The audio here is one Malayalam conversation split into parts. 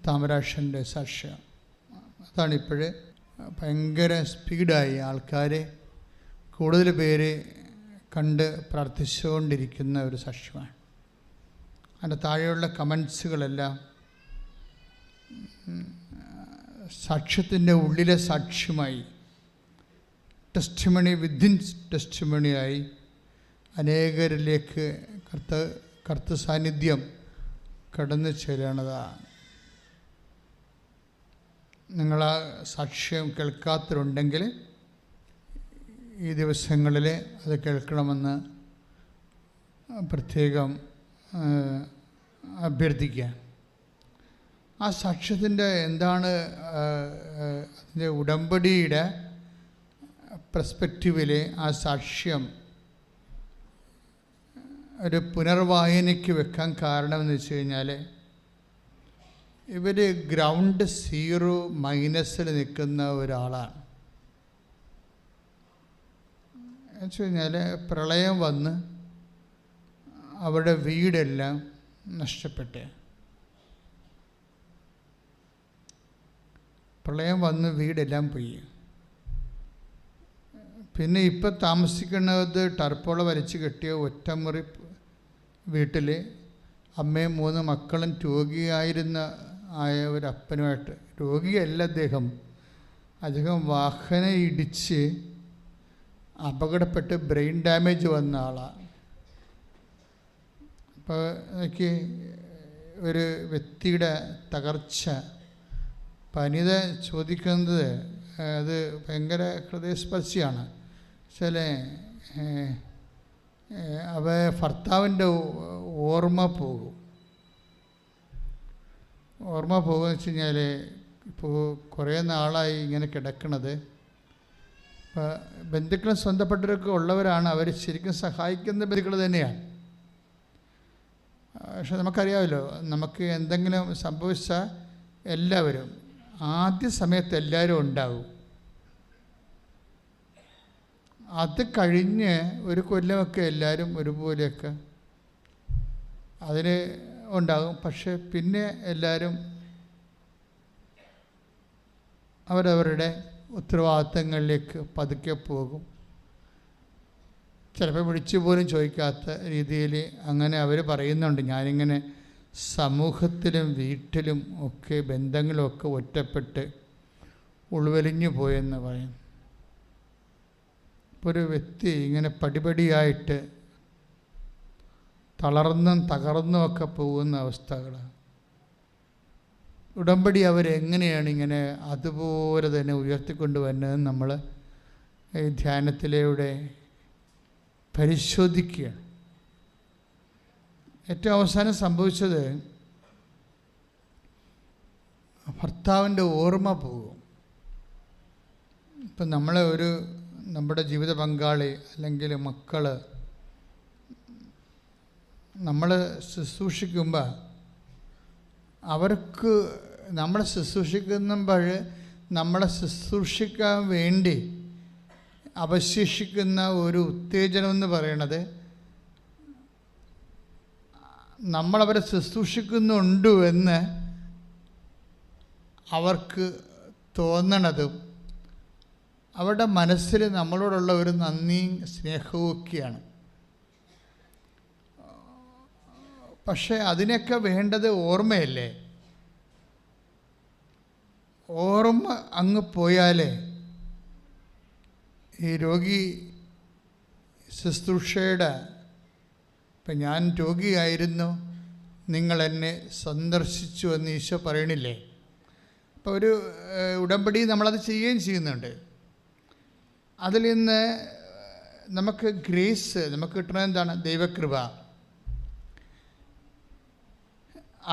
താമരാക്ഷൻ്റെ സാക്ഷ്യം. അതാണിപ്പോൾ ഭയങ്കര സ്പീഡായി ആൾക്കാർ കൂടുതൽ പേര് കണ്ട് പ്രാർത്ഥിച്ചുകൊണ്ടിരിക്കുന്ന ഒരു സാക്ഷ്യമാണ്. അതിൻ്റെ താഴെയുള്ള കമൻസുകളെല്ലാം സാക്ഷ്യത്തിൻ്റെ ഉള്ളിലെ സാക്ഷ്യമായി, ടെസ്റ്റിമണി വിത്തിൻ ടെസ്റ്റിമണിയായി അനേകരിലേക്ക് കർത്ത സാന്നിധ്യം കടന്നു ചേരണതാണ്. നിങ്ങൾ ആ സാക്ഷ്യം കേൾക്കാത്തവരുണ്ടെങ്കിൽ ഈ ദിവസങ്ങളിൽ അത് കേൾക്കണമെന്ന് പ്രത്യേകം അഭ്യർത്ഥിക്കുക. ആ സാക്ഷ്യത്തിൻ്റെ എന്താണ് അതിൻ്റെ ഉടമ്പടിയുടെ പെർസ്പെക്റ്റീവിൽ ആ സാക്ഷ്യം ഒരു പുനർവായനയ്ക്ക് വെക്കാൻ കാരണമെന്ന് വെച്ച് കഴിഞ്ഞാൽ, ഇവർ ഗ്രൗണ്ട് സീറോ മൈനസിൽ നിൽക്കുന്ന ഒരാളാണ്. എന്ന് വെച്ച് കഴിഞ്ഞാൽ പ്രളയം വന്ന് അവരുടെ വീടെല്ലാം നഷ്ടപ്പെട്ടെ. പ്രളയം വന്ന് വീടെല്ലാം പോയി. പിന്നെ ഇപ്പം താമസിക്കുന്നത് ടർപ്പോള വലിച്ച് കെട്ടിയ ഒറ്റമുറി വീട്ടിൽ അമ്മയും 3 മക്കളും രോഗിയായിരുന്ന ഒരപ്പനുമായിട്ട്. രോഗിയല്ല അദ്ദേഹം വാഹനം ഇടിച്ച് അപകടപ്പെട്ട് ബ്രെയിൻ ഡാമേജ് വന്ന ആളാണ്. അപ്പോൾ എനിക്ക് ഒരു വ്യക്തിയുടെ തകർച്ച പനിത ചോദിക്കുന്നത് അത് ഭയങ്കര ഹൃദയസ്പർശിയാണ്. ചില ഭർത്താവിൻ്റെ ഓർമ്മ പോകുമെന്ന് വെച്ച് കഴിഞ്ഞാൽ, ഇപ്പോൾ കുറേ നാളായി ഇങ്ങനെ കിടക്കണത്. ഇപ്പോൾ ബന്ധുക്കളും സ്വന്തപ്പെട്ടവരൊക്കെ ഉള്ളവരാണ്, അവർ ശരിക്കും സഹായിക്കുന്ന ബന്ധുക്കൾ തന്നെയാണ്. പക്ഷെ നമുക്കറിയാമല്ലോ, നമുക്ക് എന്തെങ്കിലും സംഭവിച്ചാൽ എല്ലാവരും ആദ്യ സമയത്ത് എല്ലാവരും ഉണ്ടാവും. അത് കഴിഞ്ഞ് ഒരു കൊല്ലമൊക്കെ എല്ലാവരും ഒരുപോലെയൊക്കെ അതിന് ഉണ്ടാകും. പക്ഷെ പിന്നെ എല്ലാവരും അവരവരുടെ ഉത്തരവാദിത്തങ്ങളിലേക്ക് പതുക്കെ പോകും. ചിലപ്പോൾ വിളിച്ചു പോലും ചോദിക്കാത്ത രീതിയിൽ അങ്ങനെ അവർ പറയുന്നുണ്ട്. ഞാനിങ്ങനെ സമൂഹത്തിലും വീട്ടിലും ഒക്കെ ബന്ധങ്ങളുമൊക്കെ ഒറ്റപ്പെട്ട് ഉൾവലിഞ്ഞു പോയെന്ന് പറയും. ഇപ്പോൾ ഒരു വ്യക്തി ഇങ്ങനെ പടിപടിയായിട്ട് തളർന്നും തകർന്നുമൊക്കെ പോകുന്ന അവസ്ഥകൾ. ഉടമ്പടി അവരെങ്ങനെയാണ് ഇങ്ങനെ അതുപോലെ തന്നെ ഉയർത്തിക്കൊണ്ട് വരുന്നതെന്ന് നമ്മൾ ഈ ധ്യാനത്തിലൂടെ പരിശോധിക്കുകയാണ്. ഏറ്റവും അവസാനം സംഭവിച്ചത് ഭർത്താവിൻ്റെ ഓർമ്മ പോകും. ഇപ്പം നമ്മുടെ ജീവിത പങ്കാളി അല്ലെങ്കിൽ മക്കൾ നമ്മൾ ശുശ്രൂഷിക്കുമ്പോൾ അവർക്ക് നമ്മളെ ശുശ്രൂഷിക്കുമ്പോൾ നമ്മളെ ശുശ്രൂഷിക്കാൻ വേണ്ടി അവശേഷിക്കുന്ന ഒരു ഉത്തേജനമെന്ന് പറയണത്, നമ്മളവരെ ശുശ്രൂഷിക്കുന്നുണ്ട് എന്ന് അവർക്ക് തോന്നണതും അവരുടെ മനസ്സിൽ നമ്മളോടുള്ള ഒരു നന്ദിയും സ്നേഹവും ഒക്കെയാണ്. പക്ഷേ അതിനൊക്കെ വേണ്ടത് ഓർമ്മയല്ലേ? ഓർമ്മ അങ്ങ് പോയാലേ ഈ രോഗി ശുശ്രൂഷയുടെ, ഇപ്പം ഞാൻ രോഗിയായിരുന്നു, നിങ്ങളെന്നെ സന്ദർശിച്ചു എന്ന് ഈശോ പറയണില്ലേ? അപ്പോൾ ഒരു ഉടമ്പടി നമ്മളത് ചെയ്യുകയും ചെയ്യുന്നുണ്ട്. അതിൽ നിന്ന് നമുക്ക് ഗ്രേസ്, നമുക്ക് കിട്ടുന്നത് എന്താണ്? ദൈവകൃപ.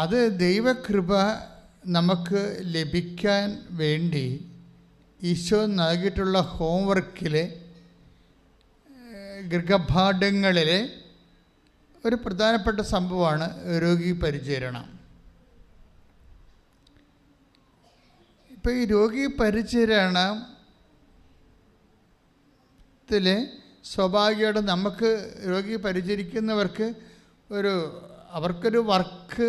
അത് ദൈവകൃപ നമുക്ക് ലഭിക്കാൻ വേണ്ടി ഈശോ നൽകിയിട്ടുള്ള ഹോംവർക്കിൽ ഗൃഹപാഠങ്ങളിൽ ഒരു പ്രധാനപ്പെട്ട സംഭവമാണ് രോഗി പരിചരണം. ഇപ്പോൾ ഈ രോഗി പരിചരണത്തിൽ സ്വാഭാവികമായിട്ട് നമുക്ക് രോഗി പരിചരിക്കുന്നവർക്ക് അവർക്കൊരു വർക്ക്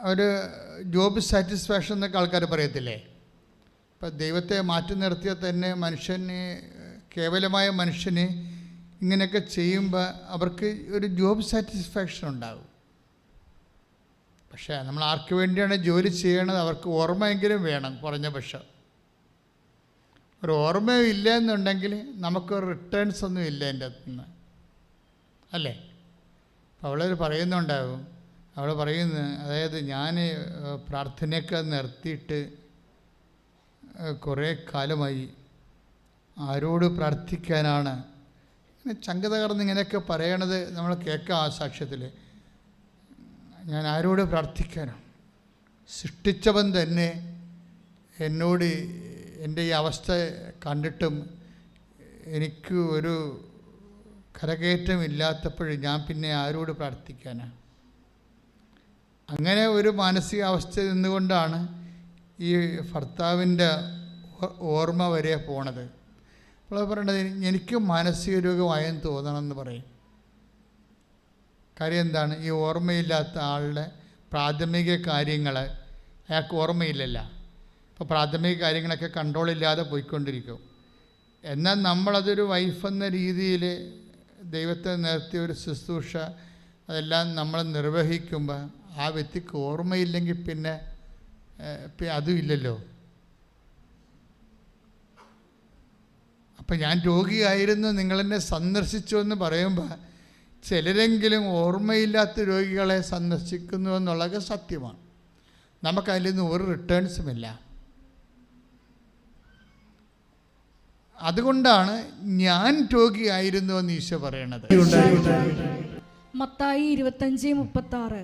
ഒരു ജോബ് സാറ്റിസ്ഫാക്ഷൻ എന്നൊക്കെ ആൾക്കാർ പറയത്തില്ലേ? ഇപ്പം ദൈവത്തെ മാറ്റി നിർത്തിയാൽ തന്നെ മനുഷ്യന്, കേവലമായ മനുഷ്യന് ഇങ്ങനെയൊക്കെ ചെയ്യുമ്പോൾ അവർക്ക് ഒരു ജോബ് സാറ്റിസ്ഫാക്ഷൻ ഉണ്ടാകും. പക്ഷേ നമ്മൾ ആർക്ക് വേണ്ടിയാണ് ജോലി ചെയ്യണത്? അവർക്ക് ഓർമ്മയെങ്കിലും വേണം. കുറഞ്ഞ പക്ഷം ഒരു ഓർമ്മയും ഇല്ല എന്നുണ്ടെങ്കിൽ നമുക്കൊരു റിട്ടേൺസ് ഒന്നും ഇല്ല എൻ്റെ അടുത്തുനിന്ന്, അല്ലേ? അപ്പോൾ അവളൊരു പറയുന്നുണ്ടാകും, അവൾ പറയുന്നത്, അതായത് ഞാൻ പ്രാർത്ഥനയൊക്കെ നിർത്തിയിട്ട് കുറേ കാലമായി, ആരോട് പ്രാർത്ഥിക്കാനാണ്? ഇങ്ങനെ ചങ്ക തകർന്ന് ഇങ്ങനെയൊക്കെ പറയണത് നമ്മൾ കേൾക്കാം ആ സാക്ഷ്യത്തിൽ. ഞാൻ ആരോട് പ്രാർത്ഥിക്കാനാണ്? സൃഷ്ടിച്ചവൻ തന്നെ എന്നോട് എൻ്റെ ഈ അവസ്ഥ കണ്ടിട്ടും എനിക്ക് ഒരു കരകയറ്റമില്ലാത്തപ്പോൾ ഞാൻ പിന്നെ ആരോട് പ്രാർത്ഥിക്കാനാണ്? അങ്ങനെ ഒരു മാനസികാവസ്ഥ നിന്നുകൊണ്ടാണ് ഈ ഭർത്താവിൻ്റെ ഓർമ്മ വരെ പോണത്. അപ്പോൾ പറയണത് എനിക്ക് മാനസിക രോഗമായെന്ന് തോന്നണമെന്ന് പറയും. കാര്യം എന്താണ്? ഈ ഓർമ്മയില്ലാത്ത ആളുടെ പ്രാഥമിക കാര്യങ്ങൾ അയാൾക്ക് ഓർമ്മയില്ലല്ലോ. അപ്പോൾ പ്രാഥമിക കാര്യങ്ങളൊക്കെ കൺട്രോളില്ലാതെ പോയിക്കൊണ്ടിരിക്കും. എന്നാൽ നമ്മളതൊരു വൈഫ് എന്ന രീതിയിൽ ദൈവത്തെ നിർത്തിയ ഒരു ശുശ്രൂഷ അതെല്ലാം നമ്മൾ നിർവഹിക്കുമ്പോൾ ആ വ്യക്തിക്ക് ഓർമ്മയില്ലെങ്കിൽ പിന്നെ അതും ഇല്ലല്ലോ. അപ്പം ഞാൻ രോഗിയായിരുന്നു, നിങ്ങളെന്നെ സന്ദർശിച്ചു എന്ന് പറയുമ്പോൾ ചിലരെങ്കിലും ഓർമ്മയില്ലാത്ത രോഗികളെ സന്ദർശിക്കുന്നു എന്നുള്ളത് സത്യമാണ്. നമുക്കതിൽ നിന്ന് ഒരു റിട്ടേൺസുമില്ല. അതുകൊണ്ടാണ് ഞാൻ രോഗിയായിരുന്നു എന്ന് ഈശോ പറയണത്. മത്തായി 25:36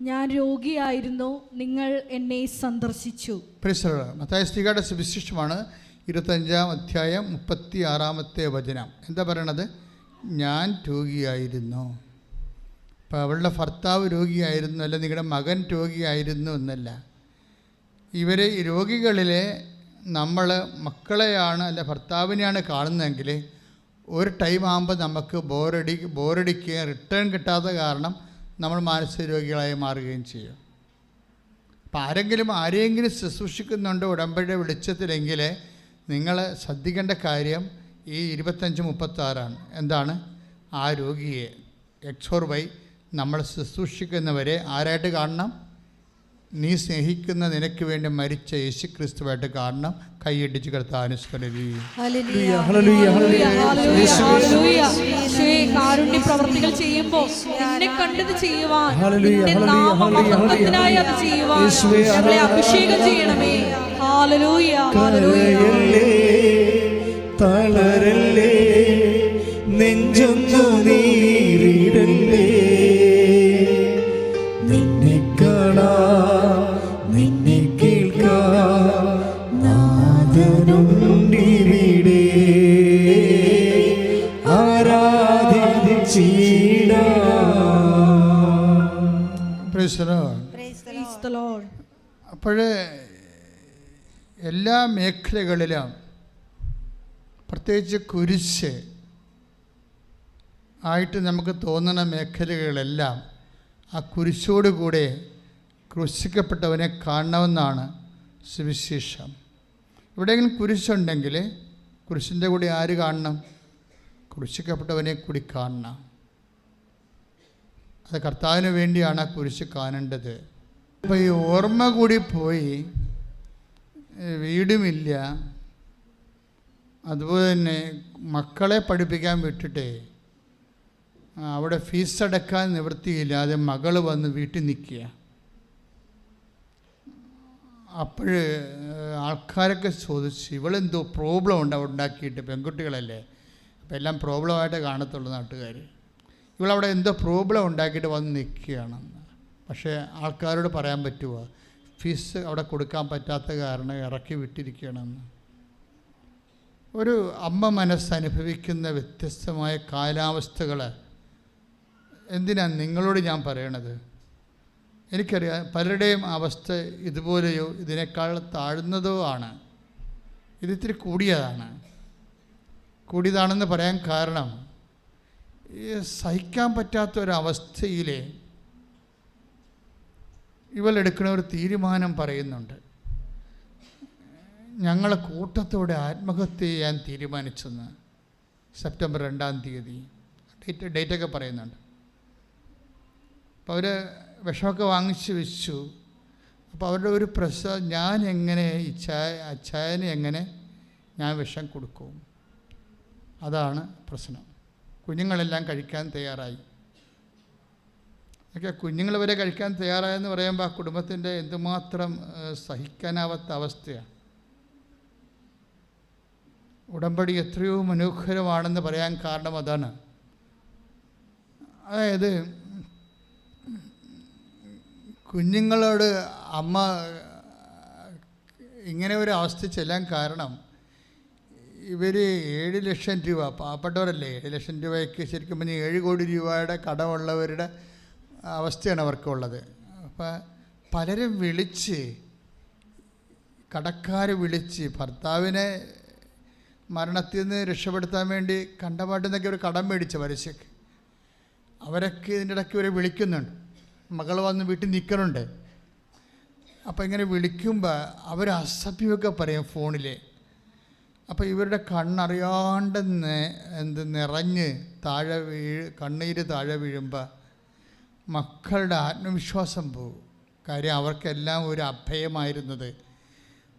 ഞാൻ രോഗിയായിരുന്നു, നിങ്ങൾ എന്നെ സന്ദർശിച്ചു. മത്തായി ശ്രീയുടെ സുവിശേഷമാണ് 25-ാം അധ്യായം 36-ാമത്തെ വചനം. എന്താ പറയണത്? ഞാൻ രോഗിയായിരുന്നു. അപ്പോൾ അവളുടെ ഭർത്താവ് രോഗിയായിരുന്നു, അല്ല നിങ്ങളുടെ മകൻ രോഗിയായിരുന്നു എന്നല്ല. ഇവരെ രോഗികളിലെ നമ്മൾ മക്കളെയാണ് അല്ല ഭർത്താവിനെയാണ് കാണുന്നതെങ്കിൽ ഒരു ടൈം ആകുമ്പോൾ നമുക്ക് ബോറടിക്കുകയും റിട്ടേൺ കിട്ടാത്ത കാരണം നമ്മൾ മാനസിക രോഗികളായി മാറുകയും ചെയ്യും. അപ്പം ആരെങ്കിലും ശുശ്രൂഷിക്കുന്നുണ്ട് ഉടമ്പടിയുടെ വെളിച്ചത്തിലെങ്കിൽ നിങ്ങൾ ശ്രദ്ധിക്കേണ്ട കാര്യം ഈ 25-36 എന്താണ്? ആ രോഗിയെ XY നമ്മൾ ശുശ്രൂഷിക്കുന്നവരെ ആരായിട്ട് കാണണം? നീ സ്നേഹിക്കുന്ന നിനക്ക് വേണ്ടി മരിച്ച യേശു ക്രിസ്തുവായിട്ട് കാണണം. കൈയടിച്ച് കർത്താവിനെ പ്രവർത്തികൾ ചെയ്യുമ്പോൾ എന്നെ കണ്ടത് ചെയ്യുവാൻ, നാമമഹത്വത്തിനായി അത് ചെയ്യുവാൻ ഞങ്ങളെ അഭിഷേകം ചെയ്യണമേ. Hallelujah hallelujah. തളരല്ലേ, നെഞ്ചൊന്നു നീറിടല്ലേ, നിന്നെ കാണാ നിന്നെ കേൾക്കാ നാഥനുണ്ടിവിടെ, ആരാധിച്ചിടാ. അപ്പോഴേ എല്ലാ മേഖലകളിലും പ്രത്യേകിച്ച് കുരിശ് ആയിട്ട് നമുക്ക് തോന്നുന്ന മേഖലകളെല്ലാം ആ കുരിശോടുകൂടെ ക്രൂശിക്കപ്പെട്ടവനെ കാണണമെന്നാണ് സുവിശേഷം. എവിടെയെങ്കിലും കുരിശുണ്ടെങ്കിൽ കുരിശിൻ്റെ കൂടെ ആര് കാണണം? ക്രൂശിക്കപ്പെട്ടവനെ കൂടി കാണണം. അത് കർത്താവിന് വേണ്ടിയാണ് ആ കുരിശ് കാണേണ്ടത്. അപ്പോൾ ഈ ഓർമ്മ കൂടി പോയി, വീടുമില്ല, അതുപോലെ തന്നെ മക്കളെ പഠിപ്പിക്കാൻ വിട്ടിട്ട് അവിടെ ഫീസ് അടക്കാൻ നിവൃത്തിയില്ലാതെ മകൾ വന്ന് വീട്ടിൽ നിൽക്കുക. അപ്പോൾ ആൾക്കാരൊക്കെ ചോദിച്ചു, ഇവളെന്തോ പ്രോബ്ലം ഉണ്ട് അവിടെ ഉണ്ടാക്കിയിട്ട്, പെൺകുട്ടികളല്ലേ അപ്പോൾ എല്ലാം പ്രോബ്ലമായിട്ട് കാണത്തുള്ളൂ നാട്ടുകാർ. ഇവളവിടെ എന്തോ പ്രോബ്ലം ഉണ്ടാക്കിയിട്ട് വന്ന് നിൽക്കുകയാണെന്ന്. പക്ഷേ ആൾക്കാരോട് പറയാൻ പറ്റുമോ? ഫീസ് അവിടെ കൊടുക്കാൻ പറ്റാത്ത കാരണം ഇറക്കി വിട്ടിരിക്കുകയാണെന്ന്. ഒരു അമ്മ മനസ്സനുഭവിക്കുന്ന വ്യത്യസ്തമായ കാലാവസ്ഥകൾ എന്തിനാണ് നിങ്ങളോട് ഞാൻ പറയണത്? എനിക്കറിയാം പലരുടെയും അവസ്ഥ ഇതുപോലെയോ ഇതിനേക്കാൾ താഴ്ന്നതോ ആണ്. ഇതിത്തിരി കൂടിയതാണെന്ന് പറയാൻ കാരണം ഈ സഹിക്കാൻ പറ്റാത്തൊരവസ്ഥയിൽ ഇവളെടുക്കുന്ന ഒരു തീരുമാനം പറയുന്നുണ്ട്. ഞങ്ങളെ കൂട്ടത്തോടെ ആത്മഹത്യ ചെയ്യാൻ തീരുമാനിച്ചെന്ന്. സെപ്റ്റംബർ 2-ാം തീയതി ഡേറ്റൊക്കെ പറയുന്നുണ്ട്. അപ്പോൾ അവർ വിഷമൊക്കെ വാങ്ങിച്ച് വെച്ചു. അപ്പോൾ അവരുടെ ഒരു ഞാൻ എങ്ങനെ അച്ചായന് എങ്ങനെ ഞാൻ വിഷം കൊടുക്കും? അതാണ് പ്രശ്നം. കുഞ്ഞുങ്ങളെല്ലാം കഴിക്കാൻ തയ്യാറായി. ഒക്കെ കുഞ്ഞുങ്ങൾ വരെ കഴിക്കാൻ തയ്യാറായെന്ന് പറയുമ്പോൾ ആ കുടുംബത്തിൻ്റെ എന്തുമാത്രം സഹിക്കാനാവാത്ത അവസ്ഥയാണ്. ഉടമ്പടി എത്രയോ മനോഹരമാണെന്ന് പറയാൻ കാരണം അതാണ്. അതായത് കുഞ്ഞുങ്ങളോട് അമ്മ ഇങ്ങനെ ഒരു അവസ്ഥ ചെല്ലാൻ കാരണം ഇവർ 7 ലക്ഷം രൂപ, പാവപ്പെട്ടവരല്ലേ, 7 ലക്ഷം രൂപയ്ക്ക് ശരിക്കും പറഞ്ഞാൽ 7 കോടി രൂപയുടെ കടമുള്ളവരുടെ അവസ്ഥയാണ് അവർക്കുള്ളത്. അപ്പോൾ പലരും വിളിച്ച്, കടക്കാർ വിളിച്ച് ഭർത്താവിനെ മരണത്തിൽ നിന്ന് രക്ഷപ്പെടുത്താൻ വേണ്ടി കണ്ടപാട്ടുന്നൊക്കെ ഒരു കടം മേടിച്ച പലിശയ്ക്ക് അവരൊക്കെ ഇതിൻ്റെ ഇടയ്ക്ക് ഇവരെ വിളിക്കുന്നുണ്ട്. മകൾ വന്ന് വീട്ടിൽ നിൽക്കണുണ്ട്. അപ്പോൾ ഇങ്ങനെ വിളിക്കുമ്പോൾ അവർ അസഭ്യമൊക്കെ പറയും ഫോണിൽ. അപ്പോൾ ഇവരുടെ കണ്ണറിയാണ്ട് നിറഞ്ഞ് കണ്ണീര് താഴെ വീഴുമ്പോൾ മക്കളുടെ ആത്മവിശ്വാസം പോകും. കാര്യം അവർക്കെല്ലാം ഒരു അഭയമായിരുന്നത്.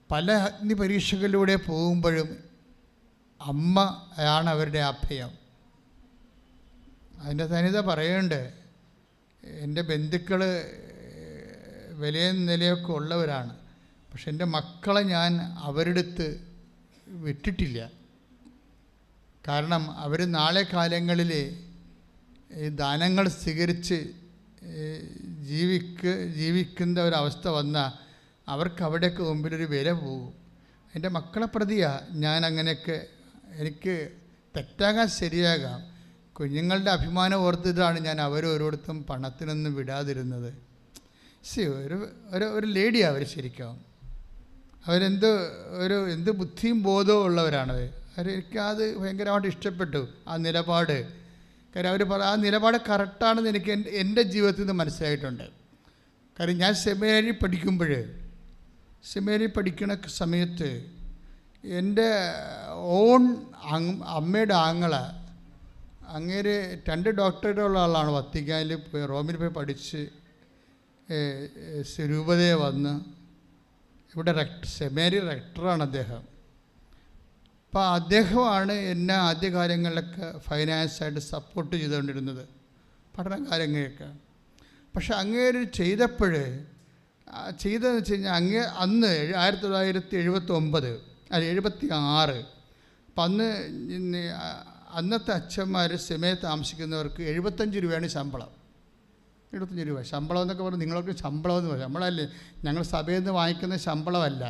പല അഗ്നി പരീക്ഷകളിലൂടെ പോകുമ്പോഴും അമ്മയാണ് അവരുടെ അഭയം. അതിൻ്റെ തനിത പറയുന്നുണ്ട്. എൻ്റെ ബന്ധുക്കൾ വിലയും നിലയൊക്കെ ഉള്ളവരാണ്. പക്ഷെ എൻ്റെ മക്കളെ ഞാൻ അവരുടെ അടുത്ത് വിട്ടിട്ടില്ല. കാരണം അവർ നാളെ കാലങ്ങളിൽ ഈ ദാനങ്ങൾ സ്വീകരിച്ച് ജീവിക്കുന്ന ഒരവസ്ഥ വന്നാൽ അവർക്ക് അവിടെയൊക്കെ മുമ്പിലൊരു വില പോകും. എൻ്റെ മക്കളെ പ്രതിയാണ് ഞാൻ അങ്ങനെയൊക്കെ. എനിക്ക് തെറ്റാകാൻ ശരിയാകാം. കുഞ്ഞുങ്ങളുടെ അഭിമാനം ഓർത്തിട്ടാണ് ഞാൻ അവരോരോരുത്തും പണത്തിനൊന്നും വിടാതിരുന്നത്. ഒരു ലേഡിയാണ് അവർ ശരിക്കും. എന്ത് ബുദ്ധിയും ബോധവും ഉള്ളവരാണത്. എനിക്കത് ഭയങ്കരമായിട്ട് ഇഷ്ടപ്പെട്ടു ആ നിലപാട്. കാര്യം അവർ ആ നിലപാട് കറക്റ്റാണെന്ന് എനിക്ക് എൻ്റെ ജീവിതത്തിൽ നിന്ന് മനസ്സിലായിട്ടുണ്ട്. കാര്യം ഞാൻ സെമിനാരി പഠിക്കുന്ന സമയത്ത് എൻ്റെ അമ്മയുടെ ആങ്ങള, അങ്ങേര് 2 ഡോക്ടറേറ്റ് ഉള്ള ആളാണ്. വത്തിക്കാനിൽ പോയി റോമിൽ പോയി പഠിച്ച് രൂപതയെ വന്ന് ഇവിടെ സെമിനാരി റെക്ടറാണ് അദ്ദേഹം. അപ്പോൾ അദ്ദേഹമാണ് എന്നെ ആദ്യകാലങ്ങളിലൊക്കെ ഫൈനാൻസായിട്ട് സപ്പോർട്ട് ചെയ്തുകൊണ്ടിരുന്നത്, പഠനകാര്യങ്ങളൊക്കെ. പക്ഷെ അങ്ങേര് ചെയ്തതെന്ന് വെച്ച് കഴിഞ്ഞാൽ അന്ന് 1979 അല്ല 76. അപ്പം അന്നത്തെ അച്ഛന്മാർ സെമിനാരി താമസിക്കുന്നവർക്ക് 75 രൂപയാണ് ശമ്പളം. 75 രൂപ ശമ്പളം എന്നൊക്കെ പറഞ്ഞാൽ നിങ്ങൾക്ക് ശമ്പളം എന്ന് പറയും. ശമ്പളമല്ലേ, ഞങ്ങൾ സഭയിൽ നിന്ന് വാങ്ങിക്കുന്ന ശമ്പളമല്ല,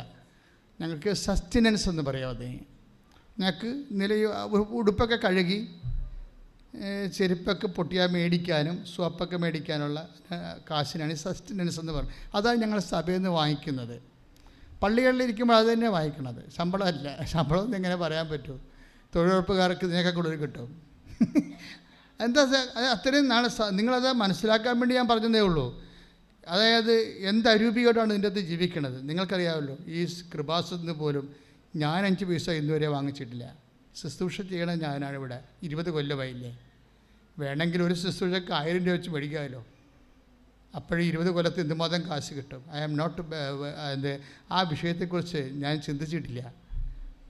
ഞങ്ങൾക്ക് സസ്റ്റ്നൻസ് എന്ന് പറയാതെ. ഞങ്ങൾക്ക് ഉടുപ്പൊക്കെ കഴുകി ചെരുപ്പൊക്കെ പൊട്ടിയാൽ മേടിക്കാനും സോപ്പൊക്കെ മേടിക്കാനുള്ള കാശിനാണ് സസ്റ്റ്നൻസ് എന്ന് പറയുന്നത്. അതാണ് ഞങ്ങൾ സഭയിൽ നിന്ന് വാങ്ങിക്കുന്നത്. പള്ളികളിലിരിക്കുമ്പോൾ അത് തന്നെ വാങ്ങിക്കണത്, ശമ്പളമല്ല. ശമ്പളം എന്ന് എങ്ങനെ പറയാൻ പറ്റും? തൊഴിലുറപ്പുകാർക്ക് ഇതിനൊക്കെ കൂടുതൽ കിട്ടും. എന്താ അത്രയും നാളെ നിങ്ങളത് മനസ്സിലാക്കാൻ വേണ്ടി ഞാൻ പറഞ്ഞതേ ഉള്ളൂ. അതായത് എന്ത് അരൂപികമായിട്ടാണ് ഇതിൻ്റെ അകത്ത് ജീവിക്കണത്. നിങ്ങൾക്കറിയാമല്ലോ, ഈ കൃപാസത്തിന് പോലും ഞാൻ 5 പൈസ ഇന്നുവരെ വാങ്ങിച്ചിട്ടില്ല. ശുശ്രൂഷ ചെയ്യണം ഞാനാണ് ഇവിടെ. 20 കൊല്ലമായില്ലേ. വേണമെങ്കിൽ ഒരു ശുശ്രൂഷക്ക് 1000 രൂപ വെച്ച് മേടിക്കാമല്ലോ. അപ്പോഴും 20 കൊല്ലത്ത് എന്തുമാത്രം കാശ് കിട്ടും. ഐ ആം നോട്ട് ആ വിഷയത്തെക്കുറിച്ച് ഞാൻ ചിന്തിച്ചിട്ടില്ല.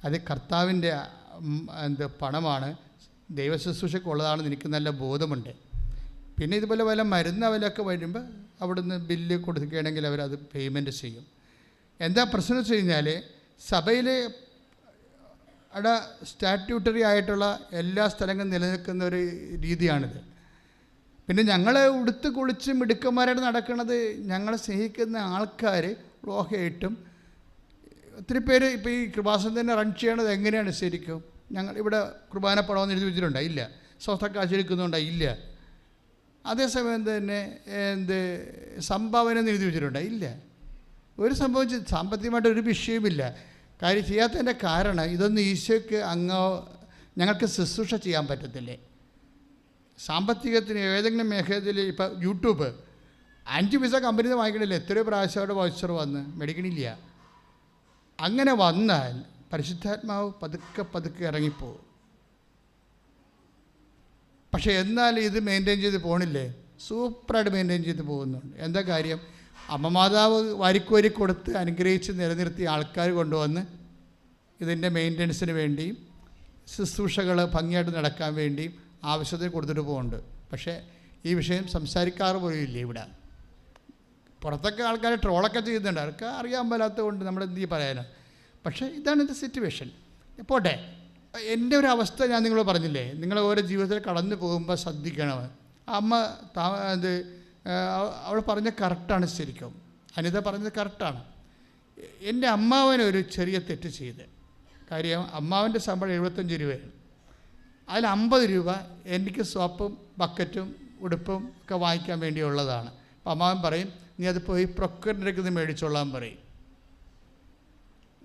അത് കർത്താവിൻ്റെ പണമാണ്, ദൈവശുശ്രൂഷയ്ക്കുള്ളതാണെന്ന് എനിക്ക് നല്ല ബോധമുണ്ട്. പിന്നെ ഇതുപോലെ വല്ല മരുന്ന് അവലൊക്കെ വരുമ്പോൾ അവിടുന്ന് ബില്ല് കൊടുക്കുകയാണെങ്കിൽ അവരത് പേയ്മെൻറ്റ് ചെയ്യും. എന്താ പ്രശ്നം വെച്ച് കഴിഞ്ഞാൽ സഭയിലെ സ്റ്റാറ്റ്യൂട്ടറി ആയിട്ടുള്ള എല്ലാ സ്ഥലങ്ങളും നിലനിൽക്കുന്ന ഒരു രീതിയാണിത്. പിന്നെ ഞങ്ങളെ ഉടുത്ത് കുളിച്ച് മിടുക്കന്മാരായിട്ട് നടക്കുന്നത് ഞങ്ങളെ സ്നേഹിക്കുന്ന ആൾക്കാർ ലോഹയായിട്ടും ഒത്തിരി പേര്. ഇപ്പോൾ ഈ കൃപാസനം തന്നെ റൺ ചെയ്യണത് എങ്ങനെയാണ് ശരിക്കും? ഞങ്ങൾ ഇവിടെ കുർബാന പണമെന്ന് എഴുതി വെച്ചിട്ടുണ്ടോ? ഇല്ല. സ്വസ്ഥ കാശ് എടുക്കുന്നുണ്ടോ? ഇല്ല. അതേസമയം തന്നെ സംഭാവന എന്ന് എഴുതി വെച്ചിട്ടുണ്ടോ? ഇല്ല. ഒരു സംഭവം സാമ്പത്തികമായിട്ടൊരു വിഷയമില്ല. കാര്യം ചെയ്യാത്തതിൻ്റെ കാരണം ഇതൊന്നും ഈശോയ്ക്ക് ഞങ്ങൾക്ക് ശുശ്രൂഷ ചെയ്യാൻ പറ്റത്തില്ലേ? സാമ്പത്തികത്തിന് ഏതെങ്കിലും മേഖലയിൽ ഇപ്പോൾ യൂട്യൂബ് 5 പൈസ കമ്പനിയിൽ നിന്ന് വാങ്ങിക്കണില്ല. എത്രയോ പ്രാവശ്യം അവിടെ വൗച്ചർ വന്ന് മേടിക്കണില്ല. അങ്ങനെ വന്നാൽ പരിശുദ്ധാത്മാവ് പതുക്കെ പതുക്കെ ഇറങ്ങിപ്പോവും. പക്ഷേ എന്നാൽ ഇത് മെയിൻറ്റെയിൻ ചെയ്ത് പോകണില്ലേ? സൂപ്പറായിട്ട് മെയിൻറ്റെയിൻ ചെയ്ത് പോകുന്നുണ്ട്. എന്താ കാര്യം? അമ്മമാതാവ് വാരിക്കോരി കൊടുത്ത് അനുഗ്രഹിച്ച് നിലനിർത്തിയ ആൾക്കാർ കൊണ്ടുവന്ന് ഇതിൻ്റെ മെയിൻ്റനൻസിന് വേണ്ടിയും ശുശ്രൂഷകൾ ഭംഗിയായിട്ട് നടക്കാൻ വേണ്ടിയും ആവശ്യത്തിന് കൊടുത്തിട്ട് പോകുന്നുണ്ട്. പക്ഷേ ഈ വിഷയം സംസാരിക്കാറ് പോലും ഇല്ല ഇവിടെ. പുറത്തൊക്കെ ആൾക്കാർ ട്രോളൊക്കെ ചെയ്യുന്നുണ്ട്, അവർക്ക് അറിയാൻ മേലാത്തത് കൊണ്ട് നമ്മൾ എന്ത് പറയാനാണ്. പക്ഷേ ഇതാണ് എൻ്റെ സിറ്റുവേഷൻ. പോട്ടെ, എൻ്റെ ഒരു അവസ്ഥ ഞാൻ നിങ്ങളോട് പറഞ്ഞില്ലേ, നിങ്ങൾ ഓരോ ജീവിതത്തിൽ കടന്നു പോകുമ്പോൾ ശ്രദ്ധിക്കണം. അമ്മ അവൾ പറഞ്ഞ കറക്റ്റാണ്. ശരിക്കും അനിത പറഞ്ഞത് കറക്റ്റാണ്. എൻ്റെ അമ്മാവനൊരു ചെറിയ തെറ്റ് ചെയ്ത്. കാര്യം അമ്മാവൻ്റെ ശമ്പളം 75 രൂപയാണ്. അതിൽ 50 രൂപ എനിക്ക് സോപ്പും ബക്കറ്റും ഉടുപ്പും ഒക്കെ വാങ്ങിക്കാൻ വേണ്ടിയുള്ളതാണ്. അപ്പം അമ്മാവൻ പറയും, നീ അത് പോയി പ്രൊക്യൂറിൻ്റെ നിന്ന് മേടിച്ചോളാൻ പറയും.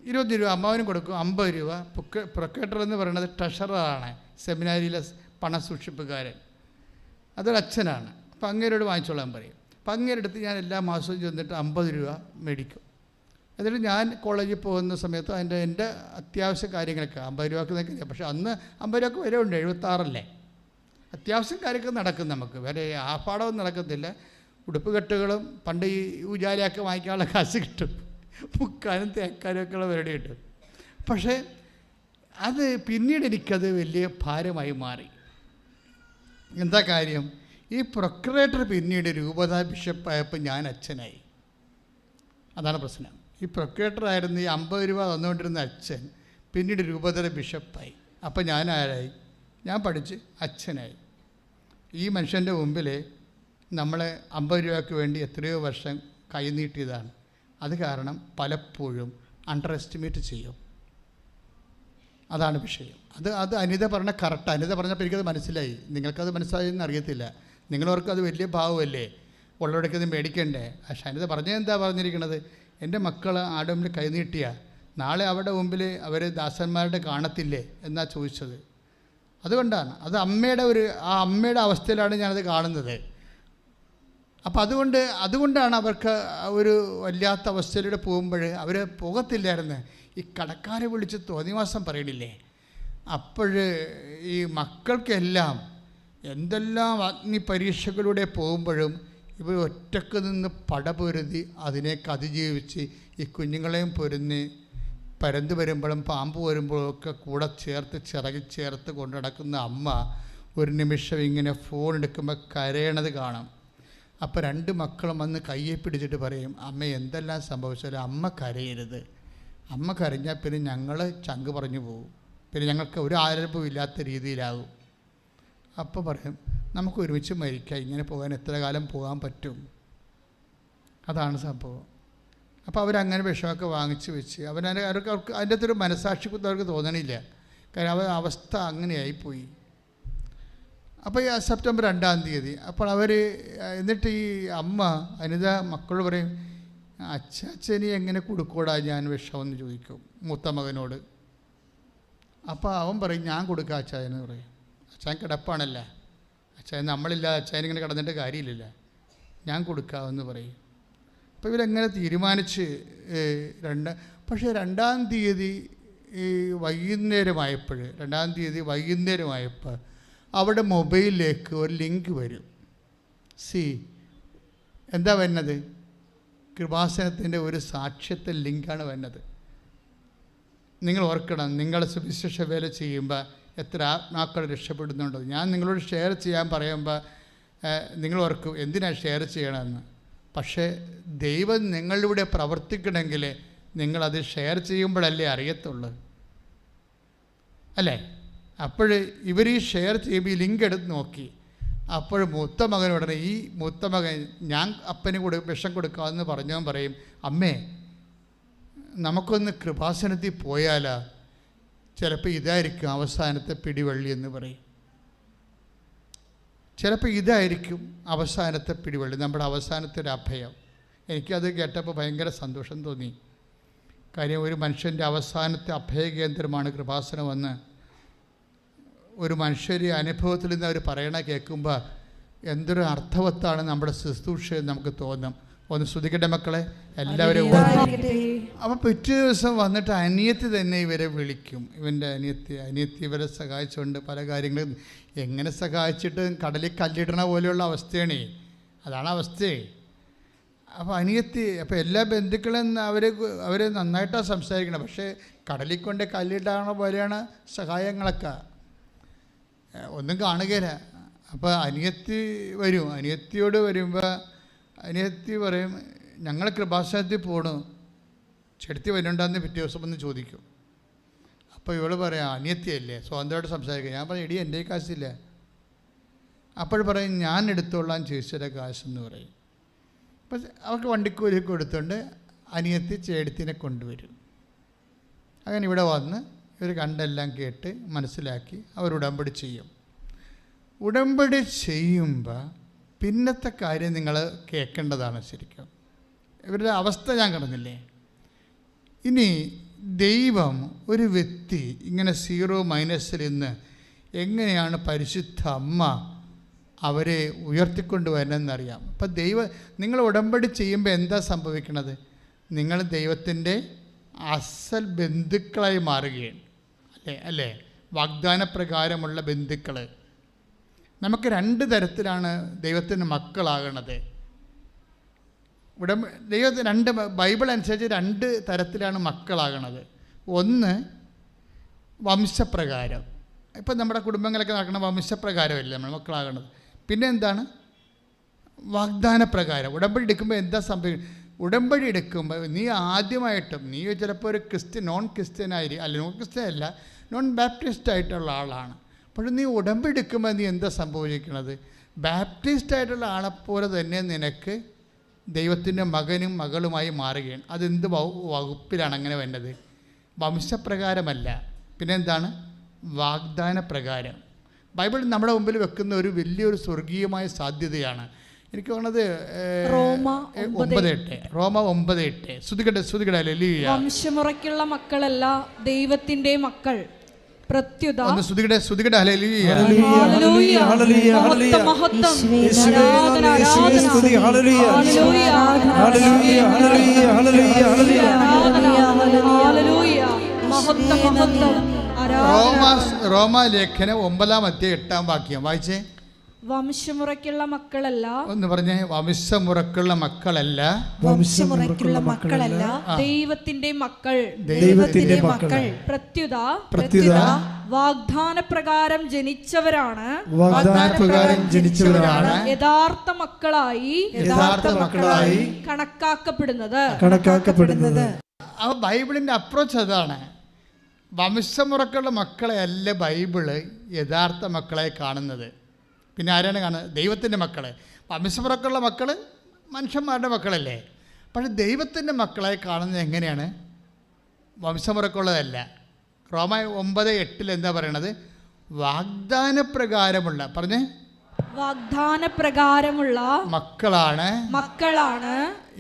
20 രൂപ അമ്മാവനും കൊടുക്കും. 50 രൂപ പ്രൊക്യൂട്ടർ എന്ന് പറയുന്നത് ട്രഷററാണ്, സെമിനാരിയിലെ പണസൂക്ഷിപ്പുകാരൻ. അതൊരു അച്ഛനാണ്. അപ്പം അങ്ങേരോട് വാങ്ങിച്ചോളാൻ പറയും. അപ്പം അങ്ങേരെടുത്ത് ഞാൻ എല്ലാ മാസവും ചെന്നിട്ട് 50 രൂപ മേടിക്കും. എന്നിട്ട് ഞാൻ കോളേജിൽ പോകുന്ന സമയത്ത് എൻ്റെ അത്യാവശ്യ കാര്യങ്ങളൊക്കെ 50 രൂപക്ക് നിൽക്കില്ല. പക്ഷേ അന്ന് 50 രൂപക്ക് വരെ ഉണ്ട്, 76 അത്യാവശ്യം കാര്യമൊക്കെ നടക്കും. നമുക്ക് വേറെ ആർഭാടമൊന്നും നടക്കത്തില്ല. ഉടുപ്പ് കെട്ടുകളും പണ്ട് ഈ ഉജാലയൊക്കെ വാങ്ങിക്കാനുള്ള കാശ് കിട്ടും, മുക്കാനും തേക്കാനും ഒക്കെയുള്ള പരിപാടി കിട്ടും. പക്ഷേ അത് പിന്നീട് എനിക്കത് വലിയ ഭാരമായി മാറി. എന്താ കാര്യം? ഈ പ്രൊക്യുറേറ്റർ പിന്നീട് രൂപത ബിഷപ്പായപ്പോൾ ഞാൻ അച്ഛനായി. അതാണ് പ്രശ്നം. ഈ പ്രൊക്യുറേറ്ററായിരുന്നു ഈ 50 രൂപ തന്നുകൊണ്ടിരുന്ന അച്ഛൻ പിന്നീട് രൂപതയുടെ ബിഷപ്പായി. അപ്പം ഞാൻ ആരായി? ഞാൻ പഠിച്ച് അച്ഛനായി. ഈ മനുഷ്യൻ്റെ മുമ്പിൽ നമ്മൾ 50 രൂപയ്ക്ക് വേണ്ടി എത്രയോ വർഷം കൈനീട്ടിയതാണ്. അത് കാരണം പലപ്പോഴും അണ്ടർ എസ്റ്റിമേറ്റ് ചെയ്യും. അതാണ് വിഷയം. അത് അനിത പറഞ്ഞ കറക്റ്റ്. അനിത പറഞ്ഞപ്പോൾ എനിക്കത് മനസ്സിലായി. നിങ്ങൾക്കത് മനസ്സിലായെന്ന് അറിയത്തില്ല. നിങ്ങളവർക്ക് അത് വലിയ ഭാവമല്ലേ, ഉള്ളവിടേക്ക് അത് മേടിക്കണ്ടേ. പക്ഷേ അനിത പറഞ്ഞത് എന്താ പറഞ്ഞിരിക്കുന്നത്? എൻ്റെ മക്കൾ ആടെ മുമ്പിൽ കൈനീട്ടിയ നാളെ അവിടെ മുമ്പിൽ അവർ ദാസന്മാരുടെ കാണത്തില്ലേ എന്നാ ചോദിച്ചത്. അതുകൊണ്ടാണ് അത് അമ്മയുടെ അവസ്ഥയിലാണ് ഞാനത് കാണുന്നത്. അപ്പം അതുകൊണ്ടാണ് അവർക്ക് ഒരു വല്ലാത്ത അവസ്ഥയിലൂടെ പോകുമ്പോൾ അവർ പോകത്തില്ലായിരുന്നു. ഈ കടക്കാരെ വിളിച്ച് തോന്നിവാസം പറയണില്ലേ, അപ്പോൾ ഈ മക്കൾക്കെല്ലാം എന്തെല്ലാം അഗ്നി പരീക്ഷകളിലൂടെ പോകുമ്പോഴും ഇവർ ഒറ്റക്ക് നിന്ന് പടപൊരുതി അതിനേക്ക് അതിജീവിച്ച് ഈ കുഞ്ഞുങ്ങളെയും പൊരുന്ന് പരന്ത് വരുമ്പോഴും പാമ്പ് വരുമ്പോഴും ഒക്കെ കൂടെ ചിറകിൽ ചേർത്ത് കൊണ്ടു നടക്കുന്ന അമ്മ ഒരു നിമിഷം ഇങ്ങനെ ഫോൺ എടുക്കുമ്പോൾ കരയണത് കാണാം. അപ്പോൾ 2 മക്കളും വന്ന് കയ്യെ പിടിച്ചിട്ട് പറയും, അമ്മ എന്തെല്ലാം സംഭവിച്ചാലും അമ്മ കരയരുത്. അമ്മ കരഞ്ഞാൽ പിന്നെ ഞങ്ങൾ ചങ്ക് പറഞ്ഞു പോകും, പിന്നെ ഞങ്ങൾക്ക് ഒരു ആരംഭവും ഇല്ലാത്ത രീതിയിലാകും. അപ്പോൾ പറയും, നമുക്ക് ഒരുമിച്ച് മരിക്കാം, ഇങ്ങനെ പോകാൻ എത്ര കാലം പോകാൻ പറ്റും. അതാണ് സംഭവം. അപ്പോൾ അവരങ്ങനെ വിഷമൊക്കെ വാങ്ങിച്ച് വെച്ച് അവർക്ക് അതിൻ്റെ അകത്തൊരു മനസാക്ഷി അവർക്ക് തോന്നണില്ല. കാരണം അവസ്ഥ അങ്ങനെയായിപ്പോയി. അപ്പോൾ ഈ സെപ്റ്റംബർ 2-ാം തീയതി അപ്പോൾ എന്നിട്ട് ഈ അമ്മ അനിത മക്കൾ പറയും, അച്ഛനി എങ്ങനെ കൊടുക്കൂടാ ഞാൻ വിഷമെന്ന് ചോദിക്കും മൂത്ത മകനോട്. അപ്പോൾ അവൻ പറയും, ഞാൻ കൊടുക്കാം അച്ചായനെന്ന് പറയും. അച്ചായൻ കിടപ്പാണല്ല, അച്ചായൻ നമ്മളില്ലാതെ അച്ചായൻ ഇങ്ങനെ കിടന്നിട്ട് കാര്യമില്ല, ഞാൻ കൊടുക്കാമെന്ന് പറയും. അപ്പോൾ ഇവരെങ്ങനെ തീരുമാനിച്ച് പക്ഷേ 2-ാം തീയതി വൈകുന്നേരമായപ്പോൾ അവിടെ മൊബൈലിലേക്ക് ഒരു ലിങ്ക് വരും. എന്താ വരുന്നത്? കൃപാസനത്തിൻ്റെ ഒരു സാക്ഷ്യത്തെ ലിങ്കാണ് വരുന്നത്. നിങ്ങൾ ഓർക്കണം, നിങ്ങൾ സുവിശേഷ വേല ചെയ്യുമ്പോൾ എത്ര ആത്മാക്കൾ രക്ഷപ്പെടുന്നുണ്ടോ. ഞാൻ നിങ്ങളോട് ഷെയർ ചെയ്യാൻ പറയുമ്പോൾ നിങ്ങൾ ഓർക്കും എന്തിനാണ് ഷെയർ ചെയ്യണമെന്ന്. പക്ഷേ ദൈവം നിങ്ങളിലൂടെ പ്രവർത്തിക്കണമെങ്കിൽ നിങ്ങളത് ഷെയർ ചെയ്യുമ്പോഴല്ലേ അറിയത്തുള്ളൂ, അല്ലേ? അപ്പോൾ ഇവർ ഈ ഷെയർ ചെയ്യുമ്പോൾ ഈ ലിങ്ക് എടുത്ത് നോക്കി. അപ്പോൾ മൂത്ത മകൻ ഉടനെ ഈ മൂത്ത മകൻ ഞാൻ അപ്പന് വിഷം കൊടുക്കാമെന്ന് പറഞ്ഞവൻ പറയും, അമ്മേ നമുക്കൊന്ന് കൃപാസനത്തിൽ പോയാലാ, ചിലപ്പോൾ ഇതായിരിക്കും അവസാനത്തെ പിടിവള്ളി എന്ന് പറയും. ചിലപ്പോൾ ഇതായിരിക്കും അവസാനത്തെ പിടിവള്ളി, നമ്മുടെ അവസാനത്തെ ഒരു അഭയം. എനിക്കത് കേട്ടപ്പോൾ ഭയങ്കര സന്തോഷം തോന്നി. കാര്യം ഒരു മനുഷ്യൻ്റെ അവസാനത്തെ അഭയകേന്ദ്രമാണ് കൃപാസനമെന്ന് ഒരു മനുഷ്യരെ അനുഭവത്തിൽ നിന്ന് അവർ പറയണ കേൾക്കുമ്പോൾ എന്തൊരു അർത്ഥവത്താണ് നമ്മുടെ ശുശ്രൂഷ നമുക്ക് തോന്നും. ഒന്ന് ശ്രുതിക്കട്ടെ മക്കളെ എല്ലാവരും. അപ്പോൾ പിറ്റേ ദിവസം വന്നിട്ട് അനിയത്തി തന്നെ ഇവരെ വിളിക്കും. ഇവൻ്റെ അനിയത്തി ഇവരെ സഹായിച്ചുകൊണ്ട് പല കാര്യങ്ങളും. എങ്ങനെ സഹായിച്ചിട്ട് കടലിൽ കല്ലിടണ പോലെയുള്ള അവസ്ഥയാണേ, അതാണ് അവസ്ഥയെ. അപ്പോൾ അനിയത്തി, അപ്പോൾ എല്ലാ ബന്ധുക്കളും അവർ നന്നായിട്ടാണ് സംസാരിക്കണം. പക്ഷേ കടലിൽ കൊണ്ട് കല്ലിടാണ പോലെയാണ് സഹായങ്ങളൊക്കെ, ഒന്നും കാണുകയില്ല. അപ്പോൾ അനിയത്തി വരും. അനിയത്തിയോട് വരുമ്പോൾ അനിയത്തി പറയും, ഞങ്ങൾ കൃപാസനത്തിൽ പോകണു, ചെടുത്തി വരുന്നുണ്ടെന്ന് പിറ്റേ ദിവസം ഒന്ന് ചോദിക്കും. അപ്പോൾ ഇവൾ പറയാം, അനിയത്തിയല്ലേ സ്വന്തമായിട്ട് സംസാരിക്കുക. ഞാൻ പറയും, എടി എൻ്റെ കാശില്ല. അപ്പോൾ പറയും, ഞാൻ എടുത്തോളാം ചേച്ചിയുടെ കാശെന്ന് പറയും. അപ്പം അവർക്ക് വണ്ടിക്കൂലി കൊടുത്തുകൊണ്ട് അനിയത്തി ചേടത്തിനെ കൊണ്ടുവരും. അങ്ങനെ ഇവിടെ വന്ന് ഇവർ കണ്ടെല്ലാം കേട്ട് മനസ്സിലാക്കി അവർ ഉടമ്പടി ചെയ്യും. ഉടമ്പടി ചെയ്യുമ്പോൾ പിന്നത്തെ കാര്യം നിങ്ങൾ കേൾക്കേണ്ടതാണ്. ശരിക്കും ഇവരുടെ അവസ്ഥ ഞാൻ കാണുന്നില്ലേ. ഇനി ദൈവം ഒരു വ്യക്തി ഇങ്ങനെ 0 നിന്ന് എങ്ങനെയാണ് പരിശുദ്ധ അമ്മ അവരെ ഉയർത്തിക്കൊണ്ട് വരണമെന്നറിയാം. അപ്പം നിങ്ങൾ ഉടമ്പടി ചെയ്യുമ്പോൾ എന്താ സംഭവിക്കണത്? നിങ്ങൾ ദൈവത്തിൻ്റെ അസൽ ബന്ധുക്കളായി മാറുകയാണ്. അല്ലേ? വാഗ്ദാനപ്രകാരമുള്ള ബന്ധുക്കൾ. നമുക്ക് 2 തരത്തിലാണ് ദൈവത്തിൻ്റെ മക്കളാകണത്. ദൈവത്തിന് ബൈബിൾ അനുസരിച്ച് 2 തരത്തിലാണ് മക്കളാകണത്. ഒന്ന് വംശപ്രകാരം. ഇപ്പം നമ്മുടെ കുടുംബങ്ങളൊക്കെ നടക്കുന്ന വംശപ്രകാരമല്ലേ നമ്മൾ മക്കളാകണത്. പിന്നെ എന്താണ്? വാഗ്ദാനപ്രകാരം. ഉടമ്പടി എടുക്കുമ്പോൾ എന്താ സംഭവിക്കുന്നത്? ഉടമ്പടി എടുക്കുമ്പോൾ നീ ആദ്യമായിട്ടും നീ ചിലപ്പോൾ ഒരു നോൺ ക്രിസ്ത്യൻ ആയിരിക്കും, അല്ല നോൺ ക്രിസ്ത്യൻ അല്ല, നോൺ ബാപ്റ്റിസ്റ്റ് ആയിട്ടുള്ള ആളാണ്. അപ്പോൾ നീ ഉടമ്പടി എടുക്കുമ്പോൾ നീ എന്താ സംഭവിക്കുന്നത്? ബാപ്റ്റിസ്റ്റ് ആയിട്ടുള്ള ആളെപ്പോലെ തന്നെ നിനക്ക് ദൈവത്തിൻ്റെ മകനും മകളുമായി മാറുകയാണ്. അതെന്ത് വകുപ്പിലാണ് അങ്ങനെ വേണ്ടത്? വംശപ്രകാരമല്ല, പിന്നെ എന്താണ്? വാഗ്ദാനപ്രകാരം. ബൈബിൾ നമ്മുടെ മുമ്പിൽ വെക്കുന്ന ഒരു വലിയൊരു സ്വർഗീയമായ സാധ്യതയാണ്. എനിക്ക് തോന്നുന്നത് റോമ 9:8. ശ്രുതികട്ടെ ഹല്ലേലൂയ. വംശമുറയ്ക്കുള്ള മക്കളല്ല ദൈവത്തിന്റെ മക്കൾ, പ്രത്യുത ശ്രുതികട്ടെ ഹല്ലേലൂയ. ഹല്ലേലൂയ ഹല്ലേലൂയ മഹത്വം ആരാധന ആരാധന ഹല്ലേലൂയ ഹല്ലേലൂയ ഹല്ലേലൂയ ഹല്ലേലൂയ ഹല്ലേലൂയ മഹത്വം മഹത്വം ആരാധന. റോമാലേഖനം 9:8 വായിച്ചേ. വംശമുറയ്ക്കുള്ള മക്കളല്ല, ഒന്ന് പറഞ്ഞേ. വംശമുറക്കുള്ള മക്കളല്ല, വംശമുറയ്ക്കുള്ള മക്കളല്ല ദൈവത്തിന്റെ മക്കൾ, ദൈവത്തിന്റെ മക്കൾ, പ്രത്യുത വാഗ്ദാനപ്രകാരം ജനിച്ചവരാണ്, വാഗ്ദാനപ്രകാരം ജനിച്ചവരാണ് യഥാർത്ഥ മക്കളായി കണക്കാക്കപ്പെടുന്നത്. ആ ബൈബിളിന്റെ അപ്രോച്ച് അതാണ്. വംശമുറക്കുള്ള മക്കളെ അല്ല ബൈബിള് യഥാർത്ഥ മക്കളെ കാണുന്നത്. പിന്നെ ആരാണ് കാണുന്നത്? ദൈവത്തിൻ്റെ മക്കളെ. വംശമുറക്കുള്ള മക്കൾ മനുഷ്യന്മാരുടെ മക്കളല്ലേ. പക്ഷെ ദൈവത്തിൻ്റെ മക്കളെ കാണുന്നത് എങ്ങനെയാണ്? വംശമുറക്കുള്ളതല്ല. റോമ 9:8 എന്താ പറയണത്? വാഗ്ദാനപ്രകാരമുള്ള, പറഞ്ഞേ, വാഗ്ദാനപ്രകാരമുള്ള മക്കളാണ്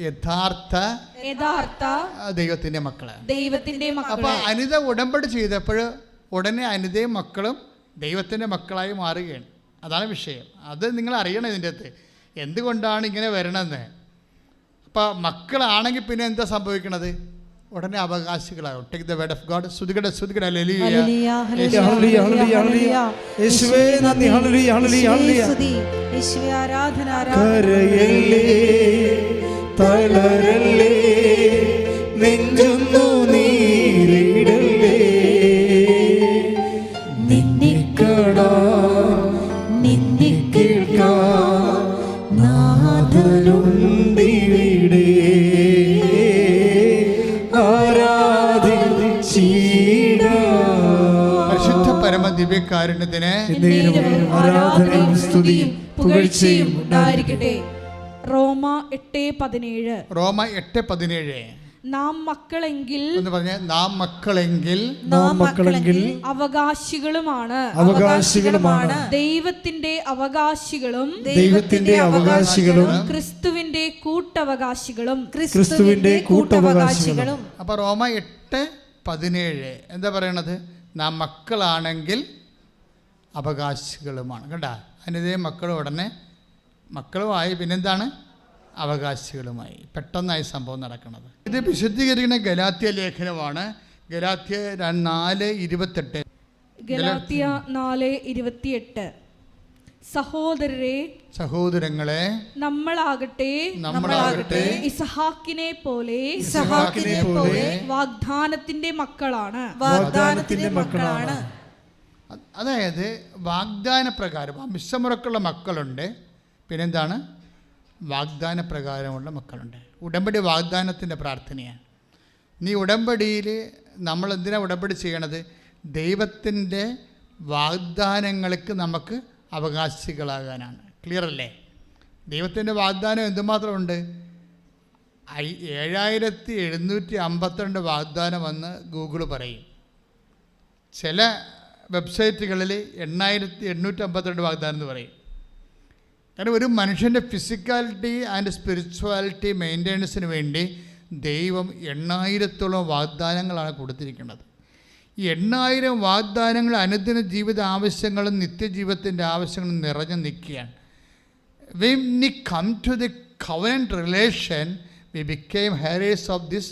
യഥാർത്ഥ ദൈവത്തിന്റെ മക്കള്. അപ്പൊ അനിത ഉടമ്പടി ചെയ്തപ്പോൾ ഉടനെ അനിതയും മക്കളും ദൈവത്തിന്റെ മക്കളായി മാറുകയാണ്. അതാണ് വിഷയം. അത് നിങ്ങൾ അറിയണം ഇതിൻ്റെ അകത്ത് എന്തുകൊണ്ടാണ് ഇങ്ങനെ വരണമെന്ന്. അപ്പോൾ മക്കളാണെങ്കിൽ പിന്നെ എന്താ സംഭവിക്കണത്? ഉടനെ അവകാശികളാകും. Take the word of God. ശ്രുതികട്ടെ ഹല്ലേലൂയ ഹല്ലേലൂയ ഹല്ലേലൂയ. യേശുവേ നന്ദി. ഹല്ലേലൂയ ഹല്ലേലൂയ ഹല്ലേലൂയ. യേശുവേ ആരാധന കരയല്ലേ തളരല്ലേ നെഞ്ചൊന്നു നീരിടല്ലേ നിന്നെ കാണാൻ നിന്നെ കേൾക്കാൻ നാഥനുണ്ടിവിടെ പരിശുദ്ധ പരമദിവ്യകാരുണ്യത്തിന് ആരാധനയും സ്തുതിയും പുകഴ്ചയും ഉണ്ടായിരിക്കട്ടെ. റോമ 8:17. നാം മക്കളെങ്കിൽ എന്ന് പറഞ്ഞ നാം മക്കളെങ്കിൽ അവകാശികളുമാണ് ദൈവത്തിന്റെ അവകാശികളും ക്രിസ്തുവിന്റെ കൂട്ടവകാശികളും. അപ്പൊ റോമ 8:17 എന്താ പറയണത്? നാം മക്കളാണെങ്കിൽ അവകാശികളുമാണ്. കണ്ട, അതിൻ്റെ മക്കൾ ഉടനെ മക്കളുമായി, പിന്നെന്താണ്, അവകാശികളുമായി. പെട്ടെന്നായി സംഭവം നടക്കുന്നത്. ഇത് വിശുദ്ധീകരിക്കുന്ന ഗലാത്യ ലേഖനമാണ്. ഗലാത്യ 4:28. ഗലാത്യ 4:28. സഹോദരങ്ങളെ നമ്മളാകട്ടെ ഇസഹാക്കിനെ പോലെ വാഗ്ദാനത്തിന്റെ മക്കളാണ്. അതായത് വാഗ്ദാന പ്രകാരം വംശമുറക്കുള്ള മക്കളുണ്ട്, പിന്നെന്താണ്, വാഗ്ദാന പ്രകാരമുള്ള മക്കളുണ്ട്. ഉടമ്പടി വാഗ്ദാനത്തിൻ്റെ പ്രാർത്ഥനയാണ്. നീ ഉടമ്പടിയിൽ നമ്മൾ എന്തിനാണ് ഉടമ്പടി ചെയ്യണത്? ദൈവത്തിൻ്റെ വാഗ്ദാനങ്ങൾക്ക് നമുക്ക് അവകാശികളാകാനാണ്. ക്ലിയർ അല്ലേ? ദൈവത്തിൻ്റെ വാഗ്ദാനം എന്തുമാത്രമുണ്ട്? 7752 വാഗ്ദാനം വന്ന് ഗൂഗിൾ പറയും. ചില വെബ്സൈറ്റുകളിൽ 8852 വാഗ്ദാനം എന്ന് പറയും. കാരണം ഒരു മനുഷ്യൻ്റെ ഫിസിക്കാലിറ്റി ആൻഡ് സ്പിരിച്വാലിറ്റി മെയിൻ്റെനൻസിന് വേണ്ടി ദൈവം 8000-ഓളം വാഗ്ദാനങ്ങളാണ് കൊടുത്തിരിക്കുന്നത്. ഈ 8000 വാഗ്ദാനങ്ങൾ അനുദിന ജീവിത ആവശ്യങ്ങളും നിത്യജീവിതത്തിൻ്റെ ആവശ്യങ്ങളും നിറഞ്ഞു നിൽക്കുകയാണ്. When we come to the covenant relation, we became heirs of this.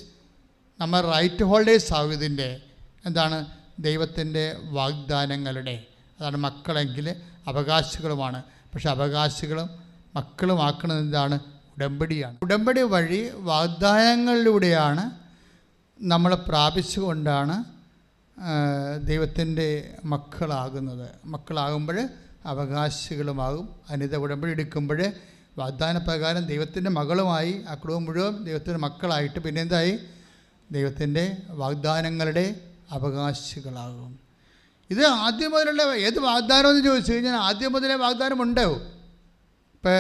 നമ്മൾ റൈറ്റ് ഹോൾഡേഴ്സ് ആവും ഇതിൻ്റെ. എന്താണ്? ദൈവത്തിൻ്റെ വാഗ്ദാനങ്ങളുടെ. അതാണ് മക്കളെങ്കിൽ അവകാശികളുമാണ്. പക്ഷെ അവകാശികളും മക്കളുമാക്കുന്നത് എന്താണ്? ഉടമ്പടിയാണ്. ഉടമ്പടി വഴി വാഗ്ദാനങ്ങളിലൂടെയാണ് നമ്മൾ പ്രാപിച്ചുകൊണ്ടാണ് ദൈവത്തിൻ്റെ മക്കളാകുന്നത്. മക്കളാകുമ്പോൾ അവകാശികളുമാകും. അനിത ഉടമ്പടി എടുക്കുമ്പോൾ വാഗ്ദാന പ്രകാരം ദൈവത്തിൻ്റെ മകളുമായി ആ കുടുംബം മുഴുവൻ ദൈവത്തിൻ്റെ മക്കളായിട്ട് പിന്നെന്തായി? ദൈവത്തിൻ്റെ വാഗ്ദാനങ്ങളുടെ അവകാശികളാകും. ഇത് ആദ്യം മുതലുള്ള ഏത് വാഗ്ദാനം എന്ന് ചോദിച്ചു കഴിഞ്ഞാൽ ആദ്യം മുതലേ വാഗ്ദാനം ഉണ്ടാവും. ഇപ്പോൾ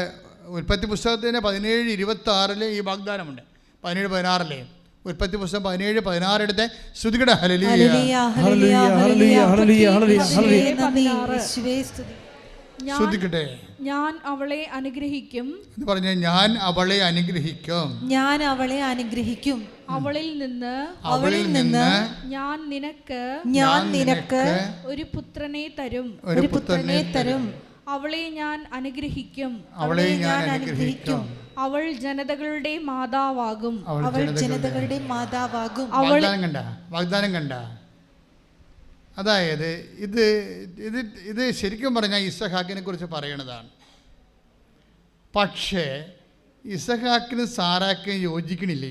ഉൽപ്പത്തി പുസ്തകത്തിൻ്റെ 17:26 ഈ വാഗ്ദാനമുണ്ട്. 17:16 ഉൽപ്പത്തി പുസ്തകം 17:16 എടുത്ത് ശ്രുതികട ഹല്ലേലൂയ. ശ്രുതിക്കട്ടെ. ഞാൻ അവളെ അനുഗ്രഹിക്കും എന്ന് പറഞ്ഞ ഞാൻ അവളെ അനുഗ്രഹിക്കും. അവളിൽ നിന്ന് ഞാൻ നിനക്ക് ഒരു പുത്രനെ തരും. അവളെ ഞാൻ അനുഗ്രഹിക്കും. അവൾ ജനതകളുടെ മാതാവാകും. വാഗ്ദാനം കണ്ട. അതായത് ഇത് ശരിക്കും പറഞ്ഞാൽ ഇസഹാക്കിനെ കുറിച്ച് പറയണതാണ്. പക്ഷേ ഇസഹാക്കിനും സാറാക്കിനും യോജിക്കണില്ല.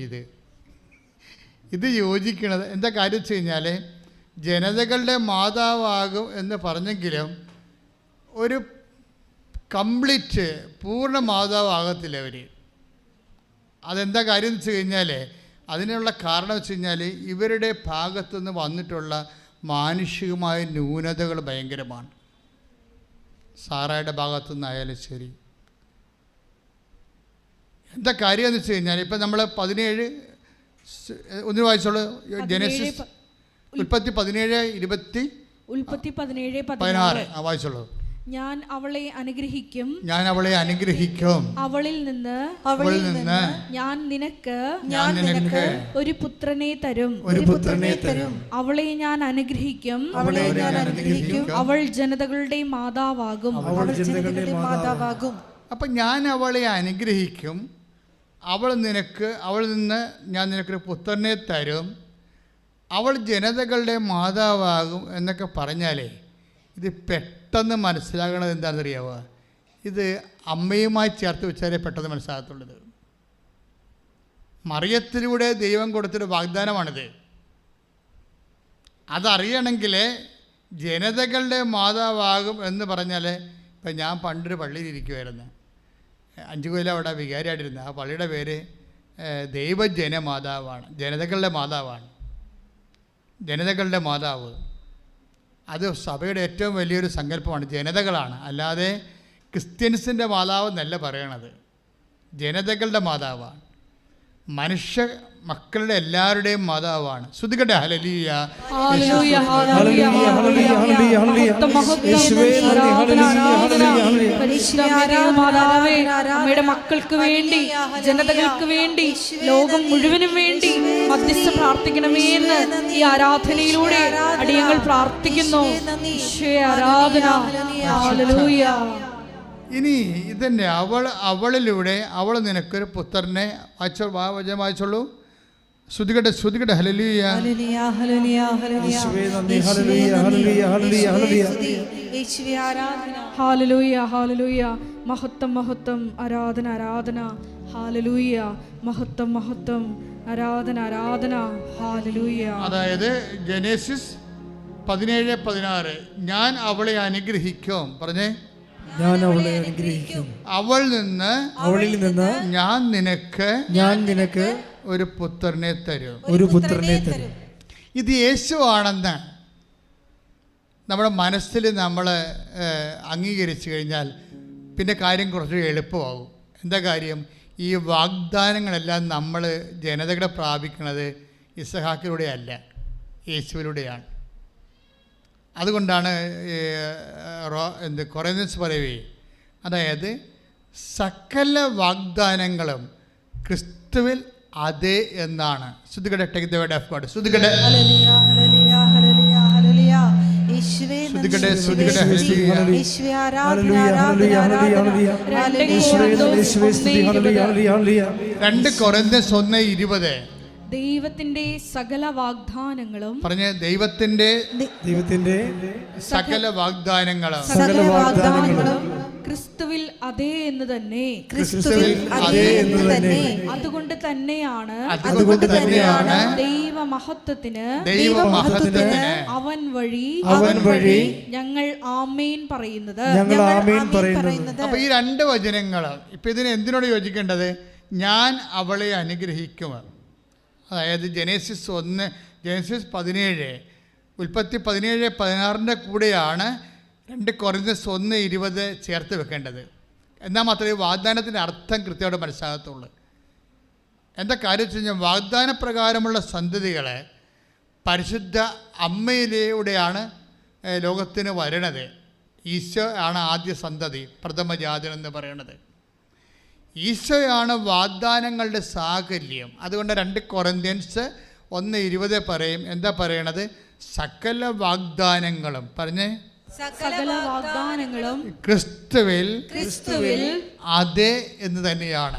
ഇത് യോജിക്കണത് എന്താ കാര്യം വെച്ച് കഴിഞ്ഞാൽ ജനതകളുടെ മാതാവാകും എന്ന് പറഞ്ഞെങ്കിലും ഒരു കംപ്ലീറ്റ് പൂർണ്ണ മാതാവാകത്തില്ല അവർ. അതെന്താ കാര്യം എന്ന് വെച്ച് കഴിഞ്ഞാൽ അതിനുള്ള കാരണം വെച്ച് കഴിഞ്ഞാൽ ഇവരുടെ ഭാഗത്തുനിന്ന് വന്നിട്ടുള്ള മാനുഷികമായ ന്യൂനതകൾ ഭയങ്കരമാണ്. സാറയുടെ ഭാഗത്തുനിന്നായാലും ശരി. എന്താ കാര്യം എന്ന് വെച്ച് കഴിഞ്ഞാൽ ഇപ്പം നമ്മൾ 17 ഒന്ന് വായിച്ചോളൂ. ജനസിസ് ഉൽപ്പത്തി 17:16 വായിച്ചോളൂ. ഞാൻ അവളെ അനുഗ്രഹിക്കും. അവളിൽ നിന്ന് ഞാൻ നിനക്ക് ഒരു പുത്രനെ തരും. അവളെ ഞാൻ അനുഗ്രഹിക്കും. അവൾ ജനതകളുടെ മാതാവാകും. അപ്പം ഞാൻ അവളെ അനുഗ്രഹിക്കും. അവളിൽ നിന്ന് ഞാൻ നിനക്കൊരു പുത്രനെ തരും. അവൾ ജനതകളുടെ മാതാവാകും എന്നൊക്കെ പറഞ്ഞാലേ ഇത് പെട്ടെന്ന് മനസ്സിലാകണത് എന്താണെന്നറിയാവുക? ഇത് അമ്മയുമായി ചേർത്ത് വെച്ചാലേ പെട്ടെന്ന് മനസ്സിലാകത്തുള്ളത്. മറിയത്തിലൂടെ ദൈവം കൊടുത്തൊരു വാഗ്ദാനമാണിത്. അതറിയണമെങ്കിൽ ജനതകളുടെ മാതാവാകും എന്ന് പറഞ്ഞാൽ ഇപ്പം ഞാൻ പണ്ടൊരു പള്ളിയിലിരിക്കുമായിരുന്നു. 5 കൊല്ലം അവിടെ വികാരിയായിട്ടിരുന്നു. ആ പള്ളിയുടെ പേര് ദൈവജനമാതാവാണ്. ജനതകളുടെ മാതാവ്. അത് സഭയുടെ ഏറ്റവും വലിയൊരു സങ്കല്പമാണ്. ജനതകളാണ്, അല്ലാതെ ക്രിസ്ത്യൻസിൻ്റെ മാതാവ് എന്നല്ല പറയണത്. ജനതകളുടെ മാതാവാണ്. മനുഷ്യ മക്കളുടെ എല്ലാവരുടെയും മാതാവാണ്. ശ്രുതികട്ടെ ഹല്ലേലൂയ. അമ്മയുടെ മക്കൾക്ക് വേണ്ടി, ജനതകൾക്ക് വേണ്ടി, ലോകം മുഴുവനും വേണ്ടി മധ്യസ്ഥ പ്രാർത്ഥിക്കണമേ എന്ന് ഈ ആരാധനയിലൂടെ അടിയങ്ങൾ പ്രാർത്ഥിക്കുന്നു. ആരാധന. ഹല്ലേലൂയ. ഇനി ഇതന്നെ അവളിലൂടെ അവൾ നിനക്കൊരു പുത്രനെ വചനം വായിച്ചോളൂ. ശ്രുതികട്ടെ ഹല്ലേലൂയ. യേശുവേ നന്ദി. ഹല്ലേലൂയ ഹല്ലേലൂയ ഹല്ലേലൂയ ഹല്ലേലൂയ. ഹല്ലേലൂയ ഹല്ലേലൂയ. മഹത്വം മഹത്വം ആരാധന ആരാധന. ഹല്ലേലൂയ. മഹത്വം മഹത്വം ആരാധന ആരാധന. ഹല്ലേലൂയ. അതായത് ജനേസിസ് 17:16 ഞാൻ അവളെ അനുഗ്രഹിക്കും. പറഞ്ഞേ, ഞാൻ അവളെ അനുഗ്രഹിക്കും. അവളിൽ നിന്ന് ഞാൻ നിനക്ക് ഒരു പുത്രനെ തരും. ഇത് യേശു ആണെന്ന് നമ്മുടെ മനസ്സിൽ നമ്മൾ അംഗീകരിച്ചു കഴിഞ്ഞാൽ പിന്നെ കാര്യം കുറച്ച് എളുപ്പമാകും. എന്താ കാര്യം? ഈ വാഗ്ദാനങ്ങളെല്ലാം നമ്മൾ ജനതകളെ പ്രാപിക്കുന്നത് ഇസഹാക്കിലൂടെയല്ല, യേശുവിലൂടെയാണ്. അതുകൊണ്ടാണ് കൊറിന്ത്യൻസ് പറയുകയെ, അതായത് സകല വാഗ്ദാനങ്ങളും ക്രിസ്തുവിൽ അതെ എന്നാണ്. ശ്രുതികട്ടെ, take the word of God. ശ്രുതികട്ടെ രണ്ട് കൊരിന്ത്യൻസ് 1:20 ദൈവത്തിന്റെ സകല വാഗ്ദാനങ്ങളും, പറഞ്ഞ ദൈവത്തിന്റെ സകല വാഗ്ദാനങ്ങളും ക്രിസ്തുവിൽ അതേ എന്ന് തന്നെ. അതുകൊണ്ട് തന്നെയാണ് ദൈവമഹത്വത്തിന് അവൻ വഴി ഞങ്ങൾ ആമേൻ പറയുന്നത്. അപ്പൊ ഈ രണ്ട് വചനങ്ങൾ ഇപ്പൊ ഇതിന് എന്തിനോട് യോജിക്കേണ്ടത്? ഞാൻ അവളെ അനുഗ്രഹിക്കും. അതായത് ജനേസിസ് 17, ഉൽപ്പത്തി 17:16 കൂടെയാണ് 2 കൊരിന്ത്യൻസ് 1:20 ചേർത്ത് വെക്കേണ്ടത്. എന്നാൽ മാത്രമേ വാഗ്ദാനത്തിൻ്റെ അർത്ഥം കൃത്യമായിട്ട് മനസ്സിലാകത്തുള്ളൂ. എന്താ കാര്യം വെച്ച് കഴിഞ്ഞാൽ വാഗ്ദാനപ്രകാരമുള്ള സന്തതികളെ പരിശുദ്ധ അമ്മയിലൂടെയാണ് ലോകത്തിന് വരണത്. ഈശോ ആണ് ആദ്യ സന്തതി, പ്രഥമജാതൻ എന്ന് പറയണത്. ഈശോയാണ് വാഗ്ദാനങ്ങളുടെ സാകല്യം. അതുകൊണ്ട് 2 കൊരിന്ത്യൻസ് 1:20 പറയും. എന്താ പറയണത്? സകല വാഗ്ദാനങ്ങളും, പറഞ്ഞേ, സകല വാഗ്ദാനങ്ങളും ക്രിസ്തുവിൽ അതെ എന്ന് തന്നെയാണ്.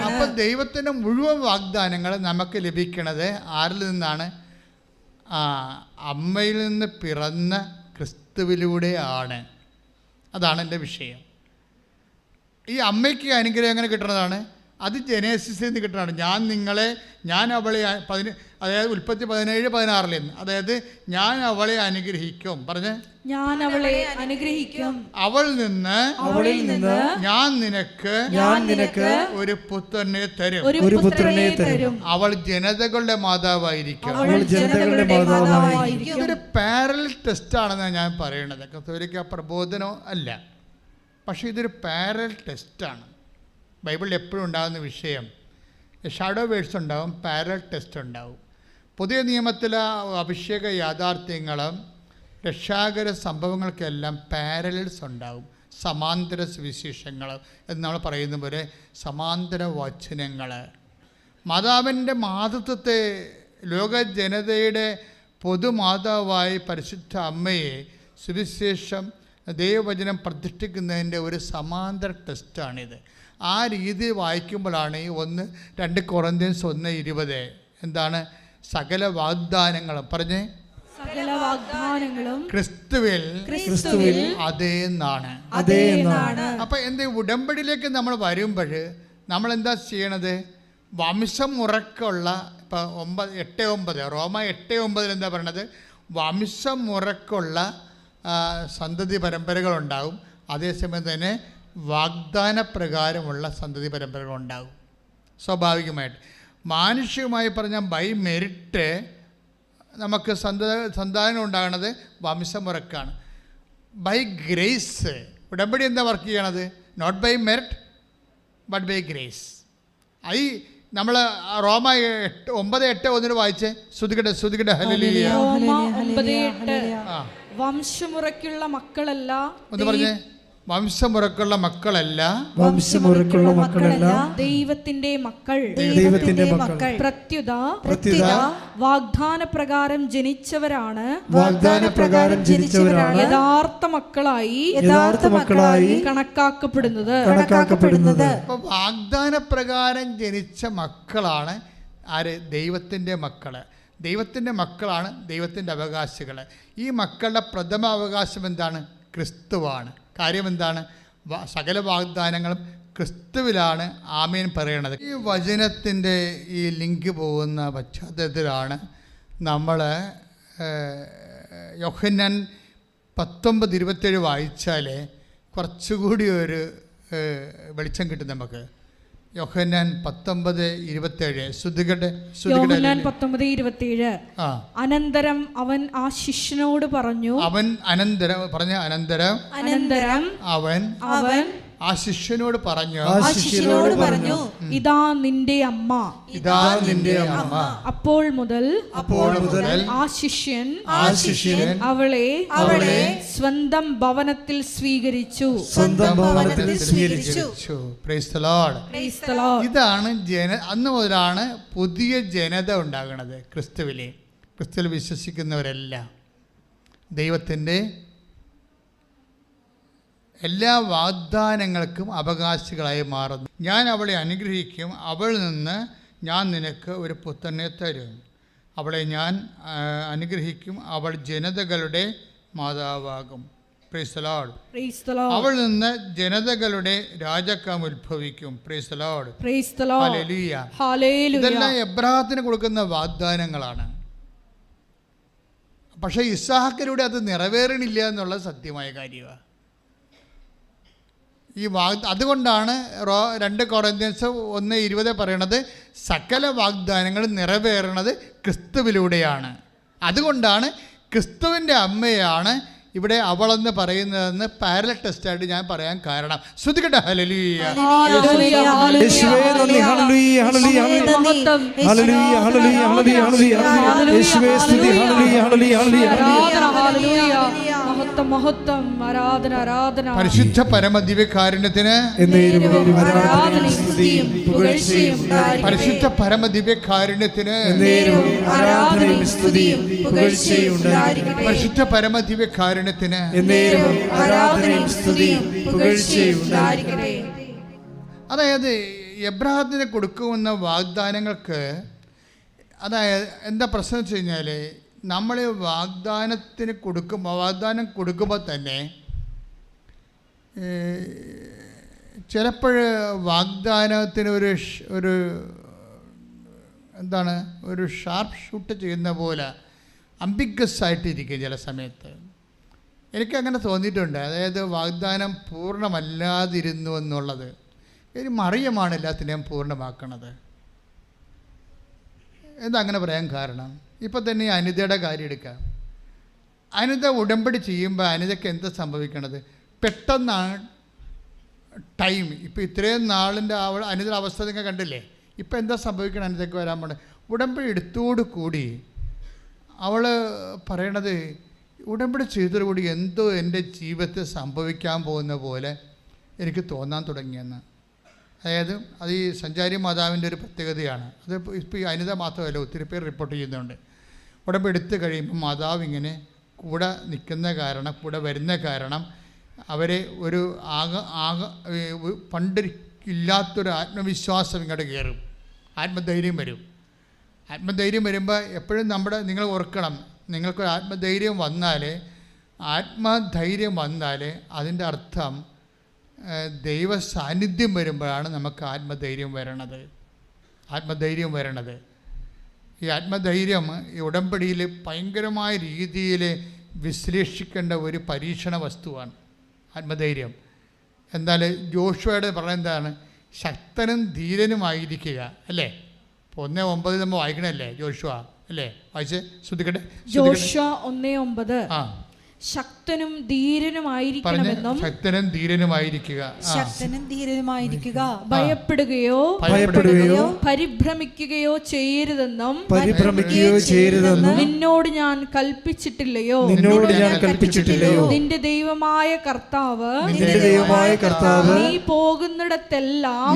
അപ്പൊ ദൈവത്തിന്റെ മുഴുവൻ വാഗ്ദാനങ്ങൾ നമുക്ക് ലഭിക്കണത് ആരിൽ നിന്നാണ്? അമ്മയിൽ നിന്ന് പിറന്ന ക്രിസ്തുവിലൂടെയാണ്. അതാണ് എൻ്റെ വിഷയം. ഈ അമ്മയ്ക്ക് അനുഗ്രഹം എങ്ങനെ കിട്ടുന്നതാണ്? അത് ജനേസിസിൽ നിന്ന് കിട്ടുന്നതാണ്. ഞാൻ അവളെ അതായത് ഉൽപ്പത്തി 17:16 അതായത് ഞാൻ അവളെ അനുഗ്രഹിക്കും. പറഞ്ഞേ, ഞാൻ അവളെ അനുഗ്രഹിക്കും. അവളിൽ നിന്ന് ഞാൻ നിനക്ക് ഒരു പുത്രനെ തരും. അവൾ ജനതകളുടെ മാതാവായിരിക്കും. ഇതൊരു പാരലൽ ടെസ്റ്റ് ആണെന്നാണ് ഞാൻ പറയണത്. കത്തോലിക്ക പ്രബോധനം അല്ല, പക്ഷേ ഇതൊരു പാരലൽ ടെസ്റ്റാണ്. ബൈബിളിൽ എപ്പോഴും ഉണ്ടാകുന്ന വിഷയം ഷാഡോ വേഴ്സ് ഉണ്ടാവും, പാരലൽ ടെസ്റ്റ് ഉണ്ടാവും. പുതിയ നിയമത്തിലെ അഭിഷേക യാഥാർത്ഥ്യങ്ങളും രക്ഷാകര സംഭവങ്ങൾക്കെല്ലാം പാരലൽസ് ഉണ്ടാവും. സമാന്തര സുവിശേഷങ്ങൾ എന്ന് നമ്മൾ പറയുന്ന പോലെ സമാന്തര വചനങ്ങൾ. മാതാവിൻ്റെ മാതൃത്വത്തെ ലോക ജനതയുടെ പൊതുമാതാവായി പരിശുദ്ധ അമ്മയെ സുവിശേഷം ദൈവവചനം പ്രതിഷ്ഠിക്കുന്നതിൻ്റെ ഒരു സമാന്തര ടെസ്റ്റാണിത്. ആ രീതി വായിക്കുമ്പോഴാണ് ഈ 2 കൊരിന്ത്യൻസ് 1:20 എന്താണ്? സകല വാഗ്ദാനങ്ങളും, പറഞ്ഞേ, സകല വാഗ്ദാനങ്ങളും ക്രിസ്തുവിൽ അതേ എന്നാണ്. അപ്പൊ എന്താ ഉടമ്പടിയിലേക്ക് നമ്മൾ വരുമ്പോൾ നമ്മൾ എന്താ ചെയ്യണത്? വംശമുറക്കുള്ള ഇപ്പം 8:9 റോമ 8:9 എന്താ പറയണത്? വംശമുറക്കുള്ള സന്തതി പരമ്പരകളുണ്ടാവും. അതേസമയം തന്നെ വാഗ്ദാനപ്രകാരമുള്ള സന്തതി പരമ്പരകളുണ്ടാകും. സ്വാഭാവികമായിട്ട് മാനുഷികമായി പറഞ്ഞാൽ ബൈ മെറിറ്റ് നമുക്ക് സന്താനം ഉണ്ടാകുന്നത് വംശമുറക്കാണ്. ബൈ ഗ്രേസ് ഉടമ്പടി എന്താ വർക്ക് ചെയ്യണത്? Not by merit but by grace. ഈ നമ്മൾ റോമ 9:8 വായിച്ചേ. ശ്രുതികട്ടെ ഹല്ലേലൂയ. റോമ 9:8 വംശമുറയ്ക്കുള്ള മക്കളല്ല. ഒന്ന് പറഞ്ഞേ, വംശമുറക്കുള്ള മക്കളല്ല, വംശമുറക്കുള്ള മക്കളല്ല, ദൈവത്തിന്റെ മക്കൾ, ദൈവത്തിന്റെ മക്കൾ. പ്രത്യുത വാഗ്ദാന പ്രകാരം ജനിച്ചവരാണ്, വാഗ്ദാന പ്രകാരം ജനിച്ചവരാണ് യഥാർത്ഥ മക്കളായി കണക്കാക്കപ്പെടുന്നത്. അപ്പോൾ വാഗ്ദാന പ്രകാരം ജനിച്ച മക്കളാണ് ആര്? ദൈവത്തിൻ്റെ മക്കള്. ദൈവത്തിൻ്റെ മക്കളാണ് ദൈവത്തിൻ്റെ അവകാശികൾ. ഈ മക്കളുടെ പ്രഥമ അവകാശം എന്താണ്? ക്രിസ്തുവാണ്. കാര്യം എന്താണ്? സകല വാഗ്ദാനങ്ങളും ക്രിസ്തുവിലാണ് ആമേൻ പറയണത്. ഈ വചനത്തിൻ്റെ ഈ ലിങ്ക് പോകുന്ന പശ്ചാത്തലത്തിലാണ് നമ്മൾ യോഹന്നാൻ 19:27 വായിച്ചാൽ കുറച്ചുകൂടി ഒരു വെളിച്ചം കിട്ടും നമുക്ക്. യോഹന്നാൻ 19:27 യോഹന്നാൻ 19:27 അനന്തരം അവൻ ആ ശിഷ്യനോട് പറഞ്ഞു, അനന്തരം അവൻ ആ ശിഷ്യനോട് പറഞ്ഞു, ഇതാ നിന്റെ അമ്മ. അപ്പോൾ മുതൽ ആ ശിഷ്യൻ അവളെ സ്വന്തം ഭവനത്തിൽ സ്വീകരിച്ചു. Price the Lord. ഇതാണ് അന്ന് മുതലാണ് പുതിയ ജനത ഉണ്ടാകുന്നത്. ക്രിസ്തുവിൽ വിശ്വസിക്കുന്നവരെല്ലാം ദൈവത്തിൻ്റെ എല്ലാ വാഗ്ദാനങ്ങൾക്കും അവകാശികളായി മാറുന്നു. ഞാൻ അവളെ അനുഗ്രഹിക്കും, അവളിൽ നിന്ന് ഞാൻ നിനക്ക് ഒരു പുത്രനെ തരും. അവളെ ഞാൻ അനുഗ്രഹിക്കും, അവൾ ജനതകളുടെ മാതാവാകും. Price the Lord. അവളിൽ നിന്ന് ജനതകളുടെ രാജാക്കം ഉത്ഭവിക്കും. Praise the Lord. ഹല്ലേലൂയ. ഇതെല്ലാം എബ്രാഹത്തിന് കൊടുക്കുന്ന വാഗ്ദാനങ്ങളാണ്. പക്ഷേ ഇസ്ഹാക്കിലൂടെ അത് നിറവേറണില്ല എന്നുള്ള സത്യമായ കാര്യമാണ്. അതുകൊണ്ടാണ് 2 കൊറിന്ത്യൻസ് 1:20 പറയണത് സകല വാഗ്ദാനങ്ങളും നിറവേറണത് ക്രിസ്തുവിലൂടെയാണ്. അതുകൊണ്ടാണ് ക്രിസ്തുവിൻ്റെ അമ്മയാണ് ഇവിടെ അവളെന്ന് പറയുന്നതെന്ന് പാരലൽ ടെസ്റ്റായിട്ട് ഞാൻ പറയാൻ കാരണം. ശ്രുതികട്ടെ. ഹല്ലേലൂയ. പരിശുദ്ധ പരമദിവ്യകാരുണ്യത്തിന്, പരിശുദ്ധ പരമദിവ്യകാരുണ്യത്തിന്, പരിശുദ്ധ പരമദിവ്യകാരുണ്യത്തിന്. അതായത് എബ്രാഹത്തിന് കൊടുക്കുന്ന വാഗ്ദാനങ്ങൾക്ക്, അതായത് എന്താ പ്രശ്നം വെച്ച് കഴിഞ്ഞാൽ, നമ്മൾ വാഗ്ദാനം കൊടുക്കുമ്പോൾ തന്നെ ചിലപ്പോൾ വാഗ്ദാനത്തിന് ഒരു ഷാർപ്പ് ഷൂട്ട് ചെയ്യുന്ന പോലെ അംബിഗസ് ആയിട്ടിരിക്കും ചില സമയത്ത്. എനിക്കങ്ങനെ തോന്നിയിട്ടുണ്ട്. അതായത് വാഗ്ദാനം പൂർണ്ണമല്ലാതിരുന്നു എന്നുള്ളത്. ഇനി മറിയമാണ് എല്ലാത്തിനെയും പൂർണ്ണമാക്കണത്. എന്താ അങ്ങനെ പറയാൻ കാരണം? ഇപ്പം തന്നെ അനിതയുടെ കാര്യം എടുക്കാം. അനിത ഉടമ്പടി ചെയ്യുമ്പോൾ അനിതയ്ക്ക് എന്താ സംഭവിക്കണത്? പെട്ടെന്നാണ് ടൈം. ഇപ്പോൾ ഇത്രയും നാളിൻ്റെ അനിതയുടെ അവസ്ഥ നിങ്ങൾ കണ്ടില്ലേ? ഇപ്പം എന്താ സംഭവിക്കണം? അനിതയ്ക്ക് വരാൻ പോണത് ഉടമ്പടി എടുത്തോടു കൂടി അവൾ പറയണത്, ഉടമ്പടി ചെയ്തതോടുകൂടി എന്തോ എൻ്റെ ജീവിതത്തിൽ സംഭവിക്കാൻ പോകുന്ന പോലെ എനിക്ക് തോന്നാൻ തുടങ്ങിയെന്ന്. അതായത് അത് ഈ സഞ്ചാരി മാതാവിൻ്റെ ഒരു പ്രത്യേകതയാണ്. അത് ഇപ്പോൾ ഈ അനിത മാത്രമല്ല, ഒത്തിരി പേർ റിപ്പോർട്ട് ചെയ്യുന്നുണ്ട്. ഉടമ്പടി എടുത്ത് കഴിയുമ്പോൾ മാതാവ് ഇങ്ങനെ കൂടെ നിൽക്കുന്ന കാരണം, കൂടെ വരുന്ന കാരണം അവരെ ഒരു പണ്ടില്ലാത്തൊരു ആത്മവിശ്വാസം ഇങ്ങോട്ട് കയറും. ആത്മധൈര്യം വരും. ആത്മധൈര്യം വരുമ്പോൾ എപ്പോഴും നിങ്ങൾ ഓർക്കണം, നിങ്ങൾക്കൊരു ആത്മധൈര്യം വന്നാൽ അതിൻ്റെ അർത്ഥം ദൈവ സാന്നിധ്യം വരുമ്പോഴാണ് നമുക്ക് ആത്മധൈര്യം വരണത്. ഈ ആത്മധൈര്യം ഈ ഉടമ്പടിയിൽ ഭയങ്കരമായ രീതിയിൽ വിശ്ലേഷിക്കേണ്ട ഒരു പരീക്ഷണ വസ്തുവാണ് ആത്മധൈര്യം. എന്നാൽ ജോഷുവയുടെ പറഞ്ഞ എന്താണ്? ശക്തനും ധീരനുമായിരിക്കുക, അല്ലേ? 1:9 നമ്മൾ വായിക്കണല്ലേ ജോഷുവ, അല്ലേ? വായിച്ചേ, ശ്രദ്ധിക്കട്ടെ. ജോഷുവ 1:9. ശക്തനും ധീരനുമായിരിക്കണമെന്നും ശക്തനും ധീരനുമായിരിക്കുക ശക്തനും ധീരനുമായിരിക്കുക ഭയപ്പെടുകയോ പരിഭ്രമിക്കുകയോ ചെയ്യരുതെന്നും നിന്നോട് ഞാൻ കൽപ്പിച്ചിട്ടില്ലയോ നിന്റെ ദൈവമായ കർത്താവ് നീ പോകുന്നിടത്തെല്ലാം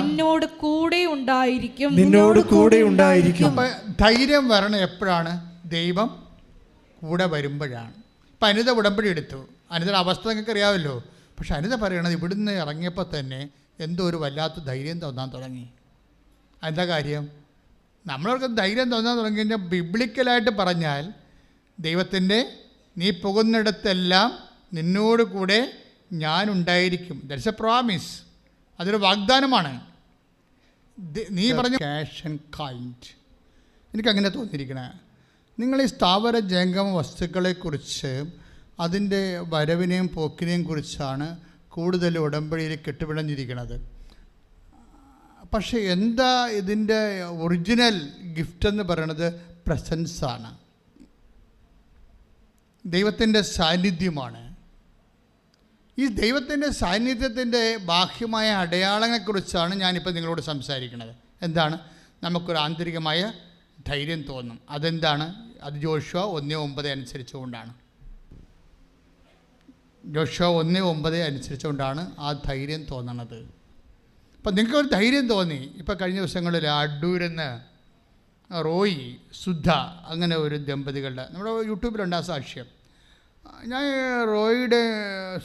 നിന്നോട് കൂടെ ഉണ്ടായിരിക്കും. ധൈര്യം വരണം എപ്പോഴാണ്? ദൈവം കൂടെ വരുമ്പോഴാണ്. ഇപ്പം അനിത ഉടമ്പടി എടുത്തു. അനിതയുടെ അവസ്ഥ നിങ്ങൾക്ക് അറിയാമല്ലോ. പക്ഷെ അനിത പറയണത് ഇവിടുന്ന് ഇറങ്ങിയപ്പോൾ തന്നെ എന്തോ ഒരു വല്ലാത്ത ധൈര്യം തോന്നാൻ തുടങ്ങി. എന്താ കാര്യം? നമ്മളവർക്ക് ധൈര്യം തോന്നാൻ തുടങ്ങി കഴിഞ്ഞാൽ ബിബ്ലിക്കലായിട്ട് പറഞ്ഞാൽ ദൈവത്തിൻ്റെ നീ പോകുന്നിടത്തെല്ലാം നിന്നോട് കൂടെ ഞാനുണ്ടായിരിക്കും. That's A promise. അതൊരു വാഗ്ദാനമാണ്. നീ പറഞ്ഞ ക്യാഷ് ആൻഡ് കൈൻഡ്. എനിക്കങ്ങനെ തോന്നിയിരിക്കണേ. നിങ്ങൾ ഈ സ്ഥാവര ജംഗമ വസ്തുക്കളെക്കുറിച്ച് അതിൻ്റെ വരവിനെയും പോക്കിനെയും കുറിച്ചാണ് കൂടുതൽ ഉടമ്പടിയിൽ കെട്ടുപിടഞ്ഞിരിക്കുന്നത്. പക്ഷേ എന്താ ഇതിൻ്റെ ഒറിജിനൽ ഗിഫ്റ്റ് എന്ന് പറയുന്നത്? പ്രസൻസാണ്, ദൈവത്തിൻ്റെ സാന്നിധ്യമാണ്. ഈ ദൈവത്തിൻ്റെ സാന്നിധ്യത്തിൻ്റെ ബാഹ്യമായ അടയാളങ്ങളെക്കുറിച്ചാണ് ഞാനിപ്പോൾ നിങ്ങളോട് സംസാരിക്കുന്നത്. എന്താണ്? നമുക്കൊരു ആന്തരികമായ ധൈര്യം തോന്നും. അതെന്താണ്? അത് ജോഷുവ 1:9 അനുസരിച്ചുകൊണ്ടാണ്. ജോഷുവ 1:9 അനുസരിച്ചുകൊണ്ടാണ് ആ ധൈര്യം തോന്നണത്. അപ്പം നിങ്ങൾക്കൊരു ധൈര്യം തോന്നി. ഇപ്പോൾ കഴിഞ്ഞ ദിവസങ്ങളിൽ അടൂരെന്ന് റോയി സുധ അങ്ങനെ ഒരു ദമ്പതികളുടെ നമ്മുടെ യൂട്യൂബിലുണ്ട് ആ സാക്ഷ്യം. ഞാൻ റോയിയുടെ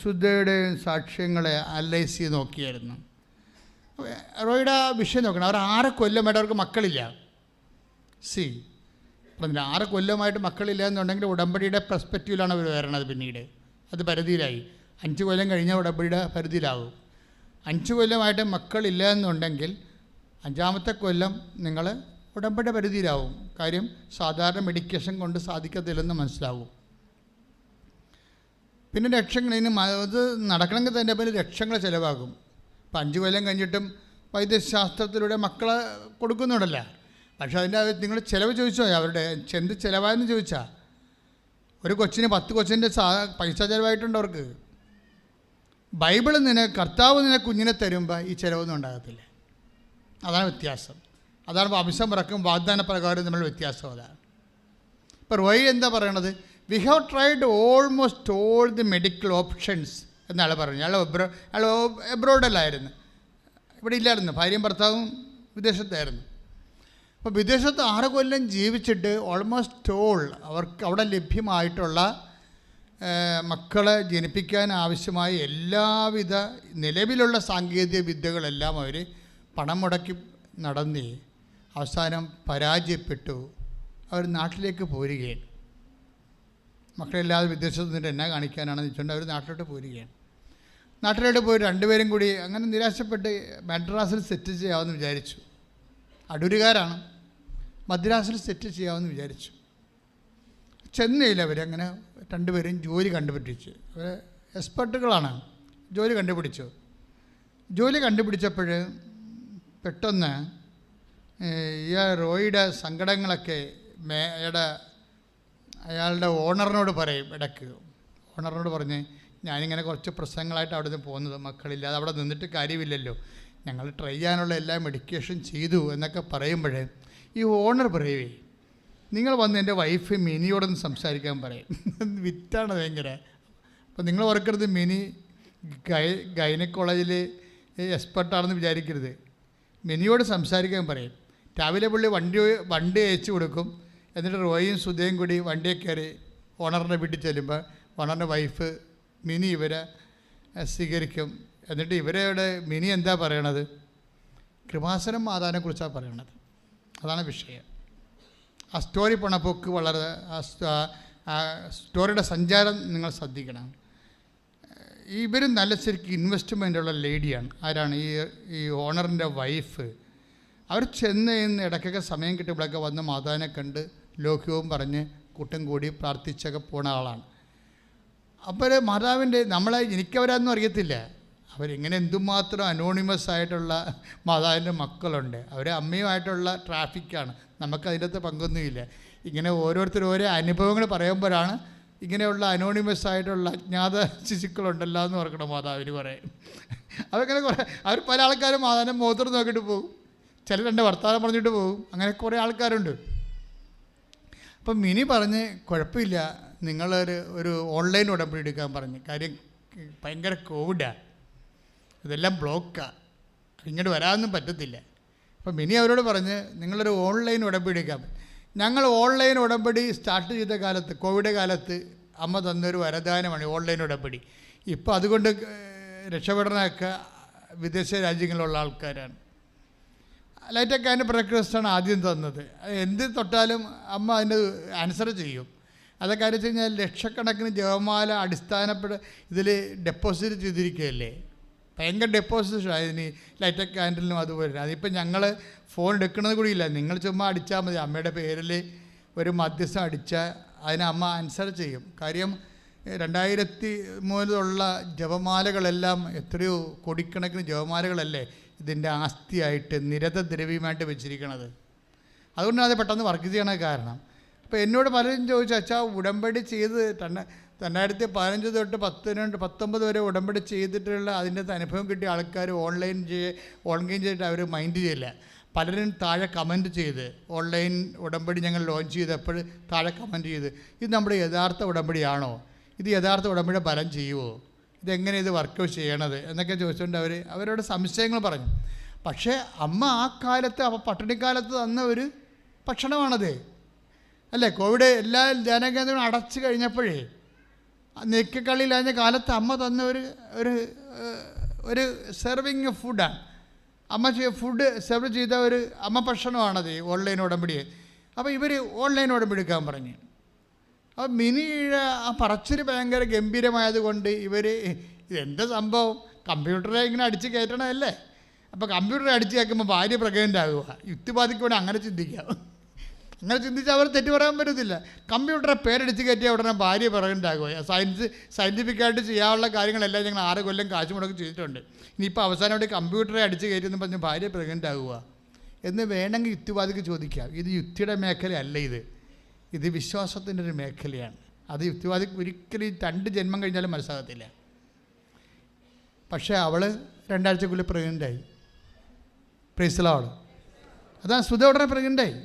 സുധയുടെ സാക്ഷ്യങ്ങളെ അനലൈസ് ചെയ്ത് നോക്കിയായിരുന്നു. റോയിയുടെ ആ വിഷയം നോക്കണം. അവർ 6 കൊല്ലമായിട്ട് അവർക്ക് മക്കളില്ല. അപ്പം 6 കൊല്ലമായിട്ട് മക്കളില്ല എന്നുണ്ടെങ്കിൽ ഉടമ്പടിയുടെ പെർസ്പെക്റ്റീവിലാണ് അവർ വരണത്. പിന്നീട് അത് പരിധിയിലായി. 5 കൊല്ലം കഴിഞ്ഞാൽ ഉടമ്പടിയുടെ പരിധിയിലാവും. 5 കൊല്ലമായിട്ട് മക്കളില്ല എന്നുണ്ടെങ്കിൽ 5ാമത്തെ കൊല്ലം നിങ്ങൾ ഉടമ്പടിയുടെ പരിധിയിലാവും. കാര്യം സാധാരണ മെഡിക്കേഷൻ കൊണ്ട് സാധിക്കത്തില്ലെന്ന് മനസ്സിലാവും. പിന്നെ ലക്ഷങ്ങൾ ഇനി അത് നടക്കണമെങ്കിൽ തന്നെ പിന്നെ ലക്ഷങ്ങൾ ചിലവാകും. ഇപ്പം 5 കൊല്ലം കഴിഞ്ഞിട്ടും വൈദ്യശാസ്ത്രത്തിലൂടെ മക്കളെ കൊടുക്കുന്നുണ്ടല്ലോ. പക്ഷേ അതിൻ്റെ നിങ്ങൾ ചിലവ് ചോദിച്ചോ? അവരുടെ എന്ത് ചിലവായെന്ന് ചോദിച്ചാൽ ഒരു കൊച്ചിന് 10 കൊച്ചിൻ്റെ പൈസ ചിലവായിട്ടുണ്ട് അവർക്ക്. ബൈബിൾ കർത്താവ് കുഞ്ഞിനെ തരുമ്പോൾ ഈ ചിലവൊന്നും ഉണ്ടാകത്തില്ല. അതാണ് വ്യത്യാസം. അതാണ് വംശം പിറക്കും വാഗ്ദാന പ്രകാരം നമ്മൾ വ്യത്യാസം. അതാണ് ഇപ്പോൾ റോയി എന്താ പറയണത്? We have tried almost all the medical options എന്നാണ് പറഞ്ഞു. അയാൾ എബ്രോഡല്ലായിരുന്നു, ഇവിടെ ഇല്ലായിരുന്നു. ഭാര്യയും ഭർത്താവും വിദേശത്തായിരുന്നു. അപ്പോൾ വിദേശത്ത് 6 കൊല്ലം ജീവിച്ചിട്ട് ഓൾമോസ്റ്റ് ഓൾ അവർക്ക് അവിടെ ലഭ്യമായിട്ടുള്ള മക്കളെ ജനിപ്പിക്കാൻ ആവശ്യമായ എല്ലാവിധ നിലവിലുള്ള സാങ്കേതിക വിദ്യകളെല്ലാം അവർ പണം മുടക്കി നടന്ന് അവസാനം പരാജയപ്പെട്ടു. അവർ നാട്ടിലേക്ക് പോരുകയാണ്. മക്കളില്ലാതെ വിദേശത്ത് നിന്നിട്ട് എന്നാ കാണിക്കാനാണെന്ന് വെച്ചുകൊണ്ട് അവർ നാട്ടിലോട്ട് പോരുകയാണ്. നാട്ടിലോട്ട് പോയി 2 പേരും കൂടി അങ്ങനെ നിരാശപ്പെട്ട് മദ്രാസിൽ സെറ്റ് ചെയ്യാമെന്ന് വിചാരിച്ചു. അടൂരുകാരാണ്. മദ്രാസിൽ സെറ്റ് ചെയ്യാമെന്ന് വിചാരിച്ചു. ചെന്നൈയിൽ അവരങ്ങനെ 2 പേരും ജോലി കണ്ടുപിടിച്ചു. അവർ എക്സ്പെർട്ടുകളാണ്. ജോലി കണ്ടുപിടിച്ചു. ജോലി കണ്ടുപിടിച്ചപ്പോൾ പെട്ടെന്ന് ഈ റോയിയുടെ സങ്കടങ്ങളൊക്കെ അയാളുടെ ഓണറിനോട് പറയും. ഇടയ്ക്ക് ഓണറിനോട് പറഞ്ഞ് ഞാനിങ്ങനെ കുറച്ച് പ്രശ്നങ്ങളായിട്ട് അവിടെ നിന്ന് പോകുന്നത്, മക്കളില്ലാതെ അവിടെ നിന്നിട്ട് കാര്യമില്ലല്ലോ, ഞങ്ങൾ ട്രൈ ചെയ്യാനുള്ള എല്ലാ മെഡിക്കേഷൻ ചെയ്തു എന്നൊക്കെ പറയുമ്പോഴേ ഈ ഓണർ പറയുവേ, നിങ്ങൾ വന്ന് എൻ്റെ വൈഫ് മിനിയോടൊന്ന് സംസാരിക്കാൻ പറയും. വിറ്റാണ് ഭയങ്കര. അപ്പോൾ നിങ്ങൾ ഓർക്കരുത് മിനി ഗൈനക്കോളേജിൽ എക്സ്പെർട്ടാണെന്ന് വിചാരിക്കരുത്. മിനിയോട് സംസാരിക്കാൻ പറയും. രാവിലെ പുള്ളി വണ്ടി അയച്ചു കൊടുക്കും. എന്നിട്ട് റോയും സുധയും കൂടി വണ്ടിയെ കയറി ഓണറിൻ്റെ വീട്ടിൽ ചെല്ലുമ്പോൾ ഓണറിൻ്റെ വൈഫ് മിനി ഇവരെ സ്വീകരിക്കും. എന്നിട്ട് ഇവരുടെ മിനി എന്താ പറയണത്? കൃപാസനം മാതാവിനെക്കുറിച്ചാണ് പറയണത്. അതാണ് വിഷയം. ആ സ്റ്റോറി പോണപ്പോക്ക് വളരെ ആ സ്റ്റോറിയുടെ സഞ്ചാരം നിങ്ങൾ ശ്രദ്ധിക്കണം. ഇവരും നല്ല ശരിക്കും ഇൻവെസ്റ്റ്മെൻ്റുള്ള ലേഡിയാണ്. ആരാണ്? ഈ ഓണറിൻ്റെ വൈഫ്. അവർ ചെന്ന് ഇടയ്ക്കൊക്കെ സമയം കിട്ടുമ്പോഴൊക്കെ വന്ന് മാതാവിനെ കണ്ട് ലോക്യവും പറഞ്ഞ് കൂട്ടം കൂടി പ്രാർത്ഥിച്ചൊക്കെ പോണ ആളാണ്. അപ്പോൾ മാതാവിൻ്റെ എനിക്കവരാന്നും അറിയത്തില്ല. അവരിങ്ങനെ എന്തുമാത്രം അനോണിമസ് ആയിട്ടുള്ള മാതാവിൻ്റെ മക്കളുണ്ട്. അവർ അമ്മയുമായിട്ടുള്ള ട്രാഫിക്കാണ്. നമുക്കതിൻ്റെ അകത്ത് പങ്കൊന്നുമില്ല. ഇങ്ങനെ ഓരോരുത്തർ ഓരോ അനുഭവങ്ങൾ പറയുമ്പോഴാണ് ഇങ്ങനെയുള്ള അനോണിമസ് ആയിട്ടുള്ള അജ്ഞാത ശിശുക്കളുണ്ടല്ലോ എന്ന് ഓർക്കണം മാതാവിന് കുറേ. അവരങ്ങനെ കുറേ അവർ പല ആൾക്കാരും മാതാവിനെ മുഖത്തോട് നോക്കിയിട്ട് പോകും, ചിലർ എൻ്റെ വർത്താനം പറഞ്ഞിട്ട് പോകും, അങ്ങനെ കുറേ ആൾക്കാരുണ്ട്. അപ്പം മിനി പറഞ്ഞ് കുഴപ്പമില്ല, നിങ്ങളൊരു ഓൺലൈൻ ഉടമ്പടി എടുക്കാൻ പറഞ്ഞ്. കാര്യം ഭയങ്കര കോവിഡാണ്, ഇതെല്ലാം ബ്ലോക്കാണ്, ഇങ്ങോട്ട് വരാനൊന്നും പറ്റത്തില്ല. അപ്പം മിനി അവരോട് പറഞ്ഞ് നിങ്ങളൊരു ഓൺലൈൻ ഉടമ്പടി എടുക്കാൻ. ഞങ്ങൾ ഓൺലൈൻ ഉടമ്പടി സ്റ്റാർട്ട് ചെയ്ത കാലത്ത്, കോവിഡ് കാലത്ത് അമ്മ തന്നൊരു വരദാനമാണ് ഓൺലൈൻ ഉടമ്പടി. ഇപ്പോൾ അതുകൊണ്ട് രക്ഷപ്പെടാനൊക്കെ വിദേശ രാജ്യങ്ങളിലുള്ള ആൾക്കാരാണ്. ലൈറ്റൊക്കെ അതിൻ്റെ ബ്രേക്ക്ഫാസ്റ്റാണ് ആദ്യം തന്നത്. എന്ത് തൊട്ടാലും അമ്മ അതിൻ്റെ ആൻസർ ചെയ്യും. അതൊക്കെ എന്ന് വെച്ച് കഴിഞ്ഞാൽ ലക്ഷക്കണക്കിന് ജപമാല ഇതിൽ ഡെപ്പോസിറ്റ് ചെയ്തിരിക്കുകയല്ലേ, ഭയങ്കര ഡെപ്പോസിറ്റ് അതിന് ലൈറ്റൊക്കെ ക്യാൻഡലിനും അതുപോലെ. അതിപ്പോൾ ഞങ്ങൾ ഫോൺ എടുക്കുന്നത് കൂടിയില്ല, നിങ്ങൾ ചുമ്മാ അടിച്ചാൽ മതി, അമ്മയുടെ പേരിൽ ഒരു മധ്യസ്ഥം അടിച്ചാൽ അതിന് അമ്മ ആൻസർ ചെയ്യും. കാര്യം 2003 ജപമാലകളെല്ലാം എത്രയോ കോടിക്കണക്കിന് ജപമാലകളല്ലേ ഇതിൻ്റെ ആസ്തിയായിട്ട് നിരതദ്രവ്യമായിട്ട് വെച്ചിരിക്കണത്. അതുകൊണ്ടാണ് അത് പെട്ടെന്ന് വർക്ക് ചെയ്യണ കാരണം. അപ്പോൾ എന്നോട് പലരും ചോദിച്ചു, അച്ഛാ ഉടമ്പടി ചെയ്ത് 2015 തൊട്ട് 19 വരെ ഉടമ്പടി ചെയ്തിട്ടുള്ള അതിൻ്റെ അനുഭവം കിട്ടിയ ആൾക്കാർ ഓൺലൈൻ ചെയ്തിട്ട് അവർ മൈൻഡ് ചെയ്യില്ല. പലരും താഴെ കമൻറ്റ് ചെയ്ത്, ഓൺലൈൻ ഉടമ്പടി ഞങ്ങൾ ലോഞ്ച് ചെയ്തപ്പോൾ താഴെ കമൻറ്റ് ചെയ്ത്, ഇത് നമ്മുടെ യഥാർത്ഥ ഉടമ്പടിയാണോ, ഇത് യഥാർത്ഥ ഉടമ്പടി ഫലം ചെയ്യുമോ, ഇതെങ്ങനെ ഇത് വർക്ക് ചെയ്യണത് എന്നൊക്കെ ചോദിച്ചുകൊണ്ട് അവരോട് സംശയങ്ങൾ പറഞ്ഞു. പക്ഷേ അമ്മ ആ കാലത്ത് പട്ടിണിക്കാലത്ത് തന്ന ഒരു ഭക്ഷണമാണത് അല്ലേ. കോവിഡ് എല്ലാ ധ്യാനകേന്ദ്രങ്ങളും അടച്ചു കഴിഞ്ഞപ്പോഴേ നെക്കക്കളിയിലാഞ്ഞ കാലത്ത് അമ്മ തന്ന ഒരു സെർവിങ് ഫുഡാണ്. അമ്മ ഫുഡ് സെർവ് ചെയ്ത ഒരു അമ്മ ഭക്ഷണമാണത് ഓൺലൈൻ ഉടമ്പടിയെ. അപ്പോൾ ഇവർ ഓൺലൈൻ ഉടമ്പടി എടുക്കാൻ പറഞ്ഞു. അപ്പോൾ മിനിയുടെ ആ പറച്ചിൽ ഭയങ്കര ഗംഭീരമായതുകൊണ്ട് ഇതെന്താ സംഭവം, കമ്പ്യൂട്ടറെ ഇങ്ങനെ അടിച്ച് കയറ്റണമല്ലേ. അപ്പോൾ കമ്പ്യൂട്ടറെ അടിച്ച് കയറ്റുമ്പോൾ ഭാര്യ പ്രഗ്നൻ്റ് ആകുക, യുക്തിവാദിക്ക് വേണ്ടി അങ്ങനെ ചിന്തിക്കാം. അങ്ങനെ ചിന്തിച്ചാൽ അവർ തെറ്റ് പറയാൻ പറ്റത്തില്ല. കമ്പ്യൂട്ടറെ പേരടിച്ച് കയറ്റിയ ഉടനെ ഭാര്യ പ്രഗ്നൻ്റ് ആകുക. സയൻറ്റിഫിക്കായിട്ട് ചെയ്യാനുള്ള കാര്യങ്ങളെല്ലാം ഞങ്ങൾ 6 കൊല്ലം കാശ് മുടക്കി ചെയ്തിട്ടുണ്ട്. ഇനിയിപ്പോൾ അവസാനമായിട്ട് കമ്പ്യൂട്ടറെ അടിച്ച് കയറ്റിയെന്ന് പറഞ്ഞ് ഭാര്യ പ്രഗ്നൻ്റ് ആകുക എന്ന് വേണമെങ്കിൽ യുക്തിവാദിക്ക് ചോദിക്കാം. ഇത് യുക്തിയുടെ മേഖലയല്ല, ഇത് വിശ്വാസത്തിൻ്റെ ഒരു മേഖലയാണ്. അത് യുക്തിവാദിക്ക് ഒരിക്കലും 2 ജന്മം കഴിഞ്ഞാലും മനസ്സിലാകത്തില്ല. പക്ഷേ അവൾ 2 ആഴ്ചക്കുള്ളിൽ പ്രഗ്നൻ്റായി. Praise the Lord. അതാണ് സുധ ഉടനെ പ്രഗ്നൻ്റായി.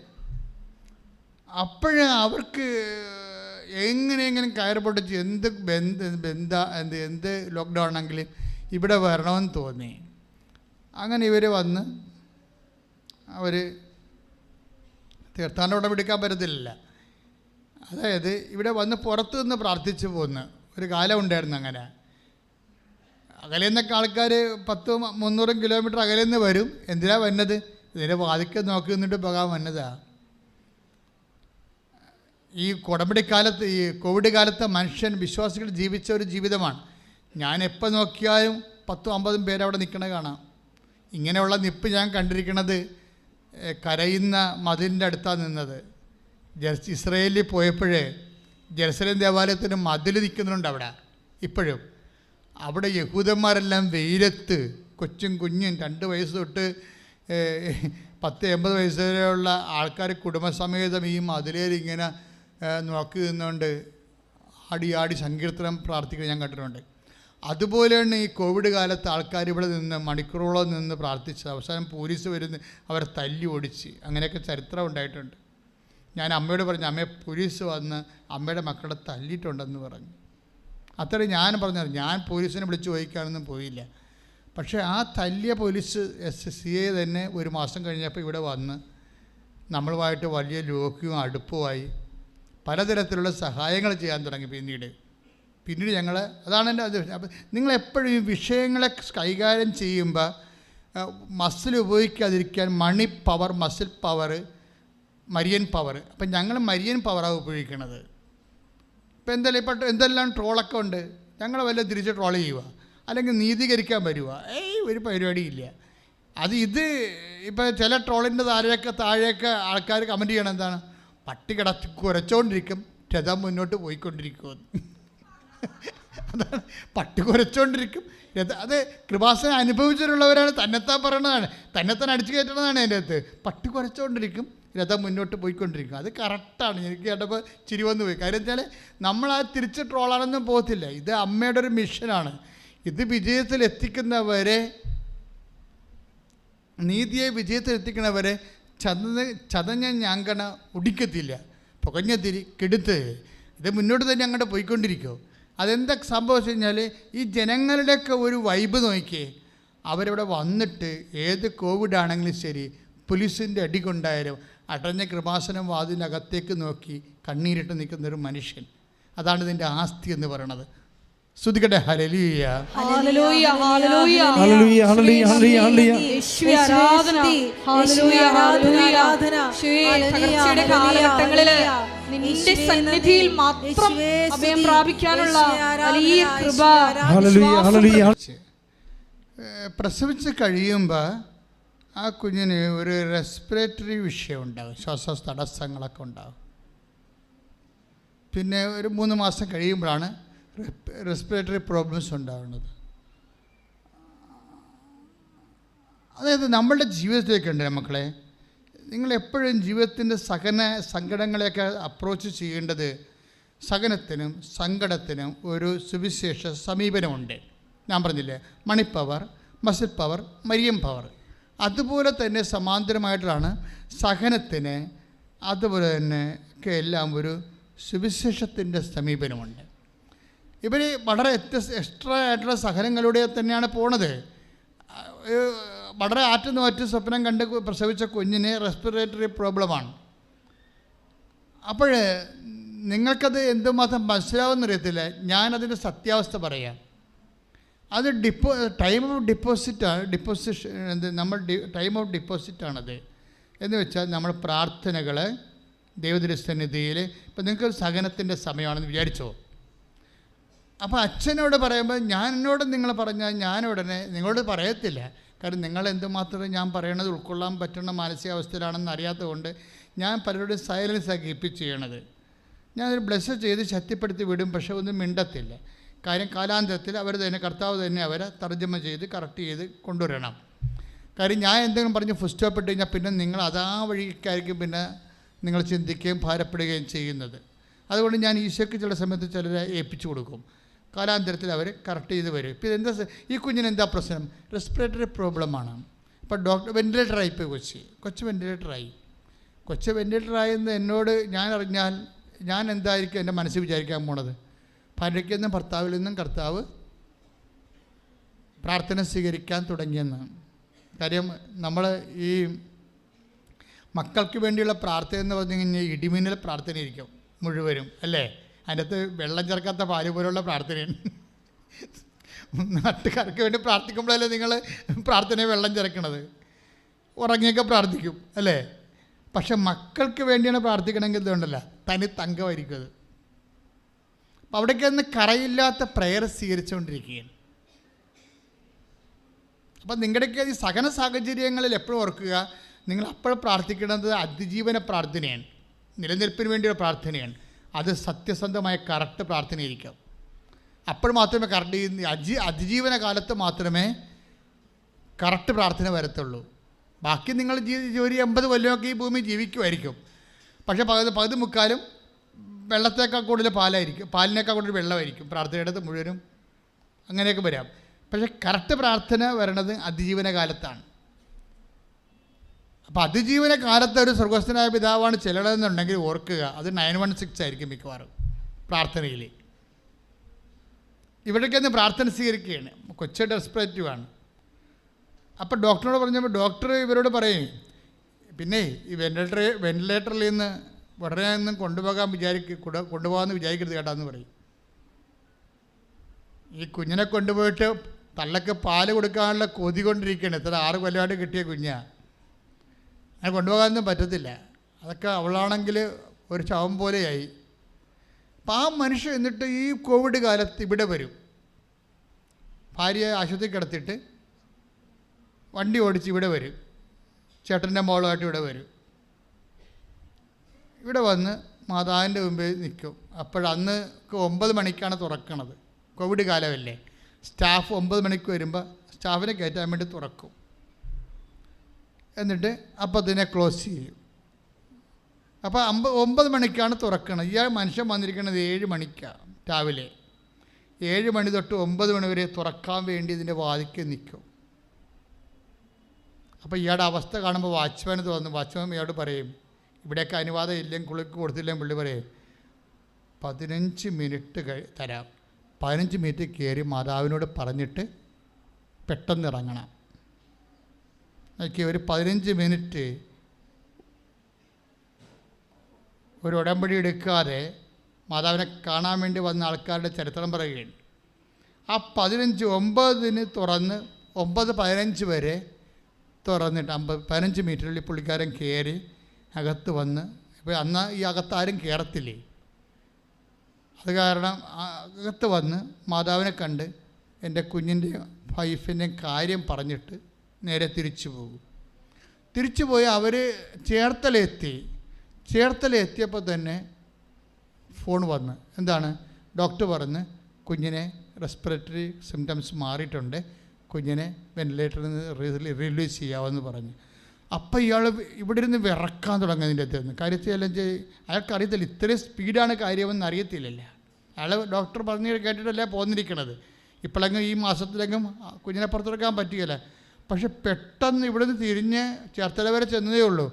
അപ്പോഴേ അവർക്ക് എങ്ങനെയെങ്കിലും കയറ് പൊട്ടിച്ച് എന്ത് ലോക്ക്ഡൗൺ ആണെങ്കിലും ഇവിടെ വരണമെന്ന് തോന്നി. അങ്ങനെ ഇവർ വന്ന് അവർ തീർത്ഥാടനം ഉടമ്പടിക്കാൻ പറ്റത്തില്ല. അതായത് ഇവിടെ വന്ന് പുറത്തു നിന്ന് പ്രാർത്ഥിച്ചു പോകുന്ന ഒരു കാലം ഉണ്ടായിരുന്നു. അങ്ങനെ അകലെ നിന്നൊക്കെ ആൾക്കാർ 100-300 കിലോമീറ്റർ അകലെ നിന്ന് വരും. എന്തിനാ വന്നത്? ഇതിൻ്റെ വാതിക്കെ നോക്കി നിന്നിട്ട് പോകാൻ വന്നതാണ്. ഈ ഉടമ്പടിക്കാലത്ത്, ഈ കോവിഡ് കാലത്ത് മനുഷ്യൻ വിശ്വാസികൾ ജീവിച്ച ഒരു ജീവിതമാണ്. ഞാൻ എപ്പോൾ നോക്കിയാലും 10-50 പേര് അവിടെ നിൽക്കണ കാണാം. ഇങ്ങനെയുള്ള നിപ്പ് ഞാൻ കണ്ടിരിക്കുന്നത് കരയുന്ന മതിലിൻ്റെ അടുത്താണ് നിന്നത്. ഇസ്രയേലിൽ പോയപ്പോഴേ ജെറുസലേം ദേവാലയത്തിന് മതിൽ നിൽക്കുന്നുണ്ട് അവിടെ. ഇപ്പോഴും അവിടെ യഹൂദന്മാരെല്ലാം വെയിലത്ത് കൊച്ചും കുഞ്ഞും 2 വയസ്സ് തൊട്ട് 10-80 വയസ്സ് വരെയുള്ള ആൾക്കാർ കുടുംബസമേതം ഈ മതിലേൽ ഇങ്ങനെ നോക്കി നിന്നുകൊണ്ട് ആടി സങ്കീർത്തനം പ്രാർത്ഥിക്കുന്നത് ഞാൻ കണ്ടിട്ടുണ്ട്. അതുപോലെയാണ് ഈ കോവിഡ് കാലത്ത് ആൾക്കാർ ഇവിടെ നിന്ന് മണിക്കൂറോളം നിന്ന് പ്രാർത്ഥിച്ചത്. അവസാനം പോലീസ് വരുന്ന അവരെ തല്ലി ഓടിച്ച്, അങ്ങനെയൊക്കെ ചരിത്രം ഉണ്ടായിട്ടുണ്ട്. ഞാൻ അമ്മയോട് പറഞ്ഞു, അമ്മയെ പോലീസ് വന്ന് അമ്മയുടെ മക്കളെ തല്ലിയിട്ടുണ്ടെന്ന് പറഞ്ഞു. അത്രയും ഞാൻ പറഞ്ഞത്. ഞാൻ പോലീസിനെ വിളിച്ച് ചോദിക്കാനൊന്നും പോയില്ല. പക്ഷേ ആ തല്ലിയ പോലീസ് CA തന്നെ 1 മാസം കഴിഞ്ഞപ്പോൾ ഇവിടെ വന്ന് നമ്മളുമായിട്ട് വലിയ ലോക്യവും അടുപ്പുമായി പലതരത്തിലുള്ള സഹായങ്ങൾ ചെയ്യാൻ തുടങ്ങി. പിന്നീട് ഞങ്ങൾ, അതാണ് എൻ്റെ അത്. അപ്പം നിങ്ങളെപ്പോഴും ഈ വിഷയങ്ങളെ കൈകാര്യം ചെയ്യുമ്പോൾ മസിൽ ഉപയോഗിക്കാതിരിക്കാൻ money power, muscle power, Marian power. അപ്പം ഞങ്ങൾ മരിയൻ പവറാണ് ഉപയോഗിക്കണത്. ഇപ്പം എന്തെല്ലാം ട്രോളൊക്കെ ഉണ്ട്, ഞങ്ങൾ വല്ല തിരിച്ച് ട്രോൾ ചെയ്യുക, അല്ലെങ്കിൽ നീതീകരിക്കാൻ വരുക. ഒരു പരിപാടിയില്ല. ഇത് ഇപ്പോൾ ചില ട്രോളിൻ്റെ താഴെയൊക്കെ ആൾക്കാർ കമൻറ്റ് ചെയ്യണം, എന്താണ്, പട്ടി കുരച്ചുകൊണ്ടിരിക്കും, രഥം മുന്നോട്ട് പോയിക്കൊണ്ടിരിക്കുമെന്ന്. അതാണ്, പട്ടി കുരച്ചുകൊണ്ടിരിക്കും രഥം. അത് കൃപാസനം അനുഭവിച്ചിട്ടുള്ളവരാണ് തന്നെത്താൻ പറയണതാണ്, തന്നെത്താൻ അടിച്ചു കയറ്റണതാണ് അതിൻ്റെ അകത്ത്. പട്ടി കുരച്ചുകൊണ്ടിരിക്കും, രഥം മുന്നോട്ട് പോയിക്കൊണ്ടിരിക്കും. അത് കറക്റ്റാണ്. എനിക്ക് കേട്ടപ്പോൾ ചിരി വന്നു പോയി. കാര്യം വെച്ചാൽ നമ്മൾ ആ തിരിച്ച് ട്രോളാനൊന്നും പോകത്തില്ല. ഇത് അമ്മയുടെ ഒരു മിഷനാണ്. ഇത് വിജയത്തിലെത്തിക്കുന്നവരെ, നീതിയെ വിജയത്തിലെത്തിക്കുന്നവരെ ചതഞ്ഞ ഞാങ്കണ ഒടിക്കത്തില്ല, പുകഞ്ഞ തിരി കെടുത്ത്. ഇത് മുന്നോട്ട് തന്നെ അങ്ങോട്ട് പോയിക്കൊണ്ടിരിക്കുമോ. അതെന്താ സംഭവിച്ചു കഴിഞ്ഞാൽ ഈ ജനങ്ങളുടെയൊക്കെ ഒരു വൈബ് നോക്കിയേ. അവരവിടെ വന്നിട്ട് ഏത് കോവിഡ് ആണെങ്കിലും ശരി, പോലീസിൻ്റെ അടി കൊണ്ടായാലും അടഞ്ഞ കൃപാസനം വാതിനകത്തേക്ക് നോക്കി കണ്ണീരിട്ട് നിൽക്കുന്നൊരു മനുഷ്യൻ. അതാണ് ഇതിൻ്റെ ആസ്തി എന്ന് പറയണത്. സ്തുതിക്കട്ടെ. ഹല്ലേലൂയ, ഹല്ലേലൂയ, ഹല്ലേലൂയ, ഹല്ലേലൂയ, ഹല്ലേലൂയ, ഹല്ലേലൂയ. യേശുവേ ആരാധന, ഹല്ലേലൂയ, ഹല്ലേലൂയ. യേശുവേ, തകർച്ചയുടെ കാലഘട്ടങ്ങളില് നിന്റെ സന്നിധിയിൽ മാത്രം അഭയം പ്രാപിക്കാനുള്ള വലിയ കൃപ. Hallelujah, hallelujah. പ്രസവിച്ച് കഴിയുമ്പോൾ ആ കുഞ്ഞിന് ഒരു റെസ്പിറേറ്ററി വിഷയം ഉണ്ടാകും, ശ്വാസ തടസ്സങ്ങളൊക്കെ ഉണ്ടാകും. പിന്നെ ഒരു 3 മാസം കഴിയുമ്പോഴാണ് റെസ്പിറേറ്ററി പ്രോബ്ലംസ് ഉണ്ടാകുന്നത്. അതായത് നമ്മളുടെ ജീവിതത്തിലേക്കുണ്ട് മക്കളെ, നിങ്ങളെപ്പോഴും ജീവിതത്തിൻ്റെ സങ്കടങ്ങളെയൊക്കെ അപ്രോച്ച് ചെയ്യേണ്ടത് സഹനത്തിനും സങ്കടത്തിനും ഒരു സുവിശേഷ സമീപനമുണ്ട്. ഞാൻ പറഞ്ഞില്ലേ, മണി പവർ, മസിൽ പവർ, മരിയം പവർ. അതുപോലെ തന്നെ സമാന്തരമായിട്ടാണ് സഹനത്തിന്, അതുപോലെ തന്നെ ഒക്കെ എല്ലാം ഒരു സുവിശേഷത്തിൻ്റെ സമീപനമുണ്ട്. ഇവർ വളരെ എക്സ്ട്രാ ആയിട്ടുള്ള സഹനങ്ങളിലൂടെ തന്നെയാണ് പോണത്. വളരെ ആറ്റുനോറ്റ് സ്വപ്നം കണ്ട് പ്രസവിച്ച കുഞ്ഞിന് റെസ്പിറേറ്ററി പ്രോബ്ലമാണ്. അപ്പോൾ നിങ്ങൾക്കത് എന്തുമാത്രം മനസ്സിലാവുമെന്നറിയത്തില്ല. ഞാനതിൻ്റെ സത്യാവസ്ഥ പറയാം. അത് ടൈം ഓഫ് ഡിപ്പോസിറ്റ് നമ്മൾ ടൈം ഓഫ് ഡിപ്പോസിറ്റാണത്. എന്ന് വെച്ചാൽ നമ്മൾ പ്രാർത്ഥനകൾ ദൈവത്തിൻ്റെ ഇപ്പം നിങ്ങൾക്കൊരു സഹനത്തിൻ്റെ സമയമാണെന്ന് വിചാരിച്ചോ. അപ്പോൾ അച്ഛനോട് പറയുമ്പോൾ എന്നോട് നിങ്ങൾ പറഞ്ഞാൽ ഞാൻ ഉടനെ നിങ്ങളോട് പറയത്തില്ല. കാരണം നിങ്ങൾ എന്തുമാത്രം ഞാൻ പറയണത് ഉൾക്കൊള്ളാൻ പറ്റുന്ന മാനസികാവസ്ഥയിലാണെന്ന് അറിയാത്തതുകൊണ്ട് ഞാൻ പലരോടും സൈലൻസാണ് കീപ്പ് ചെയ്യണത്. ഞാനൊരു ബ്ലെസ് ചെയ്ത് ശക്തിപ്പെടുത്തി വിടും, പക്ഷേ ഒന്നും മിണ്ടത്തില്ല. കാര്യം കാലാന്തരത്തിൽ അവർ തന്നെ, കർത്താവ് തന്നെ അവരെ തർജ്ജമ ചെയ്ത് കറക്റ്റ് ചെയ്ത് കൊണ്ടുവരണം. കാര്യം ഞാൻ എന്തെങ്കിലും പറഞ്ഞ് ഫുൾ സ്റ്റോപ്പ് ഇട്ട് കഴിഞ്ഞാൽ പിന്നെ നിങ്ങൾ അതാ വഴിക്കായിരിക്കും പിന്നെ നിങ്ങൾ ചിന്തിക്കുകയും ഭാരപ്പെടുകയും ചെയ്യുന്നത്. അതുകൊണ്ട് ഞാൻ ഈശോയ്ക്ക് ചില സമയത്ത് ചിലരെ ഏൽപ്പിച്ചു കൊടുക്കും. കാലാന്തരത്തിൽ അവർ കറക്റ്റ് ചെയ്ത് വരും. ഇപ്പോൾ എന്താ ഈ കുഞ്ഞിന് എന്താ പ്രശ്നം? റെസ്പിറേറ്ററി പ്രോബ്ലമാണ്. ഇപ്പോൾ ഡോക്ടർ വെൻറ്റിലേറ്ററായി ഇപ്പോൾ കൊച്ചു വെൻറ്റിലേറ്ററായെന്ന് എന്നോട് ഞാൻ അറിഞ്ഞാൽ ഞാൻ എന്തായിരിക്കും എൻ്റെ മനസ്സിൽ വിചാരിക്കാൻ പോണത്? ഭാര്യയ്ക്ക് നിന്നും ഭർത്താവിൽ നിന്നും കർത്താവ് പ്രാർത്ഥന സ്വീകരിക്കാൻ തുടങ്ങിയെന്ന്. കാര്യം നമ്മൾ ഈ മക്കൾക്ക് വേണ്ടിയുള്ള പ്രാർത്ഥന എന്ന് പറഞ്ഞു കഴിഞ്ഞാൽ ഇടിമിന്നൽ പ്രാർത്ഥനയായിരിക്കും മുഴുവനും, അല്ലേ? അതിനകത്ത് വെള്ളം ചേർക്കാത്ത പാല് പോലുള്ള പ്രാർത്ഥനയാണ്. നാട്ടുകാർക്ക് വേണ്ടി പ്രാർത്ഥിക്കുമ്പോഴല്ലേ നിങ്ങൾ പ്രാർത്ഥനയെ വെള്ളം ചേർക്കണത്. ഉറങ്ങിയൊക്കെ പ്രാർത്ഥിക്കും, അല്ലേ? പക്ഷെ മക്കൾക്ക് വേണ്ടിയാണ് പ്രാർത്ഥിക്കണമെങ്കിൽ ഇതുണ്ടല്ല, തനി തങ്കമായിരിക്കും അത്. അപ്പം അവിടേക്ക് ഒന്ന് കറയില്ലാത്ത പ്രയർ സ്വീകരിച്ചുകൊണ്ടിരിക്കുകയാണ്. അപ്പം നിങ്ങളുടെയൊക്കെ ഈ സഹന സാഹചര്യങ്ങളിൽ എപ്പോഴും ഓർക്കുക, നിങ്ങൾ അപ്പോൾ പ്രാർത്ഥിക്കുന്നത് അതിജീവന പ്രാർത്ഥനയാണ്, നിലനിൽപ്പിന് വേണ്ടിയുള്ള പ്രാർത്ഥനയാണ്. അത് സത്യസന്ധമായ കറക്റ്റ് പ്രാർത്ഥനയായിരിക്കും. അപ്പോൾ മാത്രമേ കറക്റ്റ് അതിജീവന കാലത്ത് മാത്രമേ കറക്റ്റ് പ്രാർത്ഥന വരത്തുള്ളൂ. ബാക്കി നിങ്ങൾ ഒരു 80 കൊല്ലമൊക്കെ ഈ ഭൂമി ജീവിക്കുമായിരിക്കും. പക്ഷേ പകുതി മുക്കാലും വെള്ളത്തേക്കാൾ കൂടുതൽ പാലിനേക്കാൾ കൂടുതൽ വെള്ളമായിരിക്കും പ്രാർത്ഥനയുടെ മുഴുവനും. അങ്ങനെയൊക്കെ വരാം. പക്ഷേ കറക്റ്റ് പ്രാർത്ഥന വരണത് അതിജീവന കാലത്താണ്. അപ്പോൾ അതിജീവന കാലത്ത് ഒരു സ്വർഗസ്ഥനായ പിതാവാണ് ചെല്ലണമെന്നുണ്ടെങ്കിൽ ഓർക്കുക, അത് 916 ആയിരിക്കും മിക്കവാറും പ്രാർത്ഥനയിൽ. ഇവിടേക്കൊന്ന് പ്രാർത്ഥന സ്വീകരിക്കുകയാണ്, കൊച്ചു ഡെസ്പറേറ്റീവാണ്. അപ്പോൾ ഡോക്ടറോട് പറഞ്ഞപ്പോൾ ഡോക്ടർ ഇവരോട് പറയും, പിന്നെ ഈ വെന്റിലേറ്ററിൽ നിന്ന് ഉടനെ ഒന്നും കൊണ്ടുപോകാമെന്ന് വിചാരിക്കരുത് കേട്ടാന്ന് പറയും. ഈ കുഞ്ഞിനെ കൊണ്ടുപോയിട്ട് തള്ളക്ക് പാല് കൊടുക്കാനുള്ള കൊതി കൊണ്ടിരിക്കുകയാണ്. എത്ര 6 കൊല്ലമായിട്ട് കിട്ടിയ കുഞ്ഞാണ്. അങ്ങനെ കൊണ്ടുപോകാനൊന്നും പറ്റത്തില്ല. അതൊക്കെ അവളാണെങ്കിൽ ഒരു ശവം പോലെയായി. അപ്പം ആ മനുഷ്യൻ എന്നിട്ട് ഈ കോവിഡ് കാലത്ത് ഇവിടെ വരും. ഭാര്യയെ ആശുപത്രി കിടത്തിയിട്ട് വണ്ടി ഓടിച്ച് ഇവിടെ വരും. ചേട്ടൻ്റെ മോളുമായിട്ട് ഇവിടെ വരും. ഇവിടെ വന്ന് മാതാവിൻ്റെ മുമ്പിൽ നിൽക്കും. അപ്പോഴന്ന് 9 മണിക്കാണ് തുറക്കണത്. കോവിഡ് കാലമല്ലേ. സ്റ്റാഫ് 9 മണിക്ക് വരുമ്പോൾ സ്റ്റാഫിനെ കയറ്റാൻ വേണ്ടി തുറക്കും. എന്നിട്ട് അപ്പോൾ അതിനെ ക്ലോസ് ചെയ്യും. അപ്പോൾ 9 മണിക്കാണ് തുറക്കുന്നത്. ഇയാൾ മനുഷ്യൻ വന്നിരിക്കുന്നത് 7 മണിക്കാണ് രാവിലെ. 7 മണി തൊട്ട് 9 മണി വരെ തുറക്കാൻ വേണ്ടി ഇതിൻ്റെ വാതിൽക്ക് നിൽക്കും. അപ്പോൾ ഇയാളുടെ അവസ്ഥ കാണുമ്പോൾ വാച്ച്മാന് തോന്നും. വാച്ച്മാൻ ഇയാളോട് പറയും, ഇവിടെയൊക്കെ അനുവാദം ഇല്ലെങ്കിൽ കുളിക്ക് കൊടുത്തില്ലെങ്കിൽ പുള്ളി പറയും 15 മിനിറ്റ് തരാം, 15 മിനിറ്റ് കയറി മാതാവിനോട് പറഞ്ഞിട്ട് പെട്ടെന്ന് ഇറങ്ങണം. ഒരു 15 മിനിറ്റ് ഒരു ഉടമ്പടി എടുക്കാതെ മാതാവിനെ കാണാൻ വേണ്ടി വന്ന ആൾക്കാരുടെ ചരിത്രം പറയുകയാണ്. ആ 9:15 തുറന്ന് 9:15 വരെ തുറന്നിട്ട് 15 മിനിറ്റിനുള്ളിൽ പുള്ളിക്കാരൻ കയറി അകത്ത് വന്ന്, ഇപ്പോൾ അന്ന് ഈ അകത്ത് ആരും കയറത്തില്ലേ, അത് കാരണം അകത്ത് വന്ന് മാതാവിനെ കണ്ട് എൻ്റെ കുഞ്ഞിൻ്റെ വൈഫിൻ്റെയും കാര്യം പറഞ്ഞിട്ട് നേരെ തിരിച്ചു പോകും. തിരിച്ചു പോയി അവർ ചേർത്തലെത്തിയപ്പോൾ തന്നെ ഫോൺ വന്ന്, എന്താണ്, ഡോക്ടർ പറഞ്ഞ് കുഞ്ഞിനെ റെസ്പിറേറ്ററി സിംറ്റംസ് മാറിയിട്ടുണ്ട്, കുഞ്ഞിനെ വെന്റിലേറ്ററിൽ നിന്ന് റിലീസ് ചെയ്യാമെന്ന് പറഞ്ഞു. അപ്പം ഇയാൾ ഇവിടെ ഇരുന്ന് വിറക്കാൻ തുടങ്ങുന്നതിൻ്റെ അകത്ത് കാര്യത്തിൽ അയാൾക്കറിയത്തില്ല ഇത്രയും സ്പീഡാണ് കാര്യമെന്ന് അറിയത്തില്ലല്ലോ. അയാൾ ഡോക്ടർ പറഞ്ഞ് കേട്ടിട്ടല്ലേ പോന്നിരിക്കണത്. ഇപ്പോഴെങ്കിലും ഈ മാസത്തിലെങ്കിലും കുഞ്ഞിനെ പുറത്തെടുക്കാൻ പറ്റുകയില്ല. പക്ഷെ പെട്ടെന്ന് ഇവിടെ നിന്ന് തിരിഞ്ഞ് ചേർത്തല വരെ ചെന്നതേ ഉള്ളൂ,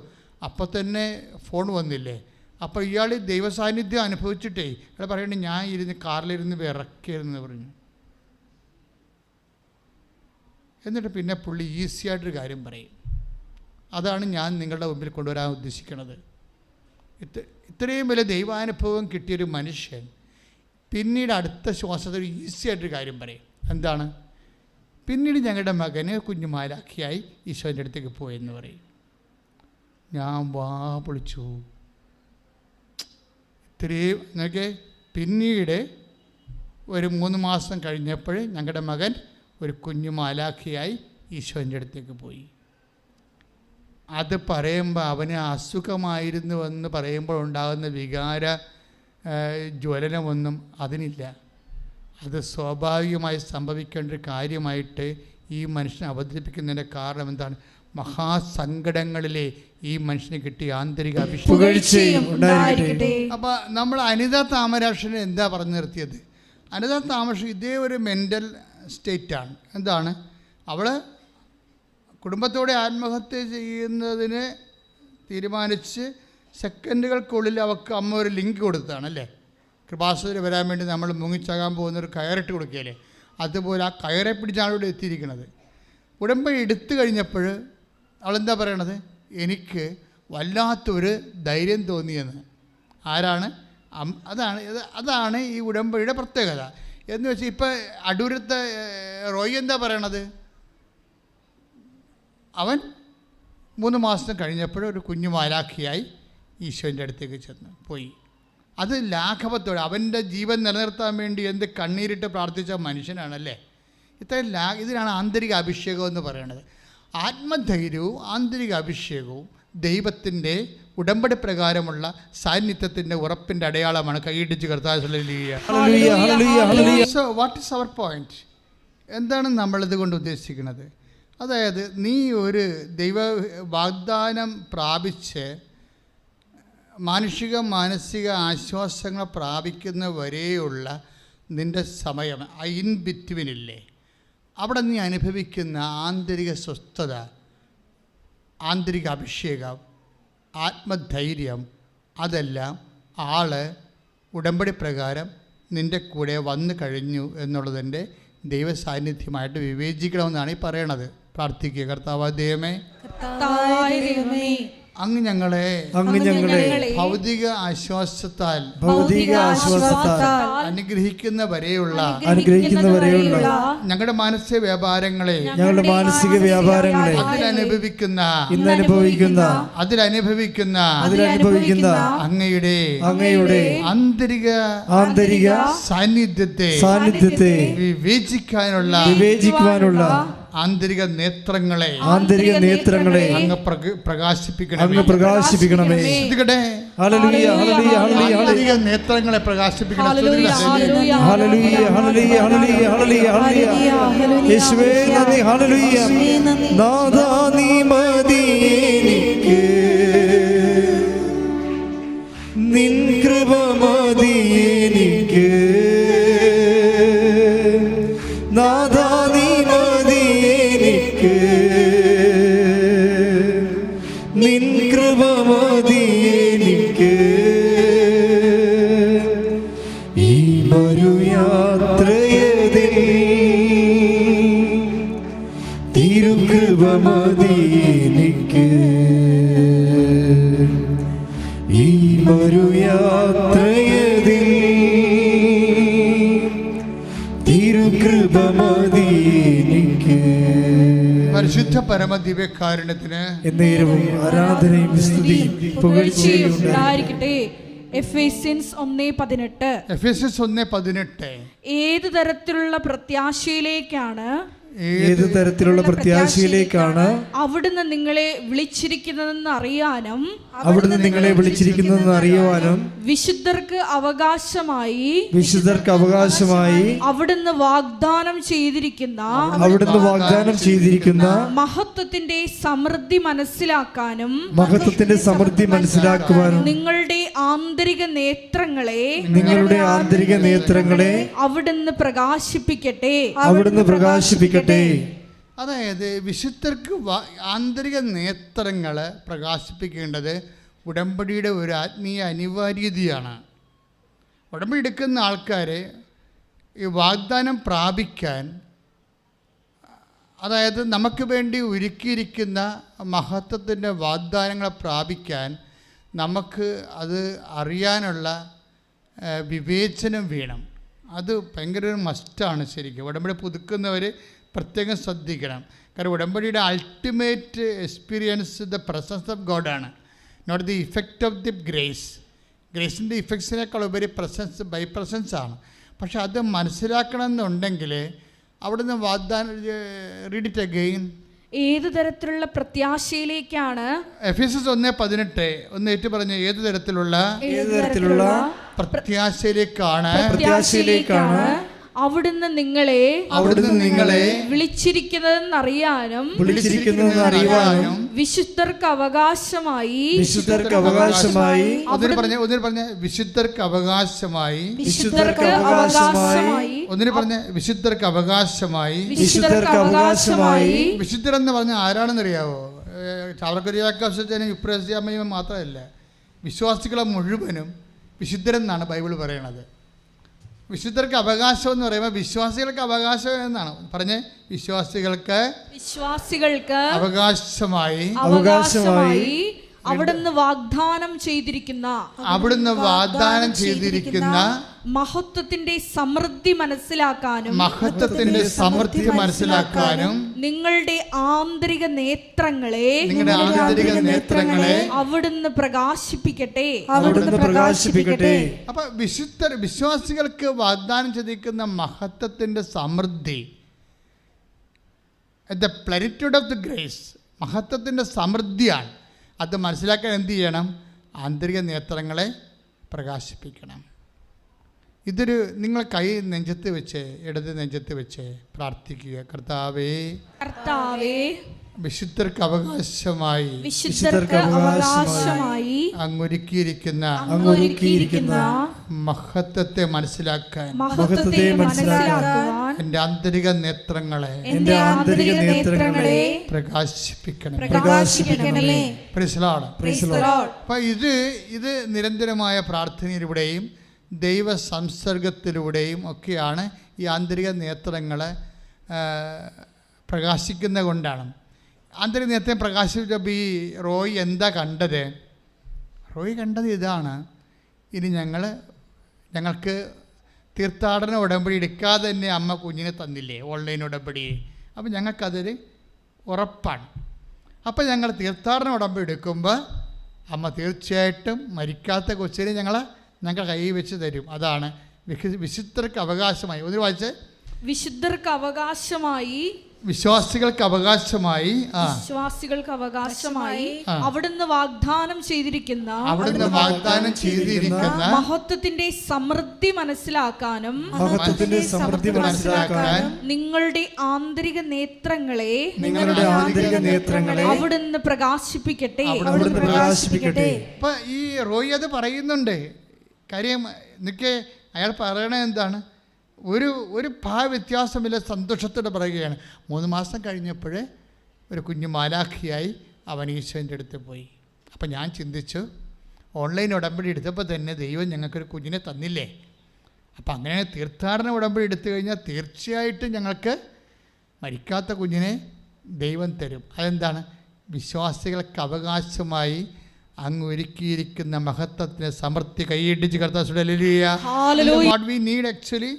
അപ്പോൾ തന്നെ ഫോൺ വന്നില്ലേ. അപ്പോൾ ഇയാൾ ദൈവസാന്നിധ്യം അനുഭവിച്ചിട്ടേ ഇയാൾ പറയണ്ടേ, ഞാൻ ഇരുന്ന് കാറിലിരുന്ന് വിറക്കിയിരുന്ന് പറഞ്ഞു. എന്നിട്ട് പിന്നെ പുള്ളി ഈസിയായിട്ടൊരു കാര്യം പറയും. അതാണ് ഞാൻ നിങ്ങളുടെ മുമ്പിൽ കൊണ്ടുവരാൻ ഉദ്ദേശിക്കുന്നത്. ഇത്രയും വലിയ ദൈവാനുഭവം കിട്ടിയൊരു മനുഷ്യൻ പിന്നീട് അടുത്ത ശ്വാസത്തിൽ ഈസിയായിട്ടൊരു കാര്യം പറയും. എന്താണ്? പിന്നീട് ഞങ്ങളുടെ മകന് കുഞ്ഞുമാലാഖിയായി ഈശോൻ്റെ അടുത്തേക്ക് പോയെന്ന് പറയും. ഞാൻ വാ പൊളിച്ചു. ഇത്രയും എന്നൊക്കെ പിന്നീട് ഒരു 3 മാസം കഴിഞ്ഞപ്പോൾ ഞങ്ങളുടെ മകൻ ഒരു കുഞ്ഞുമാലാഖിയായി ഈശോൻ്റെ അടുത്തേക്ക് പോയി. അത് പറയുമ്പോൾ അവന് അസുഖമായിരുന്നുവെന്ന് പറയുമ്പോൾ ഉണ്ടാകുന്ന വികാര ജ്വലനമൊന്നും അതിനില്ല. അത് സ്വാഭാവികമായി സംഭവിക്കേണ്ട ഒരു കാര്യമായിട്ട് ഈ മനുഷ്യനെ അവതരിപ്പിക്കുന്നതിൻ്റെ കാരണം എന്താണ്? മഹാസങ്കടങ്ങളിലെ ഈ മനുഷ്യന് കിട്ടിയ ആന്തരിക അഭിഷേകം. അപ്പോൾ നമ്മൾ അനിത താമരാക്ഷനെ എന്താ പറഞ്ഞു നിർത്തിയത്? അനിത താമരാക്ഷൻ ഇതേ ഒരു മെൻ്റൽ സ്റ്റേറ്റാണ്. എന്താണ്? അവൾ കുടുംബത്തോടെ ആത്മഹത്യ ചെയ്യുന്നതിന് തീരുമാനിച്ച് സെക്കൻഡുകൾക്കുള്ളിൽ അവൾക്ക് അമ്മ ഒരു ലിങ്ക് കൊടുത്തതാണ് അല്ലേ? കൃപാസനത്തിൽ വരാൻ വേണ്ടി നമ്മൾ മുങ്ങിച്ചാകാൻ പോകുന്നൊരു കയറിട്ട് കൊടുക്കുകയല്ലേ, അതുപോലെ ആ കയറെ പിടിച്ചാണ് ഇവിടെ എത്തിയിരിക്കുന്നത്. ഉടമ്പടി എടുത്തു കഴിഞ്ഞപ്പോൾ അവളെന്താ പറയണത്? എനിക്ക് വല്ലാത്തൊരു ധൈര്യം തോന്നിയെന്ന്. ആരാണ്? അതാണ് ഈ ഉടമ്പടിയുടെ പ്രത്യേകത എന്ന് വെച്ചാൽ ഇപ്പോൾ അടൂരത്തെ റോയി എന്താ പറയണത്? അവൻ 3 മാസം കഴിഞ്ഞപ്പോൾ ഒരു കുഞ്ഞു മാലാഖിയായി ഈശോൻ്റെ അടുത്തേക്ക് പോയി. അത് ലാഘവത്തോടെ അവൻ്റെ ജീവൻ നിലനിർത്താൻ വേണ്ടി എന്ത് കണ്ണീരിട്ട് പ്രാർത്ഥിച്ച മനുഷ്യനാണല്ലേ. ഇതിനാണ് ആന്തരിക അഭിഷേകം എന്ന് പറയുന്നത്. ആത്മധൈര്യവും ആന്തരിക അഭിഷേകവും ദൈവത്തിൻ്റെ ഉടമ്പടി പ്രകാരമുള്ള സാന്നിധ്യത്തിൻ്റെ ഉറപ്പിൻ്റെ അടയാളമാണ്. കൈയിടിച്ച് കർത്താവ്. So what is our point? എന്താണ് നമ്മളിത് കൊണ്ട് ഉദ്ദേശിക്കുന്നത്? അതായത് നീ ഒരു ദൈവ വാഗ്ദാനം പ്രാപിച്ച് മാനസിക ആശ്വാസങ്ങൾ പ്രാപിക്കുന്ന വരെയുള്ള നിൻ്റെ സമയം, ഇൻ ബിറ്റ്വീനില്ലേ, അവിടെ നീ അനുഭവിക്കുന്ന ആന്തരിക സ്വസ്ഥത, ആന്തരിക അഭിഷേകം, ആത്മധൈര്യം, അതെല്ലാം ഉടമ്പടി പ്രകാരം നിൻ്റെ കൂടെ വന്നു കഴിഞ്ഞു എന്നുള്ളതിൻ്റെ ദൈവസാന്നിധ്യമായിട്ട് വിവേചിക്കണമെന്നാണ് ഈ പറയണത്. പ്രാർത്ഥിക്കുക. കർത്താവായ ദൈവമേ, അങ്ങ് ഞങ്ങളെ ഭൗതിക ആശ്വാസത്താൽ അനുഗ്രഹിക്കുന്ന വരെയുള്ള ഞങ്ങളുടെ മാനസിക വ്യാപാരങ്ങളെ അതിലനുഭവിക്കുന്ന അങ്ങയുടെ ആന്തരിക സാന്നിധ്യത്തെ വിവേചിക്കാനുള്ള ആന്തരിക നേത്രങ്ങളെ അങ്ങ് പ്രകാശിപ്പിക്കണമേ. ആന്തരിക നേത്രങ്ങളെ പ്രകാശിപ്പിക്കണം. നിൻ കൃപ മതി എനിക്ക് ഈ മരുയാത്രയതിൽ തിരുകൃപ മതി എനിക്ക് ഈ മരുയാത്രയതിൽ തിരുകൃപ മതി എനിക്ക്. പരിശുദ്ധ പരമദിവ്യകാരുണ്യത്തിന് എന്നേരവും ആരാധനയും സ്തുതിയും പുകഴ്ചയും ഉണ്ടായിരിക്കട്ടെ. എഫേസ്യൻസ് 1:18. എഫേസ്യൻസ് 1:18. ഏത് തരത്തിലുള്ള പ്രത്യാശയിലേക്കാണ് ഏത് തരത്തിലുള്ള പ്രത്യാശയിലേക്കാണ് അവിടുന്ന് നിങ്ങളെ വിളിച്ചിരിക്കുന്നതെന്ന് അറിയാനും അവിടുന്ന് നിങ്ങളെ വിളിച്ചിരിക്കുന്നതെന്ന് അറിയുവാനും വിശുദ്ധർക്ക് അവകാശമായി അവിടുന്ന് വാഗ്ദാനം ചെയ്തിരിക്കുന്ന മഹത്വത്തിന്റെ സമൃദ്ധി മനസ്സിലാക്കാനും നിങ്ങളുടെ ആന്തരിക നേത്രങ്ങളെ അവിടുന്ന് പ്രകാശിപ്പിക്കട്ടെ. അതായത് വിശുദ്ധർക്ക് ആന്തരിക നേത്രങ്ങൾ പ്രകാശിപ്പിക്കേണ്ടത് ഉടമ്പടിയുടെ ഒരു ആത്മീയ അനിവാര്യതയാണ്. ഉടമ്പടി എടുക്കുന്ന ആൾക്കാർ ഈ വാഗ്ദാനം പ്രാപിക്കാൻ, അതായത് നമുക്ക് വേണ്ടി ഒരുക്കിയിരിക്കുന്ന മഹത്വത്തിൻ്റെ വാഗ്ദാനങ്ങളെ പ്രാപിക്കാൻ നമുക്ക് അത് അറിയാനുള്ള വിവേചനം വേണം. അത് ഭയങ്കര ഒരു മസ്റ്റാണ്. ശരിക്കും ഉടമ്പടി പുതുക്കുന്നവർ പ്രത്യേകം ശ്രദ്ധിക്കണം. കാരണം ഉടമ്പടിയുടെ ultimate experience the presence of ഗോഡാണ്, not the effect of the grace. ഗ്രേസിൻ്റെ ഇഫക്ട്സിനേക്കാൾ ഉപരി പ്രസൻസ് ബൈ പ്രസൻസ് ആണ്. പക്ഷെ അത് മനസ്സിലാക്കണമെന്നുണ്ടെങ്കിൽ അവിടുന്ന് വാഗ്ദാനം, റീഡ് ഇറ്റ് അഗെയിൻ. ഏത് തരത്തിലുള്ള പ്രത്യാശയിലേക്കാണ് എഫേസ്യൻസ് 1:18 ഒന്ന് ഏറ്റു പറഞ്ഞ ഏത് തരത്തിലുള്ള പ്രത്യാശയിലേക്കാണ് അവിടുന്ന് നിങ്ങളെ വിളിച്ചിരിക്കുന്നതെന്നറിയാനും വിശുദ്ധർക്ക് അവകാശമായി വിശുദ്ധർക്ക് അവകാശമായി വിശുദ്ധർ എന്ന് പറഞ്ഞാൽ ആരാണെന്ന് അറിയാവോ? ചാവറക്കുരിയാക്കമ്മയും യുപ്രസ്യാമ്മയും മാത്രമല്ല, വിശ്വാസികളെ മുഴുവനും വിശുദ്ധരെന്നാണ് ബൈബിൾ പറയണത്. വിശുദ്ധർക്ക് അവകാശം എന്ന് പറയുമ്പോൾ വിശ്വാസികൾക്ക് അവകാശം എന്നാണ് പറഞ്ഞ്, വിശ്വാസികൾക്ക് അവകാശമായി അവിടുന്ന് വാഗ്ദാനം ചെയ്തിരിക്കുന്ന മഹത്വത്തിന്റെ സമൃദ്ധി മനസ്സിലാക്കാനും നിങ്ങളുടെ ആന്തരിക നേത്രങ്ങളെ അവിടുന്ന് പ്രകാശിപ്പിക്കട്ടെ. അപ്പൊ വിശ്വാസികൾക്ക് വാഗ്ദാനം ചെയ്തിരിക്കുന്ന മഹത്വത്തിന്റെ സമൃദ്ധി, ദ പ്ലെനിറ്റ്യൂഡ് ഓഫ് ദി ഗ്രേസ്, മഹത്വത്തിന്റെ സമൃദ്ധിയാണ്. അത് മനസ്സിലാക്കാൻ എന്ത് ചെയ്യണം? ആന്തരിക നേത്രങ്ങളെ പ്രകാശിപ്പിക്കണം. ഇതൊരു നിങ്ങൾ കൈ നെഞ്ചത്ത് വെച്ച്, ഇടത് നെഞ്ചത്ത് വെച്ച് പ്രാർത്ഥിക്കുക. കർത്താവേ, വിശുദ്ധർക്ക് അവകാശമായി അങ്ങൊരുക്കിയിരിക്കുന്ന മഹത്വത്തെ മനസ്സിലാക്കാൻ എൻ്റെ ആന്തരിക നേത്രങ്ങളെ പ്രകാശിപ്പിക്കണമേ. അപ്പൊ ഇത് നിരന്തരമായ പ്രാർത്ഥനയിലൂടെയും ദൈവ സംസർഗത്തിലൂടെയും ഒക്കെയാണ് ഈ ആന്തരിക നേത്രങ്ങളെ പ്രകാശിക്കുന്നത് കൊണ്ടാണ്. ആന്തരിക നേത്രം പ്രകാശിച്ചപ്പോൾ ഈ റോയ് എന്താ കണ്ടത്? റോയ് കണ്ടത് ഇതാണ്: ഇനി ഞങ്ങൾക്ക് തീർത്ഥാടന ഉടമ്പടി എടുക്കാതെ തന്നെ അമ്മ കുഞ്ഞിനെ തന്നില്ലേ, ഓൺലൈൻ ഉടമ്പടി. അപ്പോൾ ഞങ്ങൾക്കതൊരു ഉറപ്പാണ്. അപ്പോൾ ഞങ്ങൾ തീർത്ഥാടന ഉടമ്പടി എടുക്കുമ്പോൾ അമ്മ തീർച്ചയായിട്ടും മരിക്കാത്ത കൊച്ചിനെ ഞങ്ങൾ കൈ വെച്ച് തരും. അതാണ് വിശുദ്ധർക്ക് അവകാശമായി. ഒന്ന് വായിച്ചേ. വിശുദ്ധർക്ക് അവകാശമായി വിശ്വാസികൾക്ക് അവകാശമായി അവിടുന്ന് വാഗ്ദാനം ചെയ്തിരിക്കുന്ന മഹത്വത്തിന്റെ സമൃദ്ധി മനസ്സിലാക്കാനും നിങ്ങളുടെ ആന്തരിക നേത്രങ്ങളെ അവിടുന്ന് പ്രകാശിപ്പിക്കട്ടെ. അപ്പൊ ഈ റോയ് അത് പറയുന്നുണ്ട്. കാര്യം നിനക്ക് അയാൾ പറയണത് എന്താണ്? ഒരു വ്യത്യാസമില്ല, സന്തോഷത്തോടെ പറയുകയാണ്. 3 മാസം കഴിഞ്ഞപ്പോൾ ഒരു കുഞ്ഞു മാലാഖിയായി അവൻ ഈശോൻ്റെ അടുത്ത് പോയി. അപ്പം ഞാൻ ചിന്തിച്ചു, ഓൺലൈൻ ഉടമ്പടി എടുത്തപ്പോൾ തന്നെ ദൈവം ഞങ്ങൾക്കൊരു കുഞ്ഞിനെ തന്നില്ലേ, അപ്പം അങ്ങനെ തീർത്ഥാടന ഉടമ്പടി എടുത്തു കഴിഞ്ഞാൽ തീർച്ചയായിട്ടും ഞങ്ങൾക്ക് മരിക്കാത്ത കുഞ്ഞിനെ ദൈവം തരും. അതെന്താണ്? വിശ്വാസികൾക്ക് അവകാശമായി അങ്ങ് ഒരുക്കിയിരിക്കുന്ന മഹത്വത്തിന് സമൃദ്ധി കൈയിടിച്ച് what we need actually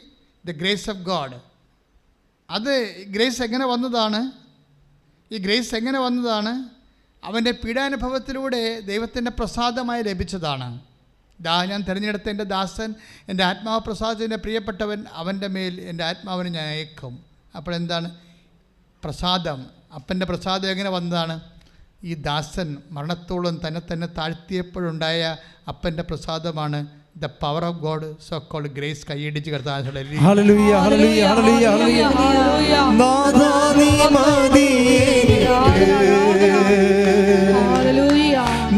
the grace of God. അത് ഗ്രേസ് എങ്ങനെ വന്നതാണ്? ഈ ഗ്രേസ് എങ്ങനെ വന്നതാണ്? അവൻ്റെ പീഡാനുഭവത്തിലൂടെ ദൈവത്തിൻ്റെ പ്രസാദമായി ലഭിച്ചതാണ്. ഞാൻ തിരഞ്ഞെടുത്ത എൻ്റെ ദാസൻ, എൻ്റെ ആത്മാവ് പ്രസാദിച്ചതിൻ്റെ പ്രിയപ്പെട്ടവൻ, അവൻ്റെ മേൽ എൻ്റെ ആത്മാവിനെ ഞാൻ അയക്കും. അപ്പോഴെന്താണ് പ്രസാദം? അപ്പൻ്റെ പ്രസാദം എങ്ങനെ വന്നതാണ്? ഈ ദാസൻ മരണത്തോളം തന്നെ താഴ്ത്തിയപ്പോഴുണ്ടായ അപ്പൻ്റെ പ്രസാദമാണ് the power of God, so called grace. കൈയിടിച്ച് കർത്താൻ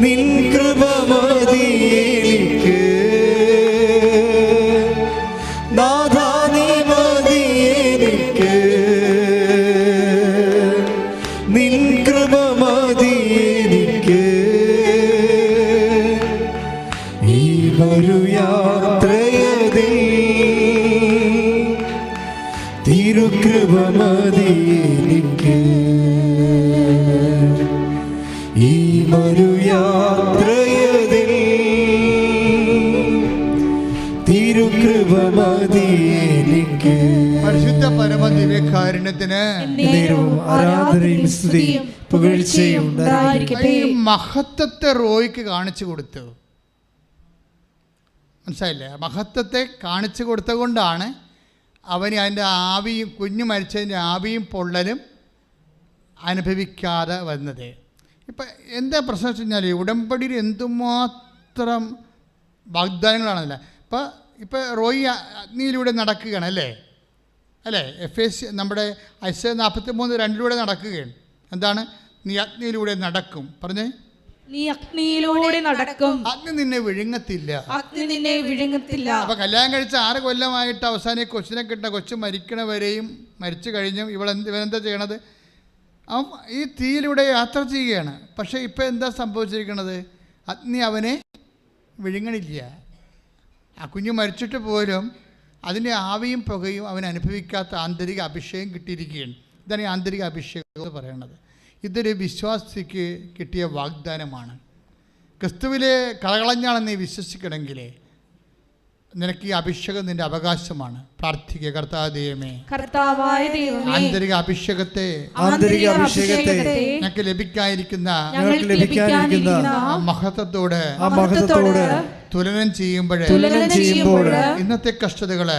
നിൻ കൃപ മതി എനിക്ക്, നാഥാ നീ മതി എനിക്ക്, നിൻ കൃപ മതി എനിക്ക്. ഈ വരു യാത്രയതിൽ തിരുകൃപ മതി എനിക്ക്. ഈ മരുയാത്രയതിൽ തിരുകൃപ മതി എനിക്ക്. പരിശുദ്ധ പരമദിവ്യകാരുണ്യത്തിന് ആരാധനയും സ്തുതിയും പുകഴ്ചയും ഉണ്ടായിരിക്കട്ടെ. മഹത്വത്തെ റോയ്ക്ക് കാണിച്ചു കൊടുത്തു. മനസ്സിലായില്ലേ? മഹത്വത്തെ കാണിച്ചു കൊടുത്തുകൊണ്ടാണ് അവന് അതിൻ്റെ ആവിയും, കുഞ്ഞു മരിച്ചതിൻ്റെ ആവിയും പൊള്ളലും അനുഭവിക്കാതെ വന്നത്. ഇപ്പം എന്താ പ്രശ്നം വെച്ച് കഴിഞ്ഞാൽ ഉടമ്പടിയിൽ എന്തുമാത്രം വാഗ്ദാനങ്ങളാണല്ലേ. ഇപ്പോൾ റോയി അഗ്നിയിലൂടെ നടക്കുകയാണ് അല്ലേ? നമ്മുടെ ഐസയ 43:2 നടക്കുകയാണ്. എന്താണ്? നീ അഗ്നിയിലൂടെ നടക്കും. പറഞ്ഞേ, നീ അഗ്നിയിലൂടെ നടക്കും, അഗ്നി നിന്നെ വിഴുങ്ങത്തില്ല. അഗ്നി നിന്നെ വിഴുങ്ങത്തില്ല. അപ്പോൾ കല്യാണം കഴിച്ച 6 കൊല്ലമായിട്ട് അവസാനം കൊച്ചിനെ കിട്ടുന്ന കൊച്ചു മരിക്കണവരെയും മരിച്ചു കഴിഞ്ഞും ഇവനെന്താ ചെയ്യണത്? ഈ തീയിലൂടെ യാത്ര ചെയ്യുകയാണ്. പക്ഷേ ഇപ്പോൾ എന്താ സംഭവിച്ചിരിക്കുന്നത്? അഗ്നി അവനെ വിഴുങ്ങണില്ല. ആ കുഞ്ഞ് മരിച്ചിട്ട് പോലും അതിൻ്റെ ആവിയും പുകയും അവൻ അനുഭവിക്കാത്ത ആന്തരിക അഭിഷേകം കിട്ടിയിരിക്കുകയാണ്. ഇതാണ് ഈ ആന്തരിക അഭിഷേകം എന്ന് പറയുന്നത്. ഇതൊരു വിശ്വാസിക്ക് കിട്ടിയ വാഗ്ദാനമാണ്. ക്രിസ്തുവിലെ കളകളഞ്ഞാണെന്ന് നീ വിശ്വസിക്കണമെങ്കിൽ നിനക്ക് ഈ അഭിഷേകം നിന്റെ അവകാശമാണ്. പ്രാർത്ഥിക്കുക, കർത്താവായ ദൈവമേ, ആന്തരിക അഭിഷേകത്തെ ഞങ്ങൾക്ക് ലഭിക്കാതിരിക്കുന്ന മഹത്വത്തോട് തുലനം ചെയ്യുമ്പോൾ ഇന്നത്തെ കഷ്ടതകള്